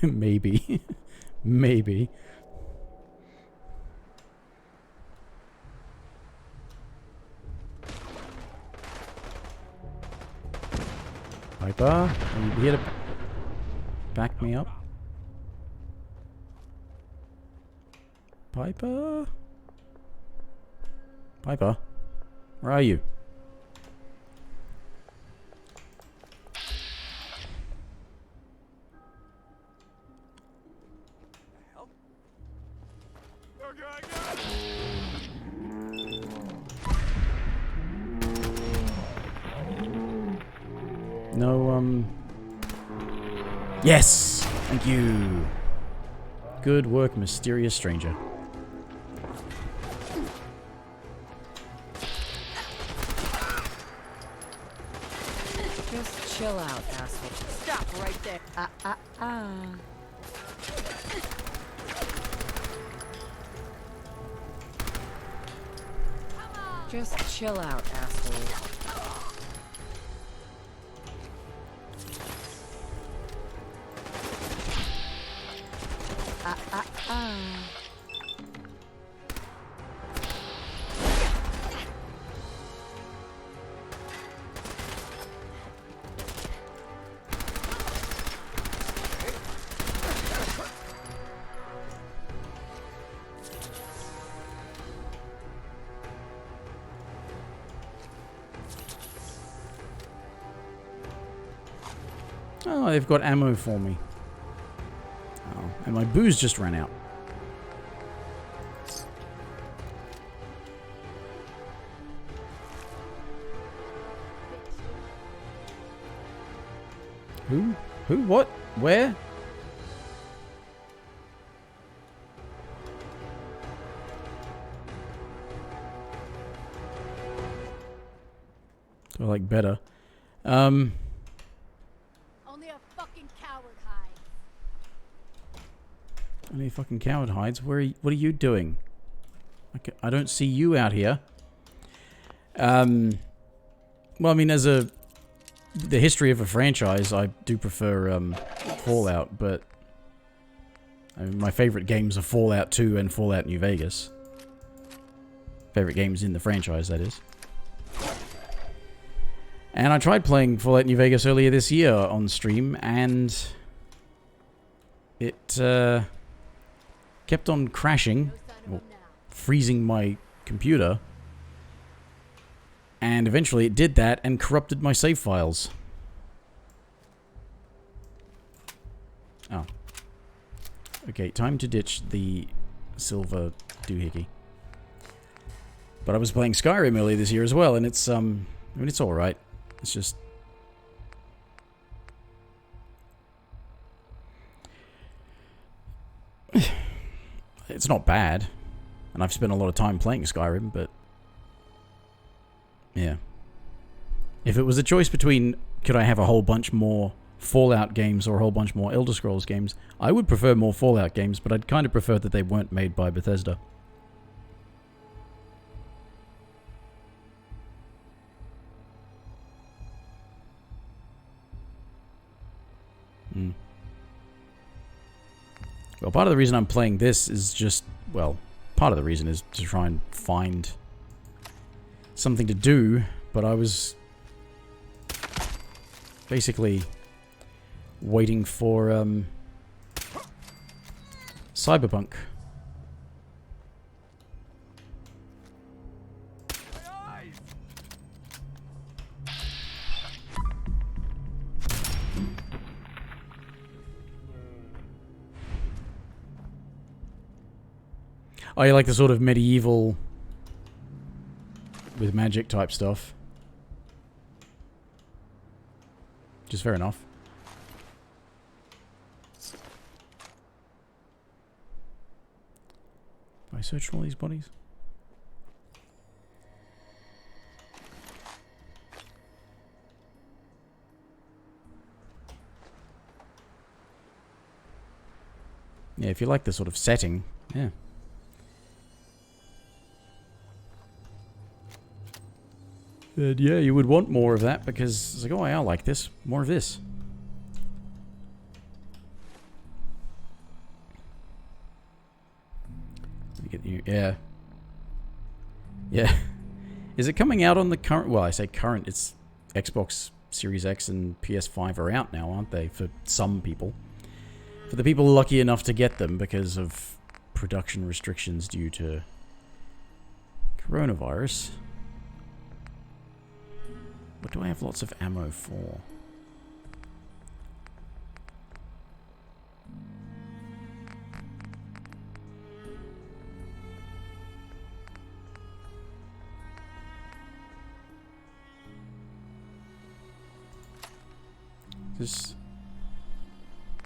Maybe. Maybe. Piper, are you here to back me up? Piper? Piper? Where are you? No, Yes! Thank you! Good work, mysterious stranger. Just chill out, asshole. Stop right there. Just chill out, asshole. Oh, they've got ammo for me. Oh, and my booze just ran out. Who? Who? What? Where? I like better. Only a fucking coward hides. Only a fucking coward hides. What are you doing? I don't see you out here. Well, I mean, as the history of a franchise, I do prefer Fallout, but I mean, my favorite games are Fallout 2 and Fallout New Vegas. Favorite games in the franchise, that is. And I tried playing Fallout New Vegas earlier this year on stream, and it kept on crashing, or freezing my computer, and eventually it did that and corrupted my save files. Oh. Okay, time to ditch the silver doohickey. But I was playing Skyrim earlier this year as well, and it's, I mean, it's alright. It's just... it's not bad. And I've spent a lot of time playing Skyrim, but... yeah. If it was a choice between could I have a whole bunch more Fallout games or a whole bunch more Elder Scrolls games, I would prefer more Fallout games, but I'd kind of prefer that they weren't made by Bethesda. Well, part of the reason I'm playing this is just, well, part of the reason is to try and find something to do, but I was basically waiting for Cyberpunk. Oh, you like the sort of medieval with magic type stuff. Which is fair enough. Have I searched all these bodies? Yeah, if you like the sort of setting, yeah. And yeah, you would want more of that because it's like, oh, I like this. More of this. Yeah. Yeah. Is it coming out on the current... well, I say current. It's Xbox Series X and PS5 are out now, aren't they? For some people. For the people lucky enough to get them because of production restrictions due to coronavirus. What do I have lots of ammo for?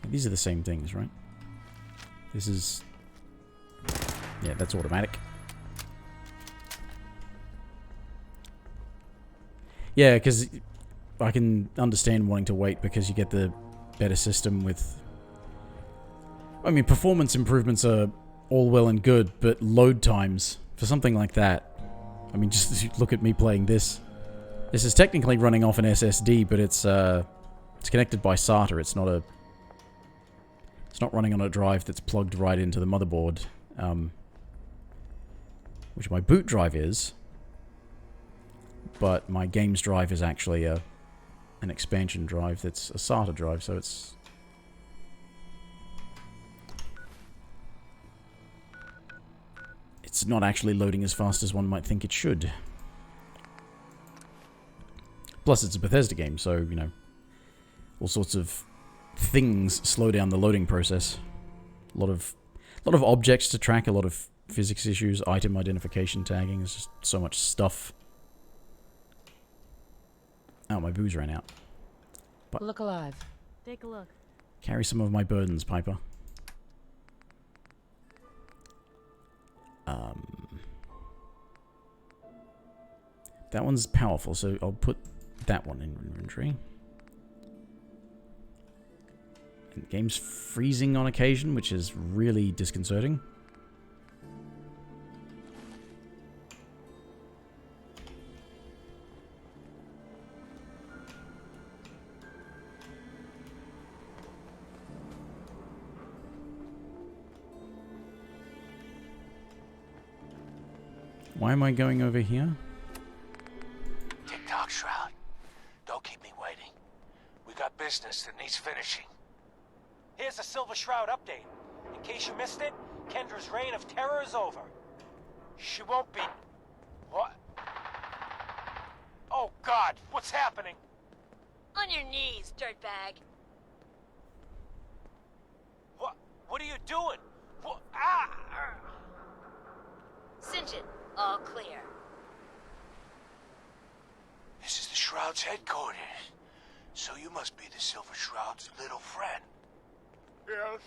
These are the same things, right? This is... yeah, that's automatic. Yeah, because I can understand wanting to wait because you get the better system with... I mean, performance improvements are all well and good, but load times for something like that... I mean, just look at me playing this. This is technically running off an SSD, but it's connected by SATA. It's not running on a drive that's plugged right into the motherboard, which my boot drive is. But my games drive is actually an expansion drive that's a SATA drive, so it's... it's not actually loading as fast as one might think it should. Plus, it's a Bethesda game, so, you know, all sorts of things slow down the loading process. A lot of objects to track, a lot of physics issues, item identification tagging, there's just so much stuff. Oh, my booze ran out. But look alive. Take a look. Carry some of my burdens, Piper. That one's powerful, so I'll put that one in inventory. And the game's freezing on occasion, which is really disconcerting. Why am I going over here? Tick-tock, Shroud. Don't keep me waiting. We got business that needs finishing. Here's the Silver Shroud update. In case you missed it, Kendra's reign of terror is over. She won't be... What? Oh, God, what's happening? On your knees, dirtbag. What are you doing? What? Ah! Cinch it. All clear. This is the Shroud's headquarters. So you must be the Silver Shroud's little friend. Yes.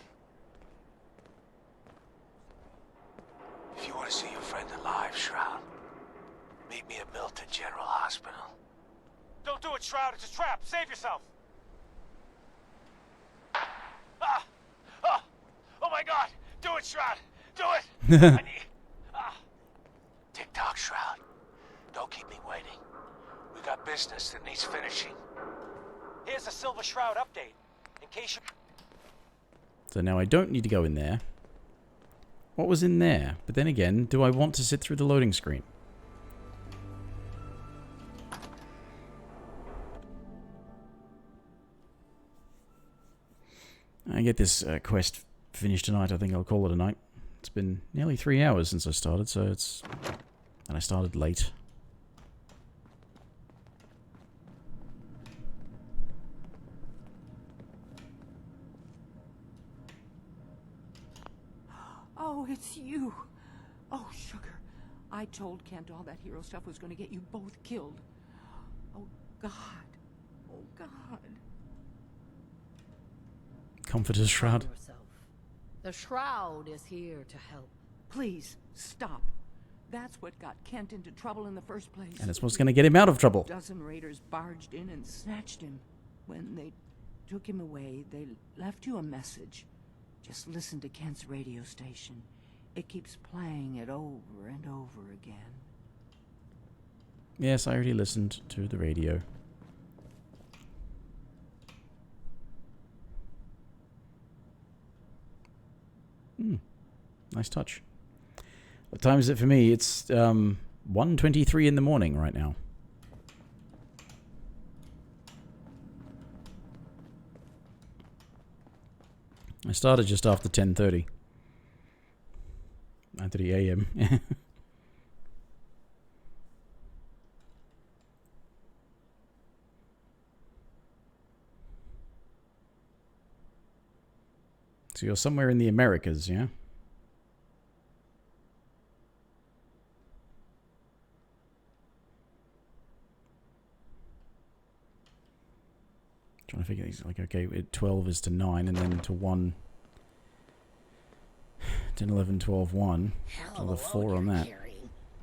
If you want to see your friend alive, Shroud, meet me at Milton General Hospital. Don't do it, Shroud. It's a trap. Save yourself. Ah! Ah! Oh my God! Do it, Shroud! Do it! I need... Tick-tock, Shroud. Don't keep me waiting. We got business that needs finishing. Here's the Silver Shroud update. In case you... So now I don't need to go in there. What was in there? But then again, do I want to sit through the loading screen? I get this quest finished tonight. I think I'll call it a night. It's been nearly 3 hours since I started, so it's... And I started late. Oh, it's you. Oh, sugar. I told Kent all that hero stuff was going to get you both killed. Oh, God. Oh, God. Comforter's Shroud. The Shroud is here to help. Please, stop. That's what got Kent into trouble in the first place. And it's what's going to get him out of trouble. A dozen raiders barged in and snatched him. When they took him away, they left you a message. Just listen to Kent's radio station. It keeps playing it over and over again. Yes, I already listened to the radio. Nice touch. What time is it for me? It's 1:23 in the morning right now. I started just after 10:30. 9:30 a.m. So you're somewhere in the Americas, yeah? Trying to figure these, like, okay, 12 is to 9, and then to 1. 10, 11, 12, 1. So the 4 on that.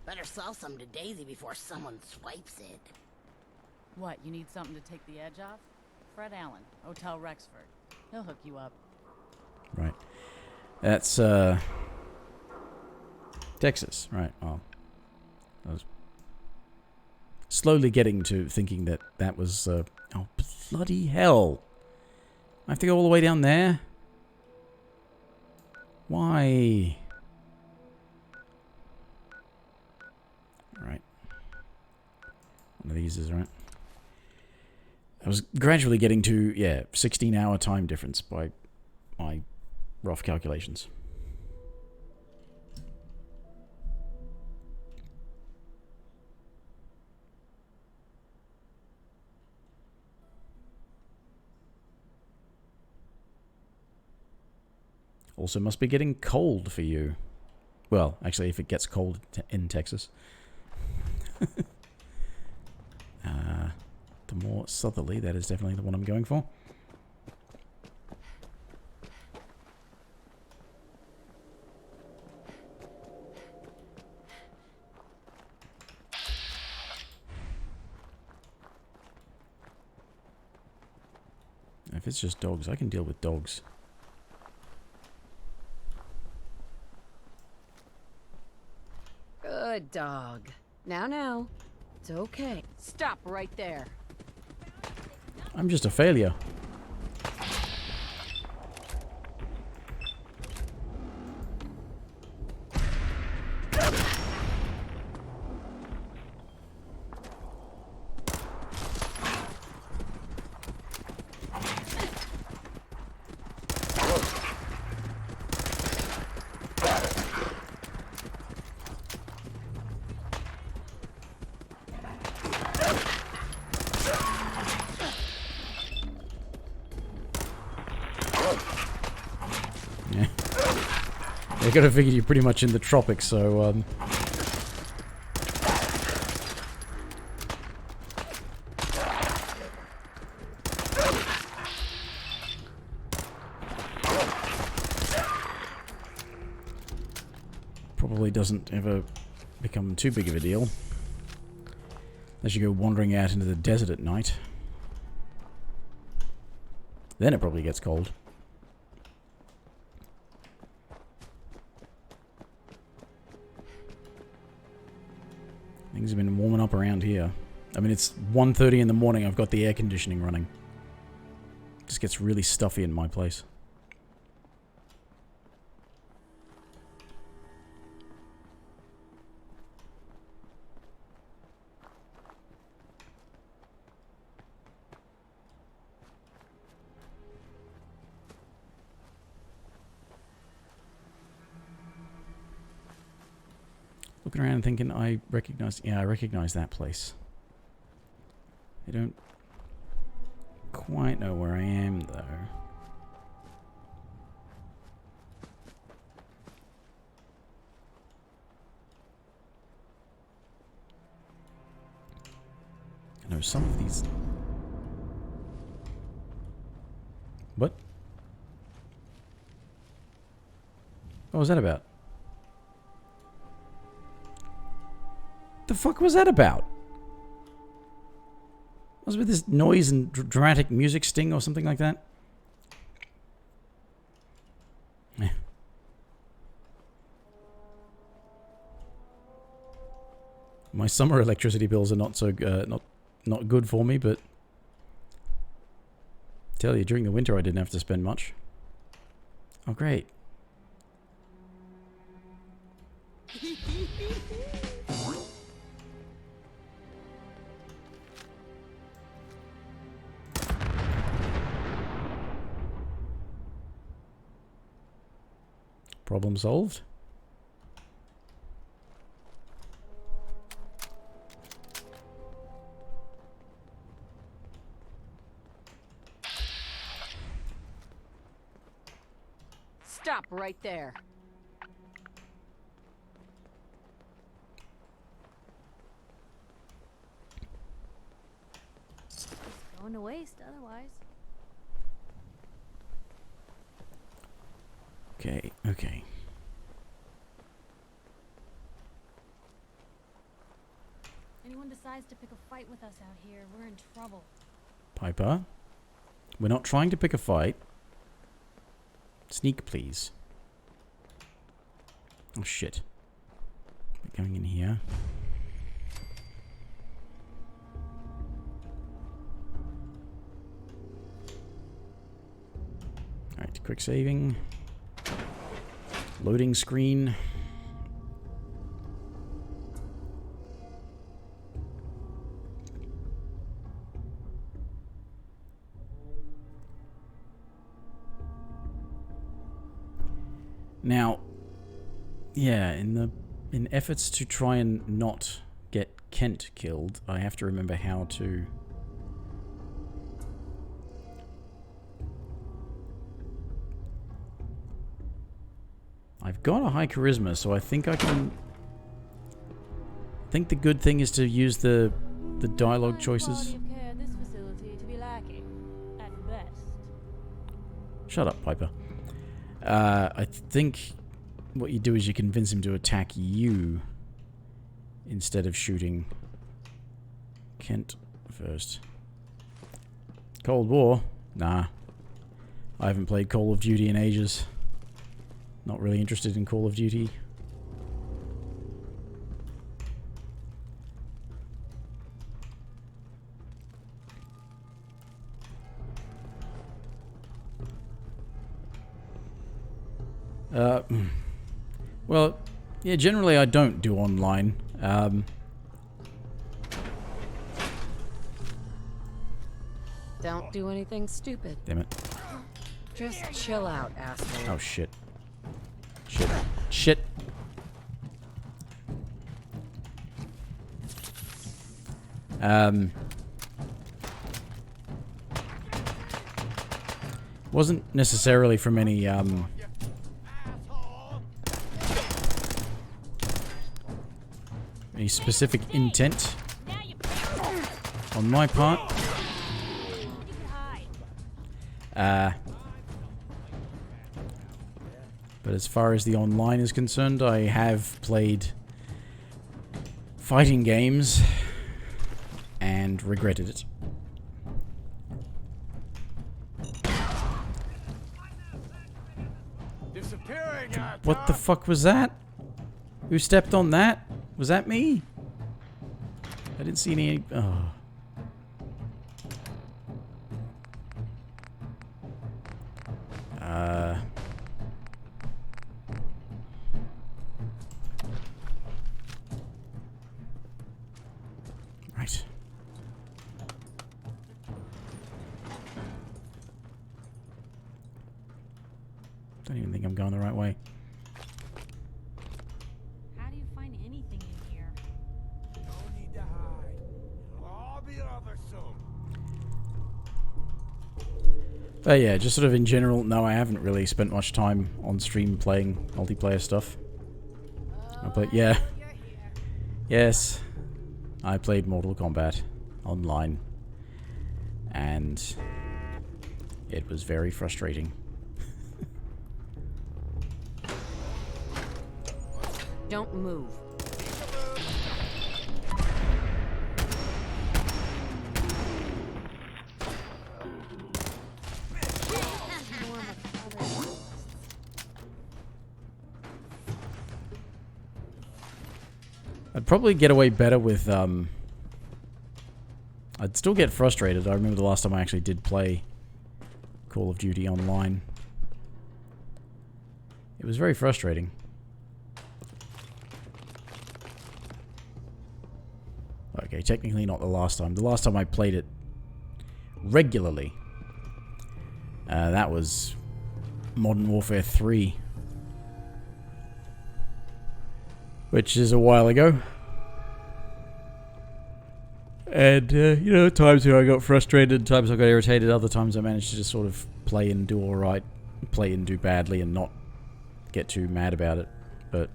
Better sell some to Daisy before someone swipes it. What, you need something to take the edge off? Fred Allen, Hotel Rexford. He'll hook you up. Right. That's, Texas, right. Oh. I was slowly getting to thinking that that was, oh, bloody hell. I have to go all the way down there? Why? Right. One of these is right. I was gradually getting to, yeah, 16-hour time difference by my rough calculations. Also must be getting cold for you. Well, actually, if it gets cold in Texas. The more southerly, that is definitely the one I'm going for. If it's just dogs, I can deal with dogs. Good dog. Now. It's okay. Stop right there. I'm just a failure. I gotta figure you're pretty much in the tropics, so, probably doesn't ever become too big of a deal. Unless you go wandering out into the desert at night. Then it probably gets cold. Things have been warming up around here. I mean, it's 1:30 in the morning. I've got the air conditioning running. It just gets really stuffy in my place. Looking around and thinking, I recognize that place. I don't quite know where I am, though. I know some of these... What? What was that about? The fuck was that about? Was it with this noise and dramatic music sting or something like that? Yeah. My summer electricity bills are not so not good for me, but tell you, during the winter I didn't have to spend much. Oh, great. Problem solved. Stop right there. It's going to waste otherwise. Okay, okay. Anyone decides to pick a fight with us out here, we're in trouble. Piper, we're not trying to pick a fight. Sneak, please. Oh, shit. We're going in here. Alright, quick saving. Loading screen. Now, yeah, in efforts to try and not get Kent killed, I have to remember how to... I've got a high charisma, so I think I can... I think the good thing is to use the dialogue choices. This facility to be lacking, at best. Shut up, Piper. I think what you do is you convince him to attack you instead of shooting Kent first. Cold War? Nah. I haven't played Call of Duty in ages. Not really interested in Call of Duty. Well, yeah, generally I don't do online. Don't do anything stupid. Damn it. Just chill out, asshole. Oh, shit. Shit. Shit. Wasn't necessarily from any, any specific intent on my part. But as far as the online is concerned, I have played fighting games and regretted it. What the fuck was that? Who stepped on that? Was that me? I didn't see any... Oh. Right. Don't even think I'm going the right way. How do you find anything in here? No need to hide. It'll all be over soon. But yeah, just sort of in general, no, I haven't really spent much time on stream playing multiplayer stuff. But yeah. Yes. I played Mortal Kombat online. And it was very frustrating. Don't move. I'd probably get away better with, I'd still get frustrated. I remember the last time I actually did play Call of Duty online. It was very frustrating. Okay, technically not the last time. The last time I played it regularly, that was Modern Warfare 3. Which is a while ago. And, you know, times where I got frustrated, times I got irritated, other times I managed to just sort of play and do alright, play and do badly and not get too mad about it. But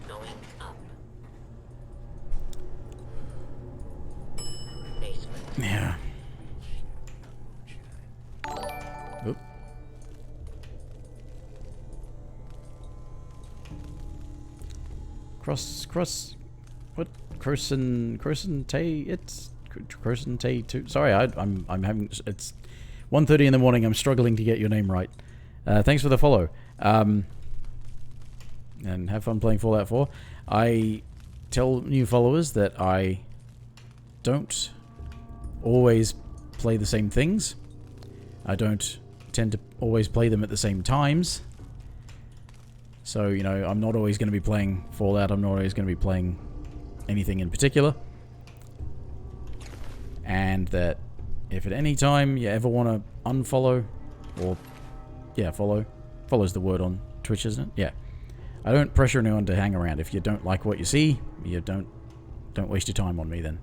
Going up. yeah. Oop. What? Crosentay 2. Sorry, I'm having, it's 1:30 in the morning. I'm struggling to get your name right. Thanks for the follow. And have fun playing Fallout 4. I tell new followers that I don't always play the same things. I don't tend to always play them at the same times. So, you know, I'm not always going to be playing Fallout. I'm not always going to be playing anything in particular. And that if at any time you ever want to unfollow, or, yeah, follow's the word on Twitch, isn't it? Yeah. I don't pressure anyone to hang around. If you don't like what you see, you don't waste your time on me then.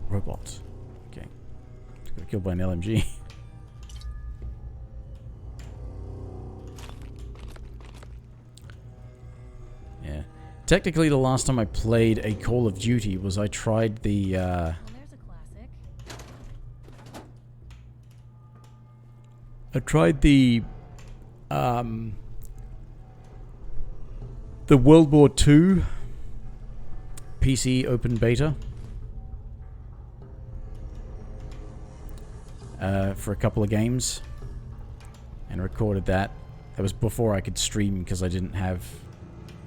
Robots. Okay. Just got killed by an LMG. Yeah. Technically, the last time I played a Call of Duty was I tried the, Well, there's a classic. I tried the World War II PC open beta. For a couple of games. And recorded that. That was before I could stream because I didn't have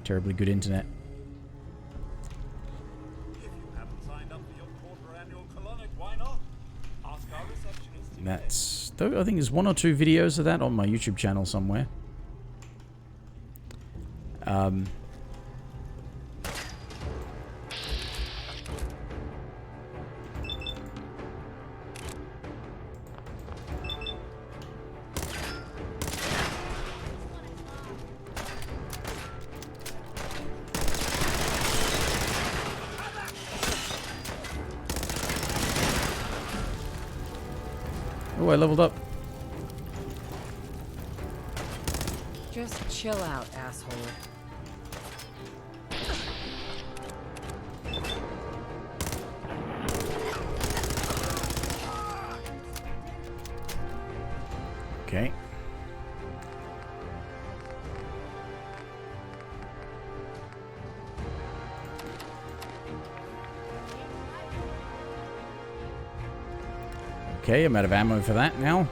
terribly good internet. If you haven't signed up for your quarter-annual colonic, why not? Ask our receptionist. And that's... though I think there's 1 or 2 videos of that on my YouTube channel somewhere. Oh, I leveled up. Just chill out, asshole. Okay. Okay, I'm out of ammo for that now.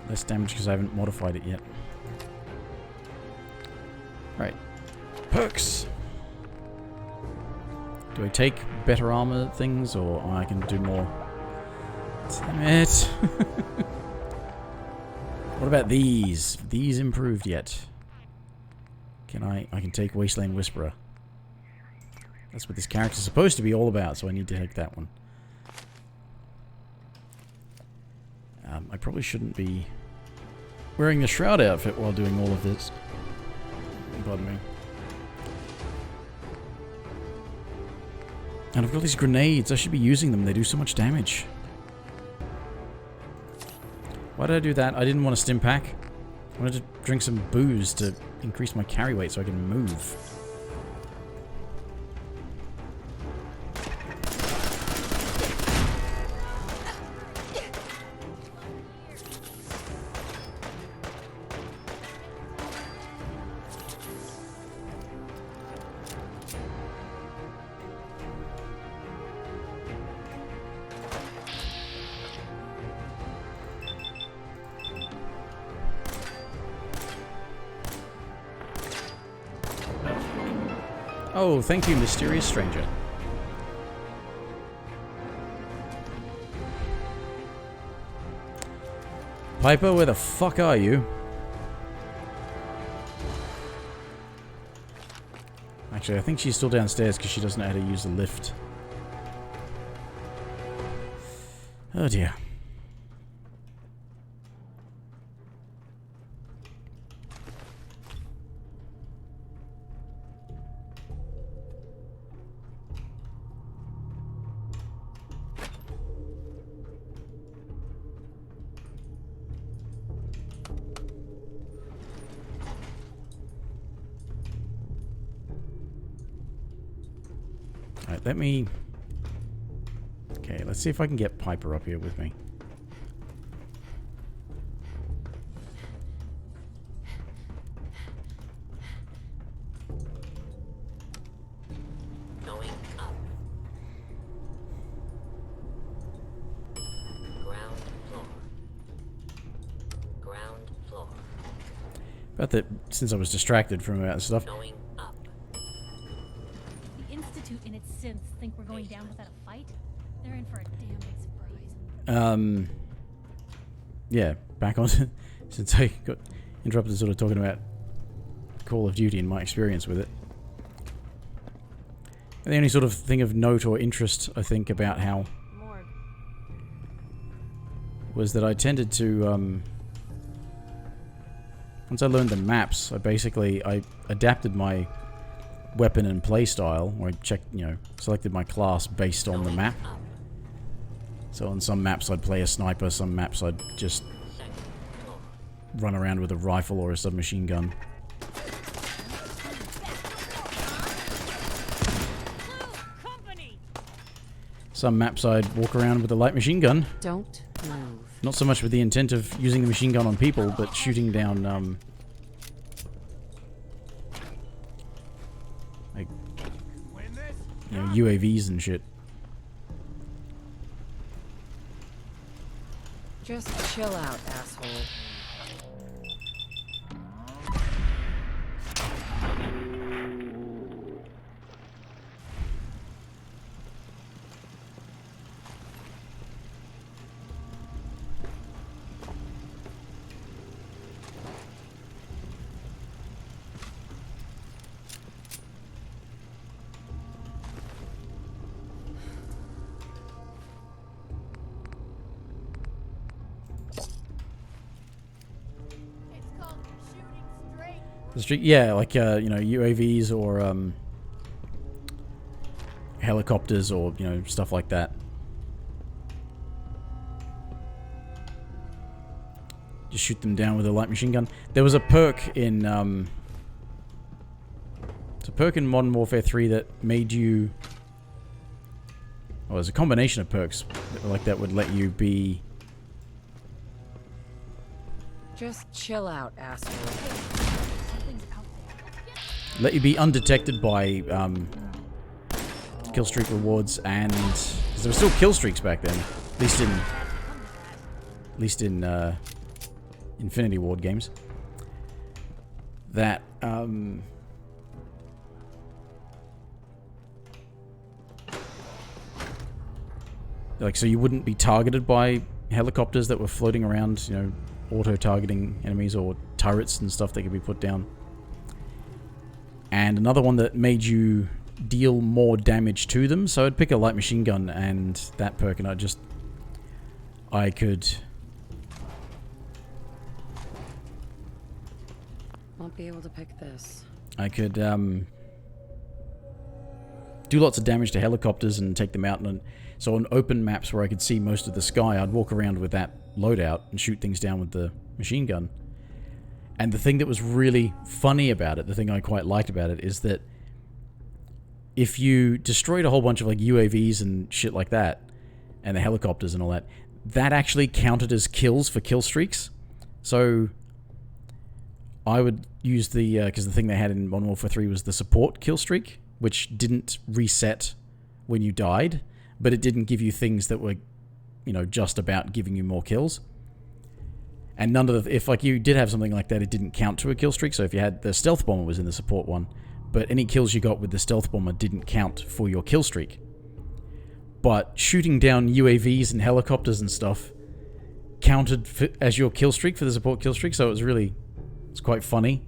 Less damage because I haven't modified it yet. Right. Perks! Do I take better armor things, or I can do more? Damn it! What about these? These improved yet? Can I can take Wasteland Whisperer. That's what this character's supposed to be all about, so I need to take that one. I probably shouldn't be wearing the Shroud outfit while doing all of this. Pardon me. And I've got these grenades. I should be using them. They do so much damage. Why did I do that? I didn't want a stim pack. I wanted to drink some booze to increase my carry weight so I can move. Oh, thank you, mysterious stranger. Piper, where the fuck are you? Actually, I think she's still downstairs because she doesn't know how to use the lift. Oh dear. Alright, let me... Okay, let's see if I can get Piper up here with me. Going up. Ground floor. Ground floor. About that, since I was distracted from that stuff. Going up. The Institute and its synths think we're going down without a fight? They're in for a damn big surprise. Yeah, back on since I got interrupted sort of talking about Call of Duty and my experience with it. And the only sort of thing of note or interest, I think, about how was that I tended to, once I learned the maps, I adapted my weapon and playstyle, where I checked, selected my class based on the map. So on some maps I'd play a sniper, some maps I'd just run around with a rifle or a submachine gun. Some maps I'd walk around with a light machine gun. Don't move. Not so much with the intent of using the machine gun on people, but shooting down, like, UAVs and shit. Just chill out, asshole. Yeah, like, UAVs or helicopters or, stuff like that. Just shoot them down with a light machine gun. There was a perk in, it's a perk in Modern Warfare 3 that made you... Well, there's a combination of perks like that would let you be... Just chill out, asshole. Let you be undetected by kill streak rewards, and because there were still kill streaks back then, at least in Infinity Ward games. That like, so you wouldn't be targeted by helicopters that were floating around, auto-targeting enemies or turrets and stuff that could be put down. And another one that made you deal more damage to them. So I'd pick a light machine gun and that perk, and I could... Won't be able to pick this. I could do lots of damage to helicopters and take them out. And so on open maps where I could see most of the sky, I'd walk around with that loadout and shoot things down with the machine gun. And the thing that was really funny about it, the thing I quite liked about it, is that if you destroyed a whole bunch of like UAVs and shit like that, and the helicopters and all that, that actually counted as kills for kill streaks. So I would use the, because the thing they had in Modern Warfare 3 was the support kill streak, which didn't reset when you died, but it didn't give you things that were, just about giving you more kills. And none of the, if like you did have something like that, it didn't count to a kill streak. So if you had the stealth bomber was in the support one, but any kills you got with the stealth bomber didn't count for your kill streak. But shooting down UAVs and helicopters and stuff counted as your kill streak for the support kill streak. So it's quite funny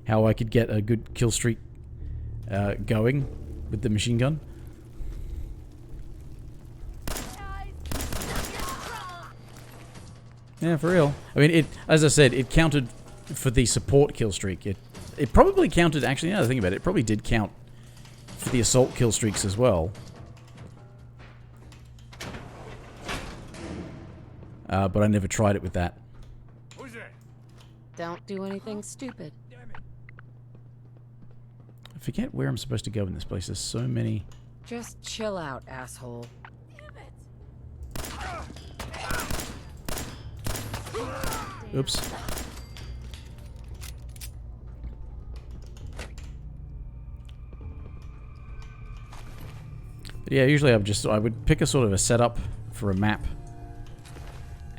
how I could get a good kill streak going with the machine gun. Yeah, for real. I mean, as I said, it counted for the support kill streak. It probably counted, actually, now that I think about it, it probably did count for the assault kill streaks as well. But I never tried it with that. Who's there? Don't do anything stupid. I forget where I'm supposed to go in this place. There's so many... Just chill out, asshole. Oops. But yeah, usually I would pick a sort of a setup for a map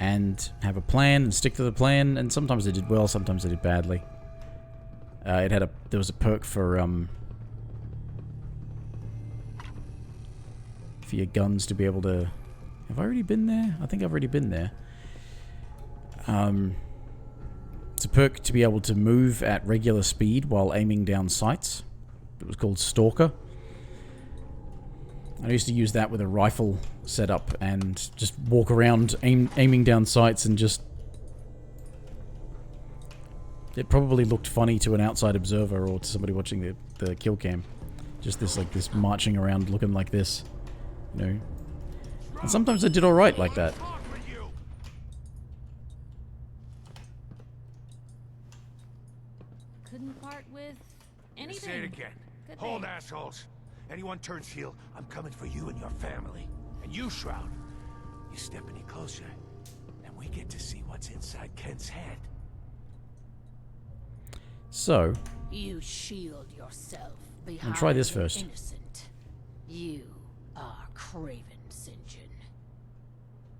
and have a plan and stick to the plan, and sometimes I did well, sometimes I did badly. There was a perk for your guns to be able to... Have I already been there? I think I've already been there. It's a perk to be able to move at regular speed while aiming down sights. It was called Stalker. I used to use that with a rifle setup and just walk around aiming down sights and just... It probably looked funny to an outside observer or to somebody watching the kill cam. Just this marching around looking like this, And sometimes I did alright like that. Couldn't part with anything. Say it again. Could Hold, they? assholes. Anyone turns heel, I'm coming for you and your family. And you, Shroud, you step any closer, and we get to see what's inside Kent's head. So... You shield yourself behind I'll try this the first. innocent. You are Craven St. John,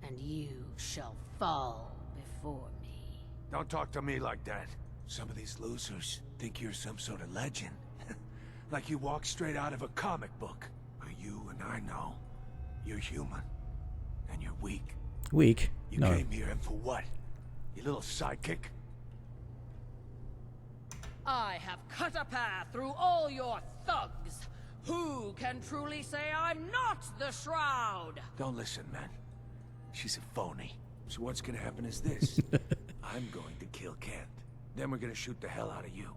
and you shall fall before me. Don't talk to me like that. Some of these losers think you're some sort of legend. Like you walk straight out of a comic book. But you and I know you're human. And you're weak. Weak? You No. came here and for what? Your little sidekick? I have cut a path through all your thugs. Who can truly say I'm not the Shroud? Don't listen, man. She's a phony. So what's gonna happen is this. I'm going to kill Kent. Then we're gonna shoot the hell out of you.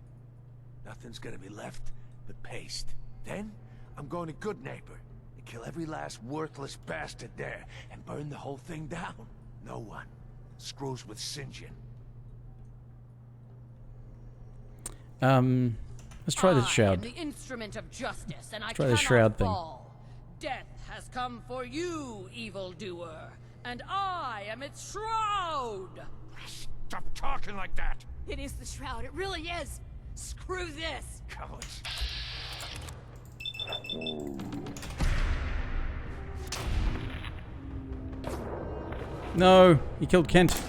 Nothing's gonna be left but paste. Then, I'm going to Good Neighbor and kill every last worthless bastard there and burn the whole thing down. No one screws with Sinjin. Let's try the shroud. I am the instrument of justice, and I try the cannot shroud thing. fall. Death has come for you, evildoer, and I am its shroud. Stop talking like that! It is the Shroud, it really is! Screw this! Cowards. No, he killed Kent.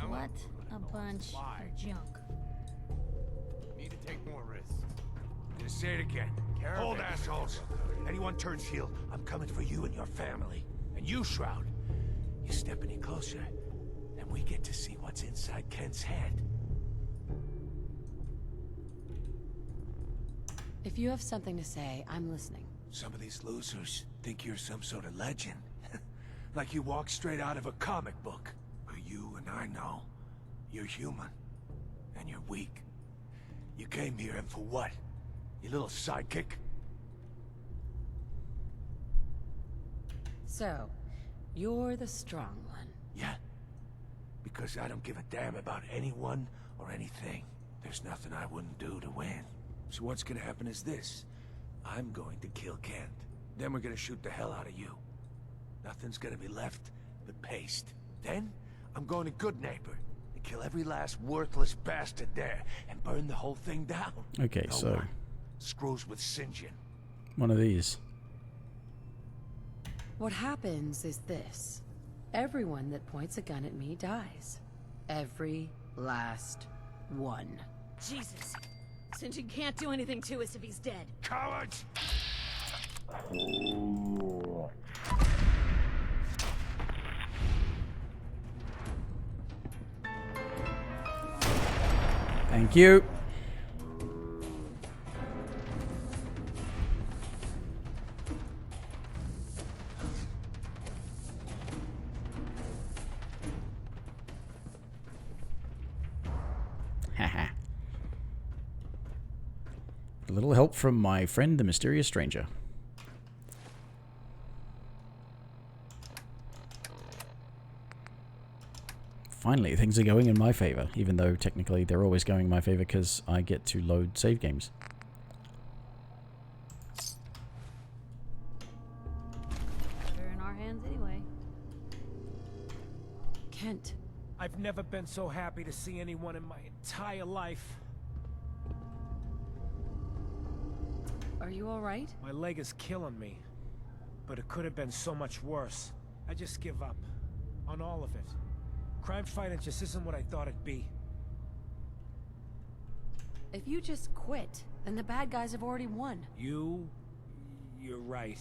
What a bunch of junk. Need to take more risks. Gonna say it again. Hold, assholes. Anyone turns heel, I'm coming for you and your family. And you, Shroud. You step any closer, and we get to see what's inside Kent's head. If you have something to say, I'm listening. Some of these losers think you're some sort of legend. Like you walk straight out of a comic book. But you and I know, you're human. And you're weak. You came here and for what? Your little sidekick? So, you're the strong one. Yeah. Because I don't give a damn about anyone or anything. There's nothing I wouldn't do to win. So what's gonna happen is this. I'm going to kill Kent. Then we're gonna shoot the hell out of you. Nothing's gonna be left but paste. Then, I'm going to Good Neighbor and kill every last worthless bastard there and burn the whole thing down. Okay, No so one screws with Sinjin. one of these. What happens is this. Everyone that points a gun at me dies. Every last one. Jesus. Sinjin can't do anything to us if he's dead. Cowards! Thank you. Haha. A little help from my friend, the mysterious stranger. Finally, things are going in my favor, even though technically they're always going in my favor because I get to load save games. They're in our hands anyway. Kent. I've never been so happy to see anyone in my entire life. Are you alright? My leg is killing me. But it could have been so much worse. I just give up. On all of it. Crime fighting just isn't what I thought it'd be. If you just quit, then the bad guys have already won. You're right.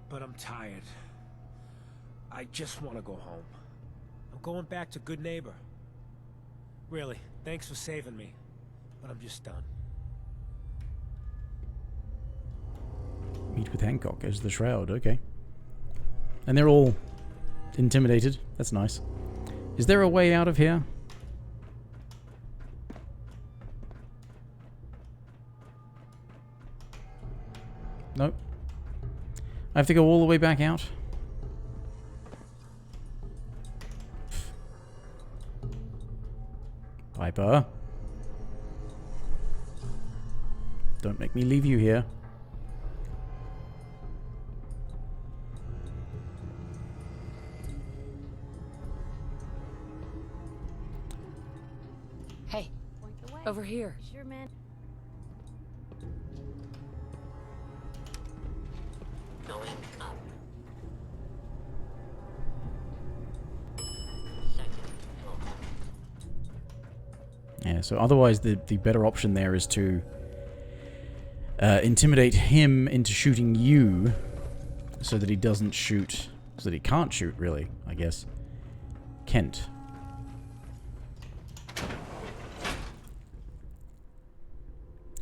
But I'm tired. I just want to go home. I'm going back to Good Neighbor. Really, thanks for saving me. But I'm just done. Meet with Hancock as the Shroud, okay. And they're all intimidated. That's nice. Is there a way out of here? Nope. I have to go all the way back out? Piper. Don't make me leave you here. Hey, over here. Sure, man. Going up. Yeah, so otherwise the better option there is to intimidate him into shooting you so that he doesn't shoot, so that he can't shoot, really, I guess, Kent.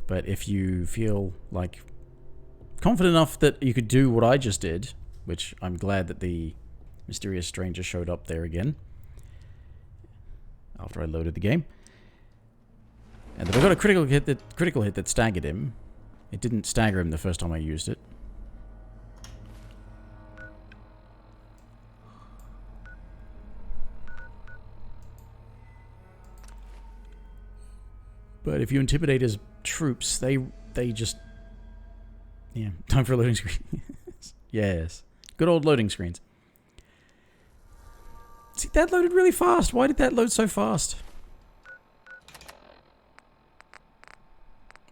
But if you feel like confident enough that you could do what I just did, which I'm glad that the mysterious stranger showed up there again after I loaded the game, and that I got a critical hit that staggered him. It didn't stagger him the first time I used it. But if you intimidate his troops, they just... Yeah, time for a loading screen. Yes. Good old loading screens. See, that loaded really fast. Why did that load so fast?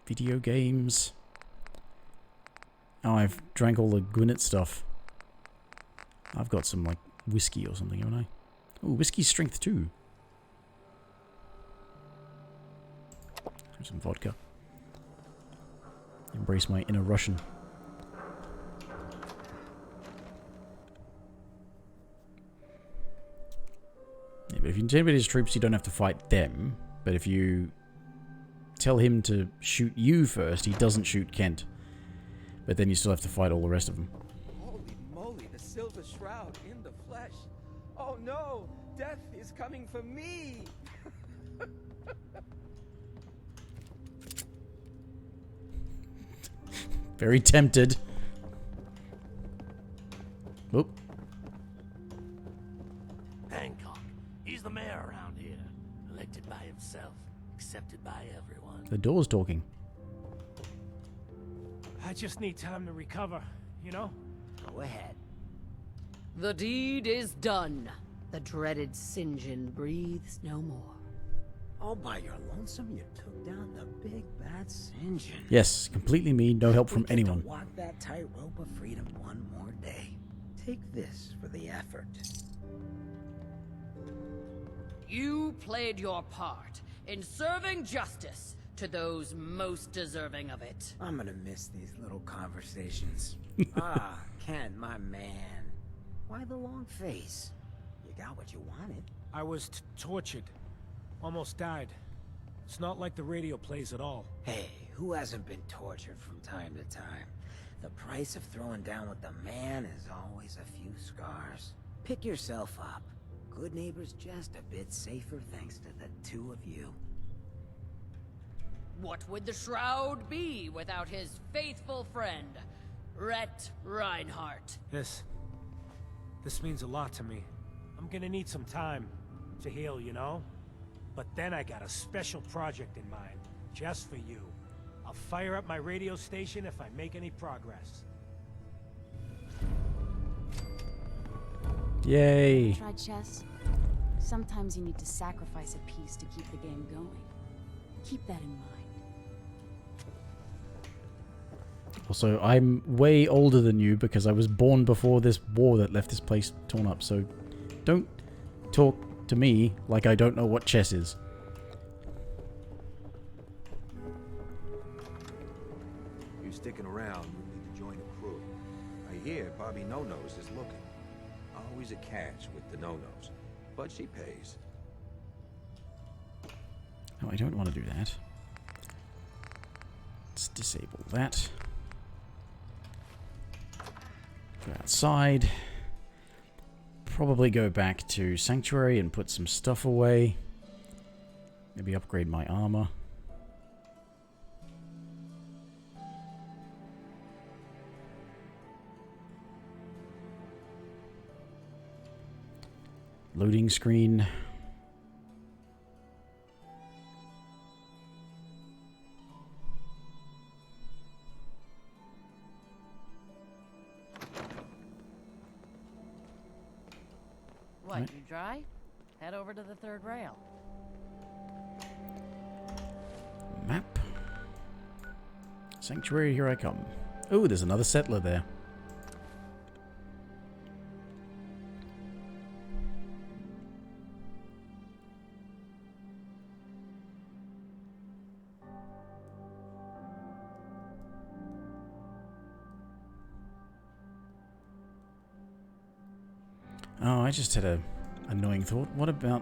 Video games. Oh, I've drank all the Gwyneth stuff. I've got some, like, whiskey or something, haven't I? Oh, whiskey strength 2. Some vodka. Embrace my inner Russian. Yeah, but if you intimidate his troops, you don't have to fight them. But if you tell him to shoot you first, he doesn't shoot Kent. But then you still have to fight all the rest of them. Holy moly, the Silver Shroud in the flesh. Oh no, death is coming for me. Very tempted. Oop. Hancock. He's the mayor around here. Elected by himself. Accepted by everyone. The door's talking. I just need time to recover, you know? Go ahead. The deed is done. The dreaded St. John breathes no more. All by your lonesome, you took down the big bad St. John. Yes, completely me. No help from anyone. To walk that tightrope of freedom one more day. Take this for the effort. You played your part in serving justice to those most deserving of it. I'm gonna miss these little conversations. Ken, my man. Why the long face? You got what you wanted. I was tortured. Almost died. It's not like the radio plays at all. Hey, who hasn't been tortured from time to time? The price of throwing down with the man is always a few scars. Pick yourself up. Good neighbor's just a bit safer thanks to the two of you. What would the Shroud be without his faithful friend, Rhett Reinhardt? This means a lot to me. I'm gonna need some time to heal, you know? But then I got a special project in mind, just for you. I'll fire up my radio station if I make any progress. Yay. Try chess? Sometimes you need to sacrifice a piece to keep the game going. Keep that in mind. Also, I'm way older than you because I was born before this war that left this place torn up, so don't talk to me like I don't know what chess is. You sticking around, you need to join the crew. I hear Bobby No-Nose is looking. Always a catch with the No-Nose, but she pays. No, I don't want to do that. Let's disable that. Go outside. Probably go back to Sanctuary and put some stuff away. Maybe upgrade my armor. Loading screen. What, you dry? Head over to the third rail. Map. Sanctuary, here I come. Oh, there's another settler there. Oh, I just had a annoying thought. What about...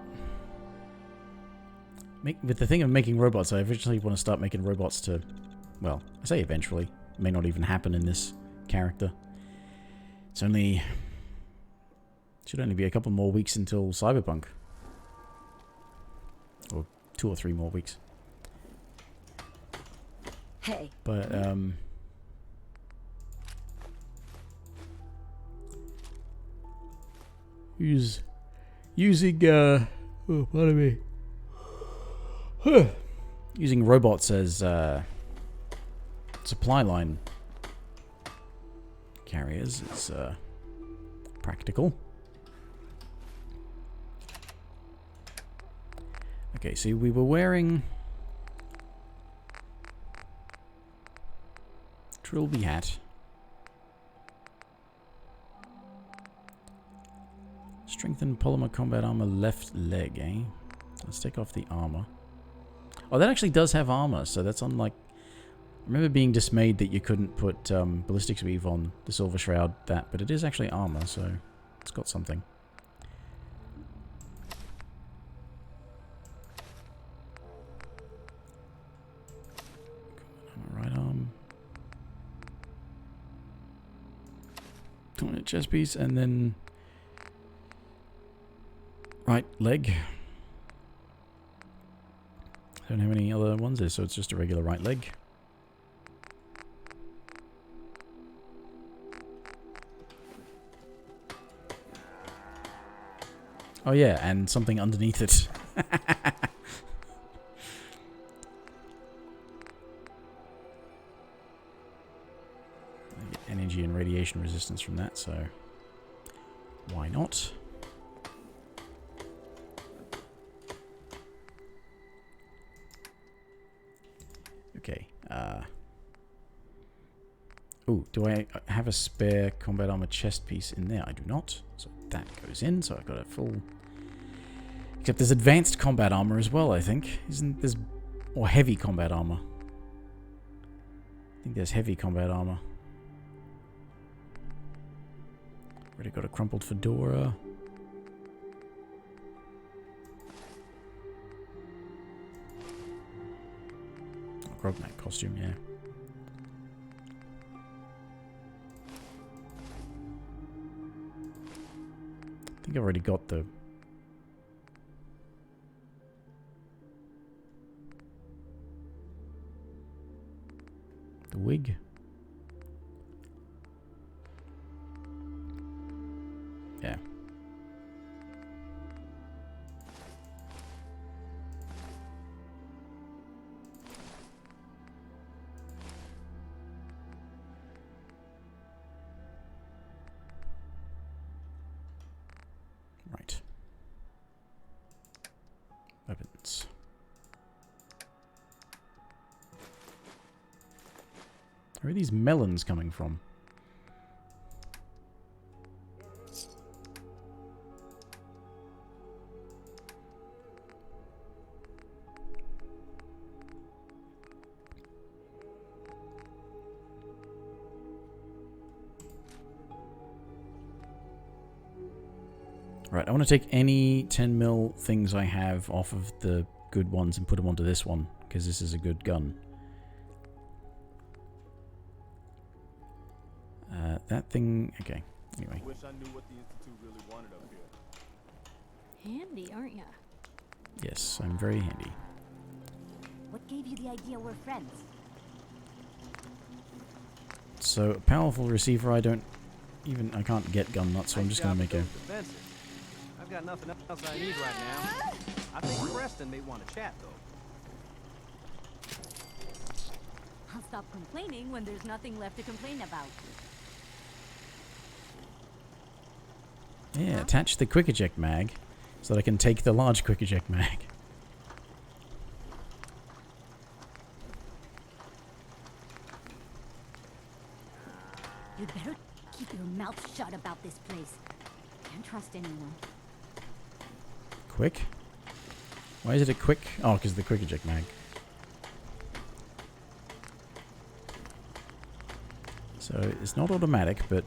with the thing of making robots, I eventually want to start making robots to Well, I say eventually. It may not even happen in this character. It's only... should only be a couple more weeks until Cyberpunk. Or 2 or 3 more weeks. Hey. But, who's using, oh, pardon me. Using robots as, supply line carriers is, practical. Okay, so we were wearing Trilby hat. Strengthen polymer combat armor left leg, eh? Let's take off the armor. Oh, that actually does have armor, so that's unlike... I remember being dismayed that you couldn't put ballistics weave on the Silver Shroud, but it is actually armor, so it's got something. Right arm. Chest piece, and then right leg. I don't have any other ones there, so it's just a regular right leg. Oh yeah, and something underneath it. Energy and radiation resistance from that, so why not? Okay. Oh, do I have a spare combat armor chest piece in there? I do not. So that goes in, so I've got a full... Except there's advanced combat armor as well, I think. Isn't there's... Or heavy combat armor. I think there's heavy combat armor. Already got a crumpled fedora. Oh, Grognak costume, yeah. I think I've already got the... wig. Yeah. Right. Weapons. Where are these melons coming from? Right, I want to take any 10mm things I have off of the good ones and put them onto this one, because this is a good gun. That thing... Okay, anyway. Wish I knew what the Institute really wanted up here. Handy, aren't ya? Yes, I'm very handy. What gave you the idea we're friends? So, a powerful receiver, I can't get gun nuts, so I'm just going to make a... I've got nothing else I need right now. I think Preston may want to chat, though. I'll stop complaining when there's nothing left to complain about. Yeah, attach the quick eject mag so that I can take the large quick eject mag. You'd better keep your mouth shut about this place. Can't trust anyone. Quick? Why is it a quick? Oh, because the quick eject mag. So it's not automatic, but...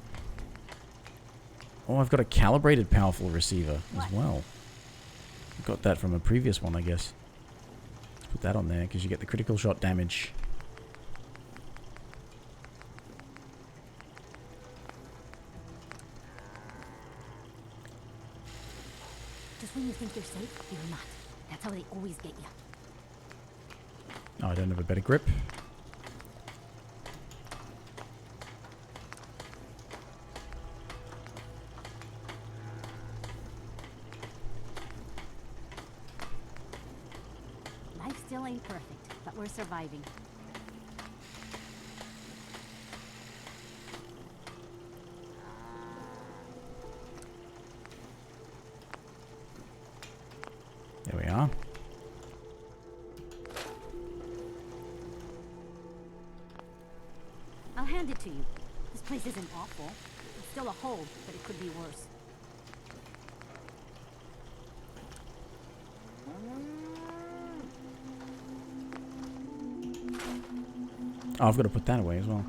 Oh, I've got a calibrated powerful receiver as well. I got that from a previous one, I guess. Let's put that on there, because you get the critical shot damage you think you're safe, you're not. That's how they always get you. Oh, I don't have a better grip. Life still ain't perfect, but we're surviving. There we are. I'll hand it to you. This place isn't awful. It's still a hole, but it could be worse. Oh, I've got to put that away as well.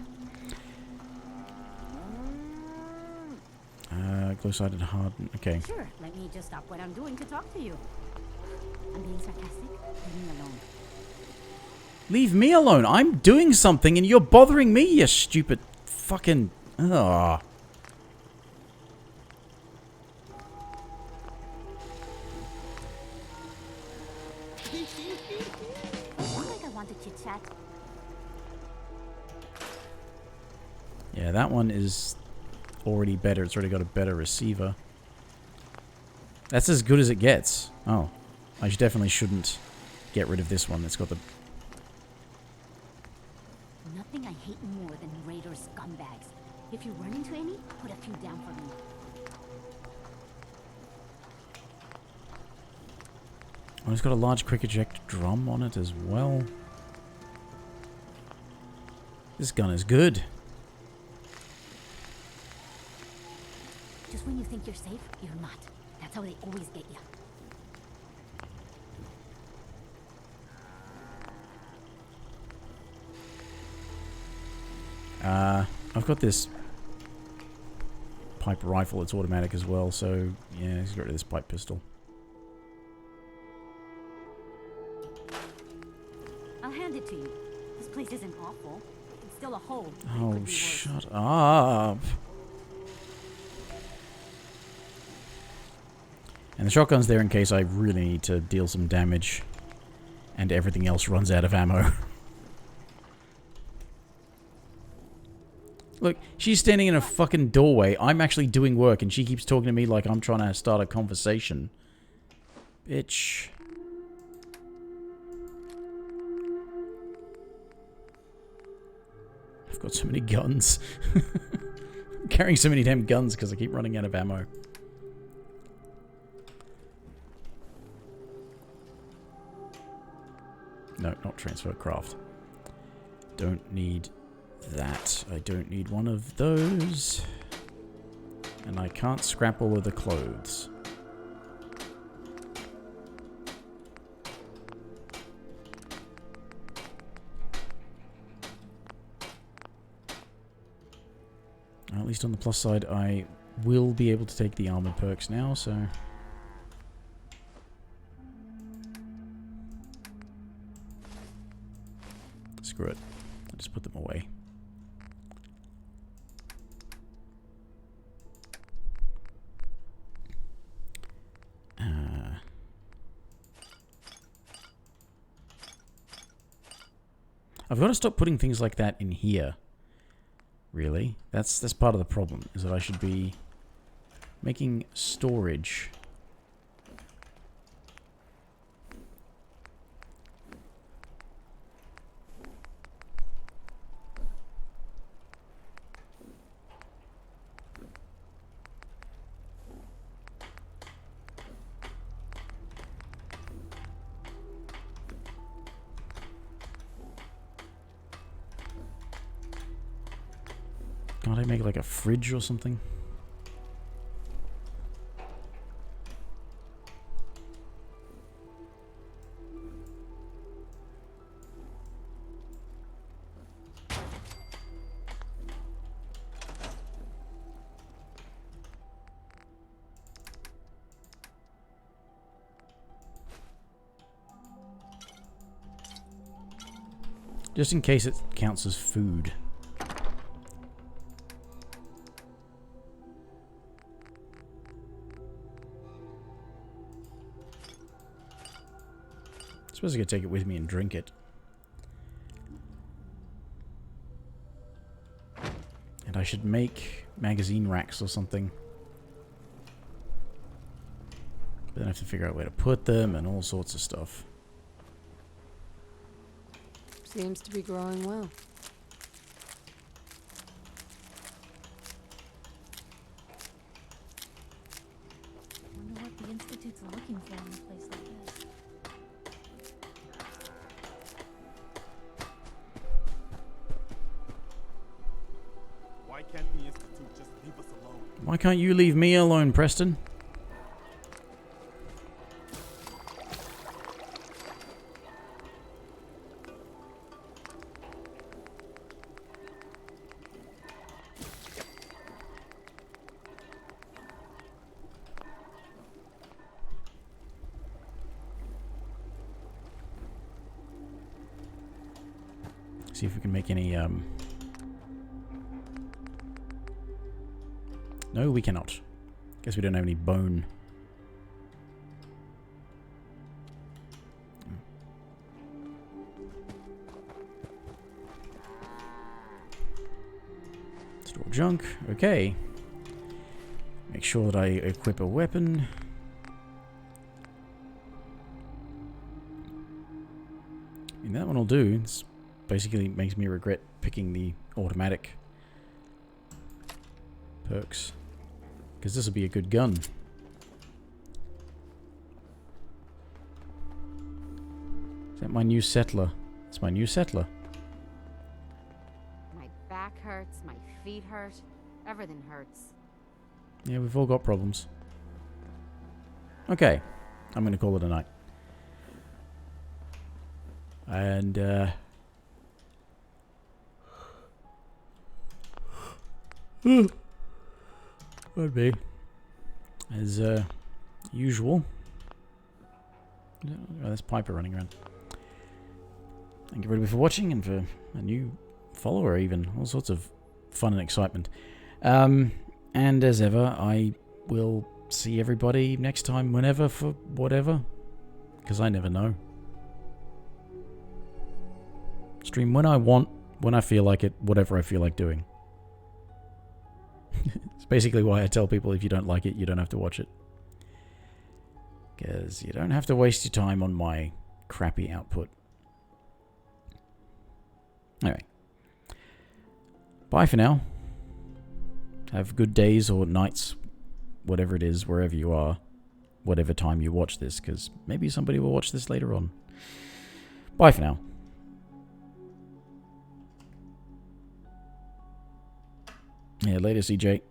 Glow-sided harden. Okay. Sure, let me just stop what I'm doing to talk to you. I'm being sarcastic. Leave me alone. Leave me alone. I'm doing something and you're bothering me, you stupid fucking... Ugh. Not like I want to chit-chat. Yeah, that one is already better. It's already got a better receiver. That's as good as it gets. Oh. I definitely shouldn't get rid of this one. It's got the... Nothing I hate more than raider scumbags. If you run into any, put a few down for me. Oh, it's got a large quick eject drum on it as well. This gun is good. Just when you think you're safe, you're not. That's how they always get you. I've got this pipe rifle. It's automatic as well, so yeah, let's get rid of this pipe pistol. I'll hand it to you. This place isn't awful. It's still a hole. But it Oh, could be worse. shut up. And the shotgun's there in case I really need to deal some damage and everything else runs out of ammo. Look, she's standing in a fucking doorway. I'm actually doing work and she keeps talking to me like I'm trying to start a conversation. Bitch. I've got so many guns. I'm carrying so many damn guns because I keep running out of ammo. No, not transfer craft. Don't need that. I don't need one of those. And I can't scrap all of the clothes. At least on the plus side, I will be able to take the armored perks now, so... Screw it. I'll just put them away. I've got to stop putting things like that in here. Really? That's part of the problem, is that I should be making storage. Can't I make like a fridge or something? Just in case it counts as food. suppose I could take it with me and drink it. And I should make magazine racks or something. But then I have to figure out where to put them and all sorts of stuff. Seems to be growing well. Wonder what the Institute's looking for in a place like this. Why can't the Institute just leave us alone? Why can't you leave me alone, Preston? See if we can make any, No, we cannot. Guess we don't have any bone. Store junk. Okay. Make sure that I equip a weapon. And that one will do. It's basically makes me regret picking the automatic perks. Because this will be a good gun. Is that my new settler? It's my new settler. My back hurts, my feet hurt, everything hurts. Yeah, we've all got problems. Okay. I'm going to call it a night. And, would be as usual. Oh, there's Piper running around. Thank you everybody for watching and for a new follower, even all sorts of fun and excitement. And as ever, I will see everybody next time, whenever, for whatever, because I never know. Stream when I want, when I feel like it, whatever I feel like doing. It's basically why I tell people if you don't like it, you don't have to watch it. Because you don't have to waste your time on my crappy output. Anyway. Bye for now. Have good days or nights, whatever it is, wherever you are. Whatever time you watch this, because maybe somebody will watch this later on. Bye for now. Yeah, later, CJ.